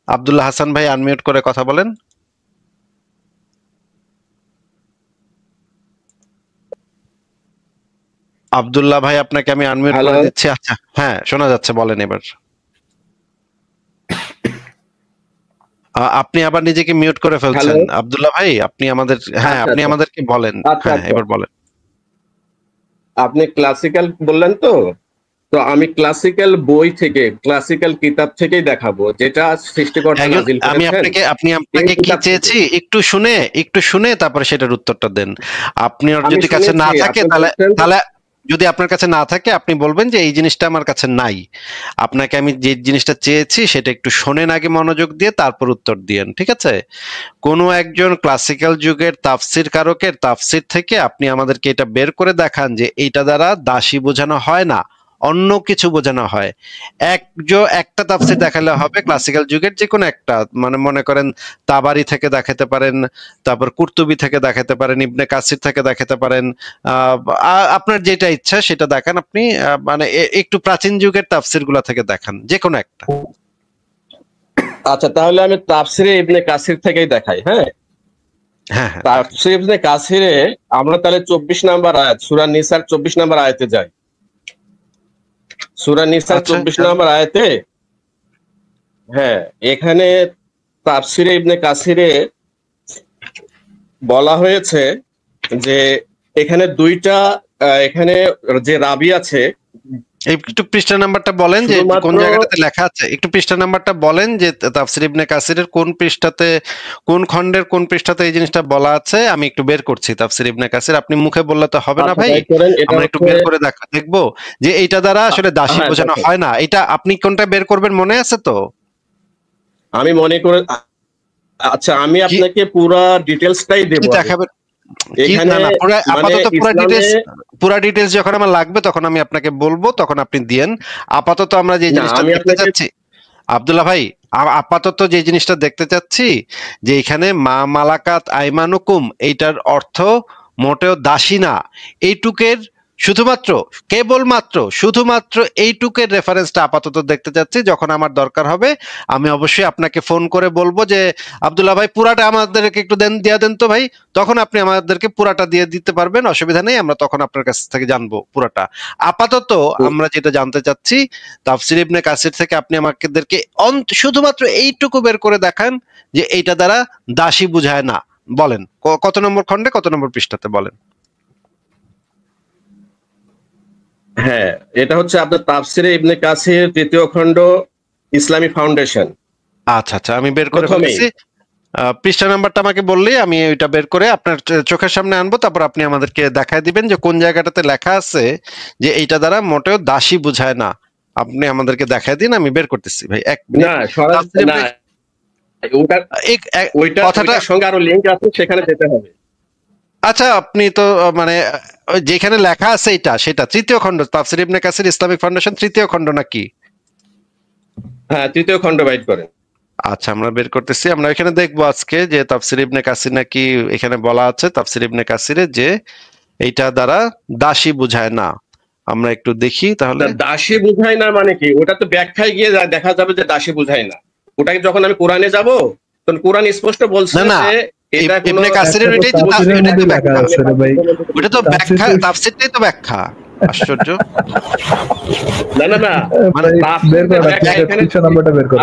আব্দুল্লাহ হাসান ভাই আনমিউট করে কথা বলেন। আব্দুল্লাহ ভাই, আপনাকে আমি আনমিউট করে দিচ্ছি। আচ্ছা, হ্যাঁ শোনা যাচ্ছে, বলেন এবার। আপনি আবার নিজেকে মিউট করে ফেলছেন আব্দুল্লাহ ভাই, আপনি আমাদের, হ্যাঁ আপনি আমাদেরকে বলেন, হ্যাঁ এবার বলেন। আপনি ক্লাসিক্যাল বললেন তো আমি ক্লাসিক্যাল বই থেকে, ক্লাসিক্যাল কিতাব থেকেই দেখাবো যেটা সৃষ্টিকর্তা নাযিল করেছেন। আপনি আপনাকে কি চেয়েছি একটু শুনে তারপরে সেটার উত্তরটা দেন। আপনার যদি কাছে না থাকে তাহলে যদি আপনার কাছে না থাকে আপনি বলবেন যে এই জিনিসটা আমার কাছে নাই। আপনাকে আমি যে জিনিসটা চেয়েছি সেটা একটু শোনেন আগে মনোযোগ দিয়ে, তারপর উত্তর দিয়েন, ঠিক আছে? কোনো একজন ক্লাসিক্যাল যুগের তাফসির কারকের তাফসির থেকে আপনি আমাদেরকে এটা বের করে দেখান যে এইটা দ্বারা দাসী বোঝানো হয় না, অন্য কিছু বোঝানো হয়। একটা তাফসির দেখালে হবে ক্লাসিক্যাল যুগের, যে কোনো একটা, মানে মনে করেন তাবারি থেকে দেখাতে পারেন, তারপর কুরতুবি থেকে দেখাতে পারেন, ইবনে কাসির থেকে দেখাতে পারেন, আপনার যেটা ইচ্ছা সেটা দেখান। আপনি মানে একটু প্রাচীন যুগের তাফসির গুলা থেকে দেখান, যে কোনো একটা। আচ্ছা, তাহলে আমি তাফসিরে ইবনে কাসির থেকেই দেখাই। হ্যাঁ, তাফসির ইবনে কাসিরে আমরা তাহলে 24 নম্বর আয়াত, সূরা নিসার 24 নম্বর আয়াতে যাই। সূরা নিসার 24 নম্বর আয়াতে, হ্যাঁ, এখানে তাফসিরে ইবনে কাসিরে বলা হয়েছে যে এখানে দুইটা এখানে যে রাবি আছে, একটু পৃষ্ঠা নাম্বারটা বলেন যে কোন জায়গাটাতে লেখা আছে, একটু পৃষ্ঠা নাম্বারটা বলেন যে তাফসীর ইবনে কাসিরের কোন পৃষ্ঠাতে, কোন খণ্ডের কোন পৃষ্ঠাতে এই জিনিসটা বলা আছে। আমি একটু বের করছি তাফসীর ইবনে কাসির, আপনি মুখে বললে তো হবে না ভাই, আমরা একটু বের করে দেখবো যে এইটা দ্বারা আসলে দাসী বোঝানো হয় না। এটা আপনি কোনটা বের করবেন মনে আছে তো? আমি মনে করে, আচ্ছা আমি আপনাকে পুরো ডিটেইলসটাই দেব। দেখাবেন আপাতত পুরা ডিটেইলস যখন আমার লাগবে তখন আমি আপনাকে বলবো, তখন আপনি দিয়েন। আপাতত আমরা যে জিনিসটা দেখতে চাচ্ছি আব্দুল্লাহ ভাই, আপাতত যে জিনিসটা দেখতে চাচ্ছি যে এখানে মা মালাকাত আইমানুকুম এইটার অর্থ মোটেও দাসী না, এইটুকের শুধুমাত্র এইটুকের রেফারেন্সটা আপাতত দেখতে চাচ্ছি। যখন আমার দরকার হবে আমি অবশ্যই আপনাকে ফোন করে বলবো যে আব্দুল্লাহ ভাই পুরাটা আমাদেরকে একটু দিয়ে দেন তো ভাই, তখন আপনি আমাদেরকে পুরাটা দিয়ে দিতে পারবেন, অসুবিধা নেই, আমরা তখন আপনার কাছ থেকে জানবো পুরাটা। আপাতত আমরা যেটা জানতে চাচ্ছি তাফসীর ইবনে কাসির থেকে আপনি আমাদেরকে শুধুমাত্র এইটুকু বের করে দেখান যে এইটা দ্বারা দাসী বুঝায় না। বলেন কত নম্বর খণ্ডে কত নম্বর পৃষ্ঠাতে বলেন। হ্যাঁ, এটা হচ্ছে আপনার তাফসীরে ইবনে কাসির 3য় খণ্ড ইসলামী ফাউন্ডেশন। আচ্ছা আমি বের করে ফেলেছি, পৃষ্ঠা নাম্বারটা আমাকে বললেই আমি ওইটা বের করে আপনার চোখের সামনে আনবো, তারপর আপনি আমাদেরকে দেখায় দিবেন যে কোন জায়গাটাতে লেখা আছে যে এইটা দ্বারা মোটেও দাসী বুঝায় না। আপনি আমাদেরকে দেখায় দিন, আমি বের করতেছি ভাই। এক মিনিট, ওইটার সঙ্গে আরো লিংক আছে, সেখানে যেতে হবে। আচ্ছা আপনি তো মানে যেখানে লেখা আছে এটা সেটা 3য় খণ্ড তাফসীর ইবনে কাসির ইসলামিক ফাউন্ডেশন 3য় খণ্ড নাকি? হ্যাঁ 3য় খণ্ড বাইট করেন। আচ্ছা আমরা বের করতেছি, আমরা এখানে দেখবো আজকে যে তাফসীর ইবনে কাসির নাকি এখানে বলা আছে তাফসীর ইবনে কাসিরে যে এইটা দ্বারা দাসী বুঝায় না। আমরা একটু দেখি তাহলে। দাসী বুঝায় না মানে কি? ওটা তো ব্যাখ্যায় গিয়ে দেখা যাবে যে দাসী বুঝায় না। ওটাকে যখন আমি কোরআনে যাব তখন কোরআন স্পষ্ট বলছে যে ইবনে কাসিরের ওইটাই তো ব্যাখ্যা, ওটা তো ব্যাখ্যা, তাফসীরটাই তো ব্যাখ্যা। আশ্চর্য। না মানে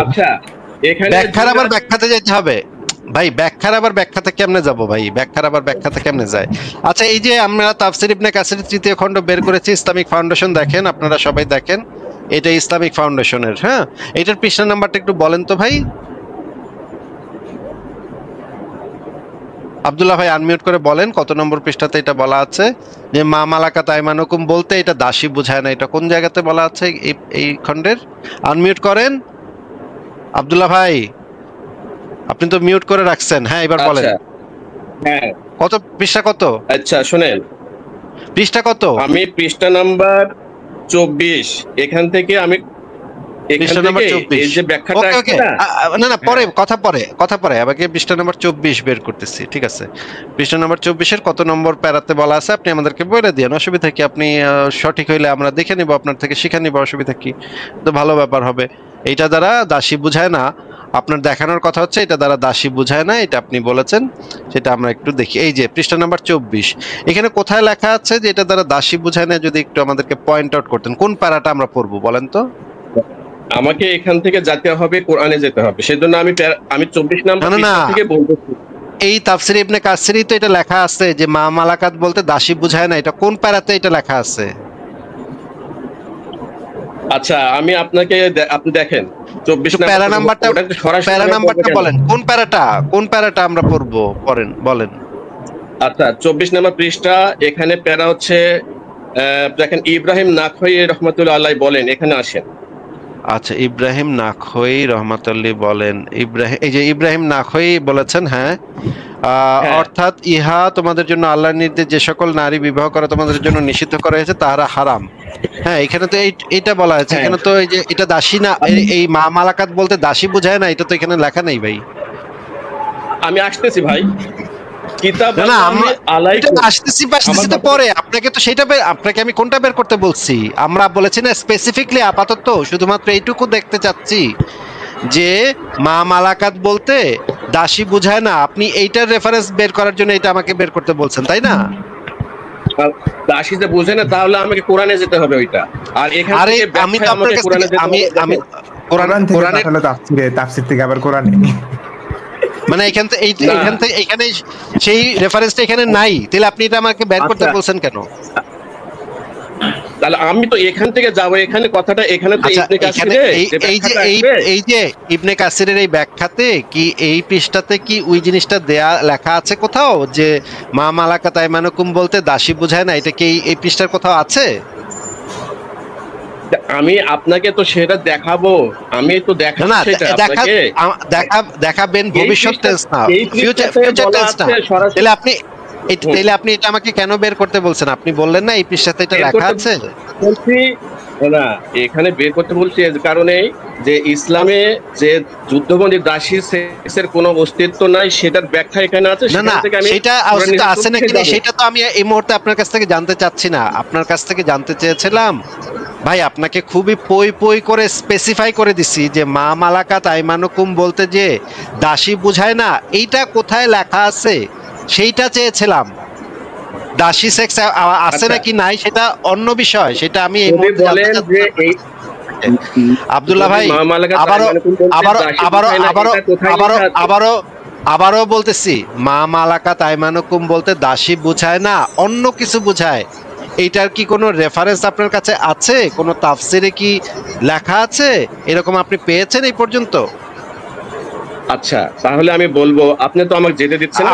আচ্ছা এখানে ব্যাখ্যার আবার ব্যাখ্যাতে যেতে হবে ভাই, ব্যাখ্যার আবার ব্যাখ্যাতে কেমনে যাব ভাই, ব্যাখ্যার আবার ব্যাখ্যাতে কেমনে যায়? আচ্ছা এই যে আমরা তাফসীর ইবনে কাসিরের 3য় খণ্ড বের করেছি ইসলামিক ফাউন্ডেশন, দেখেন আপনারা সবাই দেখেন, এটা ইসলামিক ফাউন্ডেশনের। হ্যাঁ, এটার পৃষ্ঠা নাম্বারটা একটু বলেন তো ভাই। আব্দুল্লাহ ভাই আনমিউট করে বলেন কত নম্বর পৃষ্ঠাতে এটা বলা আছে যে মা মালাকাত আইমানুকুম বলতে এটা দাসী বুঝায় না, এটা কোন জায়গাতে বলা আছে এই খণ্ডের? আনমিউট করেন আব্দুল্লাহ ভাই, আপনি তো মিউট করে রাখছেন। হ্যাঁ এবার বলেন। হ্যাঁ কত পৃষ্ঠা কত? আচ্ছা শুনেন, পৃষ্ঠা কত? আমি পৃষ্ঠা নাম্বার 24 এখান থেকে আমি পৃষ্ঠা নাম্বার 24 এই যে ব্যাখ্যাটা আছে না কথা পরে আমাকে পৃষ্ঠা নাম্বার 24 বের করতেছি। ঠিক আছে, পৃষ্ঠা নাম্বার 24 এর কত নম্বর প্যারাতে বলা আছে আপনি আমাদেরকে বলে দেন, অসুবিধা কি? আপনি সঠিক হইলে আমরা দেখে নিব, আপনার থেকে শিখে নিব, অসুবিধা কি? তো ভালো ব্যাপার হবে। এইটা দ্বারা দাসী বুঝায় না, আপনার দেখানোর কথা হচ্ছে এটা দ্বারা দাসী বুঝায় না, এটা আপনি বলেছেন, সেটা আমরা একটু দেখি। এই যে পৃষ্ঠা নাম্বার 24 এখানে কোথায় লেখা আছে যে এটা দ্বারা দাসী বুঝায় না, যদি একটু আমাদেরকে পয়েন্ট আউট করতেন কোন প্যারাটা আমরা পড়বো বলেন তো। আমাকে এখান থেকে যেতে হবে, কোরআনে যেতে হবে, সেজন্য আমি 24 নাম্বার থেকে বলতেছি। এই তাফসীর ইবনে কাসিরই তো এটা লেখা আছে যে মা মালাকাত বলতে দাসী বুঝায় না, এটা কোন প্যারাতে এটা লেখা আছে? আচ্ছা আমি আপনাকে, আপনি দেখেন 24 প্যারা নাম্বারটা বলেন, কোন প্যারাটা আমরা পড়বো বলেন। আচ্ছা 24 নাম্বার পৃষ্ঠা, এখানে প্যারা হচ্ছে দেখেন ইব্রাহিম নাখই রহমাতুল্লাহ আলাইহি বলেন, এখানে আসেন। আচ্ছা ইব্রাহিম নাখই রহমাতুল্লাহ বলেন, এই যে ইব্রাহিম নাখই বলেছেন, হ্যাঁ অর্থাৎ ইহা তোমাদের জন্য আল্লাহর নির্দেশ, যে সকল নারী বিবাহ করা তোমাদের জন্য নিষিদ্ধ করা হয়েছে তাহারা হারাম। হ্যাঁ এখানে তো এইটা বলা হয়েছে, এখানে তো এই যে এটা দাসী না, এই মা মালাকাত বলতে দাসী বুঝায় না, এটা তো এখানে লেখা নেই ভাই। আমি আসতেছি ভাই, আপনাকে আমি কোনটা বের করতে বলছি? আমরা বলেছি না স্পেসিফিকলি আপাতত শুধুমাত্র এইটুকু দেখতে চাচ্ছি যে মা মালাকাত বলতে দাসী বুঝায় না, আপনি এইটার রেফারেন্স বের করার জন্য এটা আমাকে বের করতে বলছেন তাই না? দাসী যে বুঝে না তাহলে আমাকে কোরআনে যেতে হবে ওইটা। আর এখানে আমি তো আপনার কাছে আমি কোরআন থেকে তাফসীর থেকে আবার কোরআনে, মানে এখানে সেই রেফারেন্সটা এখানে নাই, তাহলে আপনি এটা আমাকে বের করতে বলছেন কেন? তাহলে আমি তো এখান থেকে যাবো, এখানে কথাটা এখানে তো আচ্ছা, ইবনে কাসিরে এই যে ইবনে কাসিরের এই ব্যাখ্যাতে কি এই পৃষ্ঠাতে কি ওই জিনিসটা দেয়া লেখা আছে কোথাও যে মা মালাকাত আইমানুকুম বলতে দাসী বোঝায় না, এটা কি এই পৃষ্ঠার কোথাও আছে? আমি আপনাকে তো সেটা দেখাবো, আমি তো দেখাবো সেটা আপনাকে। দেখাবেন ভবিষ্যৎ টেন্স না, ফিউচার টেন্স না। তাহলে আপনি এটা আমাকে কেন বের করতে বলছেন? আপনি বললেন না এই পৃষ্ঠাতে এটা লেখা আছে। বলছি না, এখানে বের করতে বলছি এর কারণে যে ইসলামে যে যুদ্ধবন্দী দাসী সেক্সের কোনো অস্তিত্ব নাই, সেটার ব্যাখ্যা এখানে আছে। না, সেটা আছে নাকি সেটা তো আমি এই মুহূর্তে আপনার কাছ থেকে জানতে চাচ্ছি না। আপনার কাছ থেকে জানতে চেয়েছিলাম ভাই, আপনাকে খুবই পই করে স্পেসিফাই করে দিছি যে মা মালাকাত আইমানুকুম বলতে যে দাসী বোঝায় না, এইটা কোথায় লেখা আছে সেইটা চেয়েছিলাম। দাসী সেক্স আছে নাকি নাই সেটা অন্য বিষয়, সেটা আমি এই মুহূর্তে জানতে চাচ্ছি। আব্দুল্লাহ ভাই আবারও বলতেছি, মা মালাকাত আইমানুকুম বলতে দাসী বোঝায় না, অন্য কিছু বোঝায়। এইটার কি কোনো রেফারেন্স আপনার কাছে আছে? কোনো তাফসিরে কি লেখা আছে এরকম আপনি পেয়েছেন এই পর্যন্ত? আচ্ছা, তাহলে আমি বলবো, আপনি তো আমাকে যেতে দিচ্ছেন না,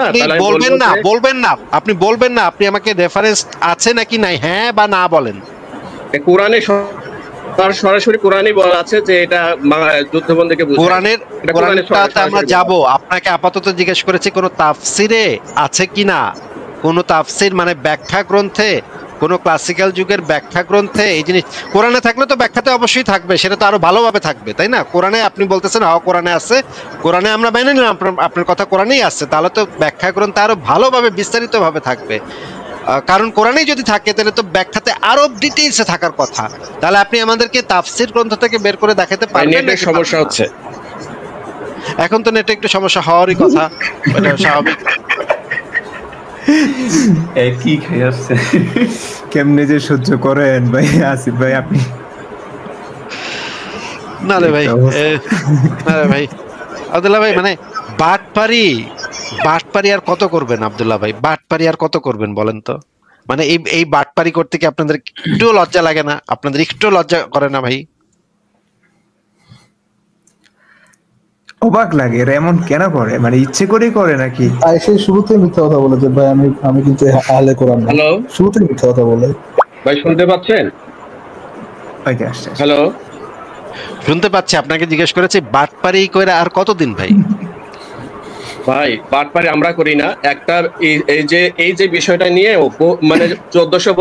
আপনি বলবেন না, আপনি আমাকে রেফারেন্স আছে নাকি নাই হ্যাঁ বা না বলেন। কোরআনে সরাসরি কোরআনই বলা আছে যে এটা যুদ্ধবন্দীকে বোঝায়। কোরআনেরটাতে আমরা যাব। আপনাকে আপাতত জিজ্ঞেস করেছি কোন তাফসিরে আছে কিনা, কোন তাফসির মানে ব্যাখ্যা গ্রন্থে, কোন ক্লাসিক্যাল যুগের ব্যাখ্যা গ্রন্থে এই জিনিস। কোরআনে থাকলে তো ব্যাখ্যাতে অবশ্যই থাকবে, সেটা তো আরো ভালোভাবে থাকবে, তাই না? কোরআনে আপনি বলতেছেন কোরআনে আছে, কোরআনে আমরা মেনে নিলাম আপনার কথা, কোরআনেই আছে, তাহলে তো ব্যাখ্যা গ্রন্থে আরো ভালোভাবে বিস্তারিতভাবে থাকবে। কারণ কোরআনেই যদি থাকে তাহলে তো ব্যাখ্যাতে আরো ডিটেইলসে থাকার কথা। তাহলে আপনি আমাদেরকে তাফসির গ্রন্থ থেকে বের করে দেখাতে পারবেন? নেটের সমস্যা হচ্ছে এখন, তো নেটে একটু সমস্যা হওয়ারই কথা, এটা স্বাভাবিক। কি খেয়ে আসছে, কেমনে যে সহ্য করেন ভাই আসিফ ভাই আপনি? না রে ভাই আব্দুল্লাহ ভাই, মানে বাটপারি আর কত করবেন আব্দুল্লাহ ভাই? বাটপারি আর কত করবেন বলেন তো? মানে এই বাটপারি করতে কি আপনাদের একটু লজ্জা লাগে না? আপনাদের একটু লজ্জা করে না ভাই? অবাক লাগে, এমন কেন করে? মানে ইচ্ছে করেই করে নাকি? সেই শুরুতেই মিথ্যা কথা বলে যে ভাই আমি কিন্তু আহলে কোরআন না। হ্যালো, শুরুতেই মিথ্যা কথা বলে। ভাই শুনতে পাচ্ছেন? হ্যালো, শুনতে পাচ্ছি। আপনাকে জিজ্ঞেস করেছি বাটপারি কইরা আর কতদিন ভাই? ভাই বাটপারি আমরা করি না। একটা এই যে বিষয়টা নিয়ে মানে 1400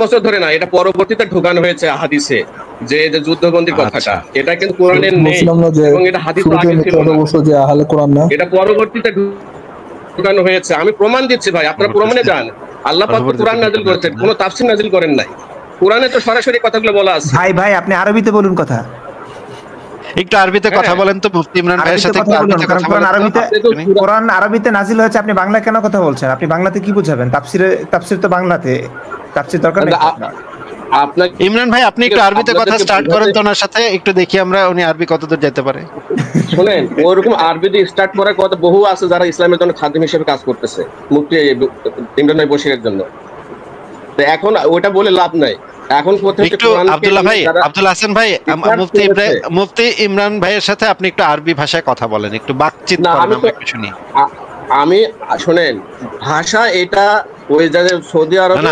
বছর ধরে না, এটা পরবর্তীতে ঢোকানো হয়েছে হাদিসে, যে যুদ্ধবন্দীর কথাটা, এটা কিন্তু কোরআনে নেই এবং এটা হাদিসে আগে ছিল না, এটা পরবর্তীতে ঢোকানো হয়েছে। আমি প্রমাণ দিচ্ছি ভাই, আপনারা প্রমাণে যান। আল্লাহ পাক কোরআন নাযিল করেছেন, কোনো তাফসীর নাযিল করেন নাই। কোরআনে তো সরাসরি কথাগুলো বলা আছে। ভাই আপনি আরবিতে বলুন কথা, একটু আরবিতে কথা বলেন তো মুফতি ইমরান ভাইয়ের সাথে। কোরআন আরবিতে নাযিল হয়েছে, আপনি বাংলা কেন কথা বলছেন? আপনি বাংলাতে কি বুঝাবেন? তাফসীর তো বাংলাতে, তাফসীর দরকার নেই আপনার। ইমরান ভাই আপনি একটু আরবিতে কথা স্টার্ট করেন তো ওনার সাথে, একটু দেখি আমরা উনি আরবি কতদূর যেতে পারে। শুনেন, ওরকম আরবিতে স্টার্ট করার কথা বহু আছে যারা ইসলামের জন্য খাদিম হিসেবে কাজ করতেছে, মুফতি ইমরান ভাই বশিরের জন্য। তো এখন ওটা বলে লাভ নাই। এখন আব্দুল্লাহ ভাই, আব্দুল হাসান ভাই, মুফতি ইমরান ভাইয়ের সাথে আপনি একটু আরবি ভাষায় কথা বলেন, একটু বাকচিত করেন, আমরা একটু শুনি। আমি শোনেন, ভাষা এটা ওই যাদের সৌদি আরবে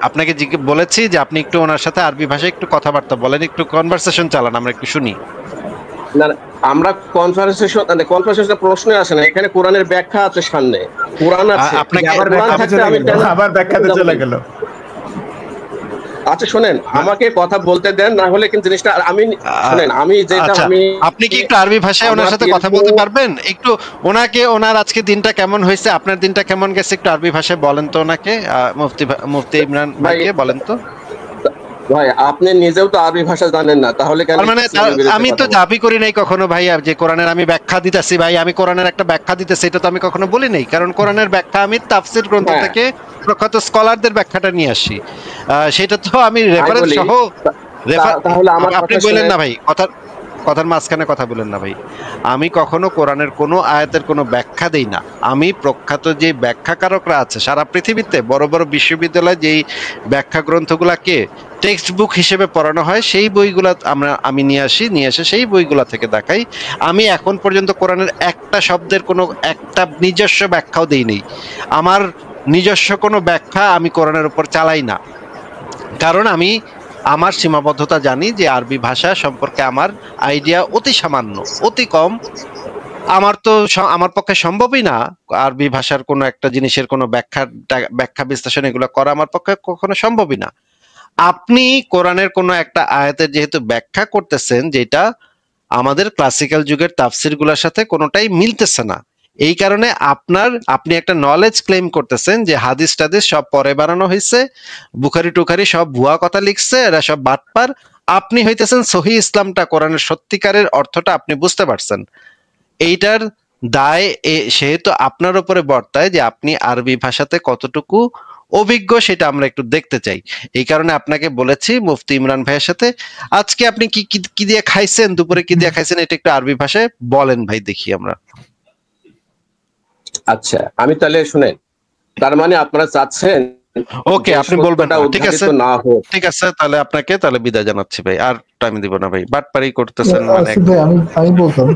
আপনাকে বলেছি যে আপনি একটু ওনার সাথে আরবি ভাষায় একটু কথাবার্তা বলেন, একটু কনভারসেশন চালান, আমরা একটু শুনি। না, আমরা কনভারসেশন প্রশ্নই আসে না, এখানে কোরআনের ব্যাখ্যা আছে সামনে, কোরআন আছে। আবার ব্যাখ্যাতে চলে গেল। আচ্ছা শোনেন, আমাকে কথা বলতে দেন, না হলে কিন্তু জিনিসটা আপনি কি একটু আরবি ভাষায় ওনার সাথে কথা বলতে পারবেন? একটু ওনার আজকে দিনটা কেমন হয়েছে, আপনার দিনটা কেমন গেছে, একটু আরবি ভাষায় বলেন তো ওনাকে, মুফতি ইমরান ভাইকে বলেন তো। ভাই আপনি নিজেও তো আরবি ভাষা জানেন না, তাহলে কেন? মানে আমি তো দাবি করি নাই কখনো ভাই যে কোরআনের আমি ব্যাখ্যা দিতেছি। ভাই আমি কোরআনের একটা ব্যাখ্যা দিতেছি, এটা তো আমি কখনো বলি নাই, কারণ কোরআনের ব্যাখ্যা আমি তাফসীর গ্রন্থ থেকে প্রখ্যাত স্কলারদের ব্যাখ্যাটা নিয়ে আসি, সেটা তো আমি রেফারেন্স সহ। তাহলে আপনি বলেন না ভাই কথা, কথার মাঝখানে কথা বলেন না ভাই। আমি কখনো কোরআনের কোনো আয়াতের কোনো ব্যাখ্যা দেই না। আমি প্রখ্যাত যে ব্যাখ্যাকারকরা আছে সারা পৃথিবীতে, বড় বড় বিশ্ববিদ্যালয়ে যেই ব্যাখ্যা গ্রন্থগুলাকে টেক্সট বুক হিসেবে পড়ানো হয় সেই বইগুলা আমি নিয়ে এসে সেই বইগুলা থেকে দেখাই। আমি এখন পর্যন্ত কোরআনের একটা শব্দের কোনো একটা নিজস্ব ব্যাখ্যাও দেইনি। আমার নিজস্ব কোনো ব্যাখ্যা আমি কোরআনের উপর চালাই না, কারণ আমি আমার সীমাবদ্ধতা জানি যে আরবি ভাষা সম্পর্কে আমার আইডিয়া অতি সামান্য, অতি কম। আমার পক্ষে সম্ভবই না আরবি ভাষার কোনো একটা জিনিসের কোনো ব্যাখ্যা বিশ্লেষণ এগুলো করা আমার পক্ষে কখনো সম্ভবই না। আপনি কোরআনের কোনো একটা আয়াতের যেহেতু ব্যাখ্যা করতেছেন যেটা আমাদের ক্লাসিক্যাল যুগের তাফসিরগুলোর সাথে কোনোটাই মিলতেছে না, এই কারণে আপনি একটা নলেজ ক্লেম করতেছেন যে হাদিস টাদিস সব পরে বানানো হয়েছে, বুখারি টুখারি সব ভুয়া কথা লিখছে, এরা সব বাটপার। আপনি হইতেছেন সহি ইসলামটা, কোরআনের সত্যিকারের অর্থটা আপনি বুঝতে পারছেন। এইটার দায় সেহেতু আপনার উপরে বর্তায় যে আপনি আরবি ভাষাতে কতটুকু অভিজ্ঞ সেটা আমরা একটু দেখতে চাই। এই কারণে আপনাকে বলেছি মুফতি ইমরান ভাইয়ের সাথে আজকে আপনি কি দিয়ে খাইছেন, দুপুরে কি দিয়ে খাইছেন, এটা একটু আরবি ভাষায় বলেন ভাই, দেখি আমরা। আচ্ছা, আমি তাহলে শুনেন, তার মানে আপনারা চাচ্ছেন ওকে আপনি বলবেন না, ঠিক আছে ঠিক আছে, তাহলে আপনাকে তাহলে বিদায় জানাচ্ছি ভাই, আর টাইম দিব না ভাই, বাটপারি করতেছেন মানে আমি বলতাম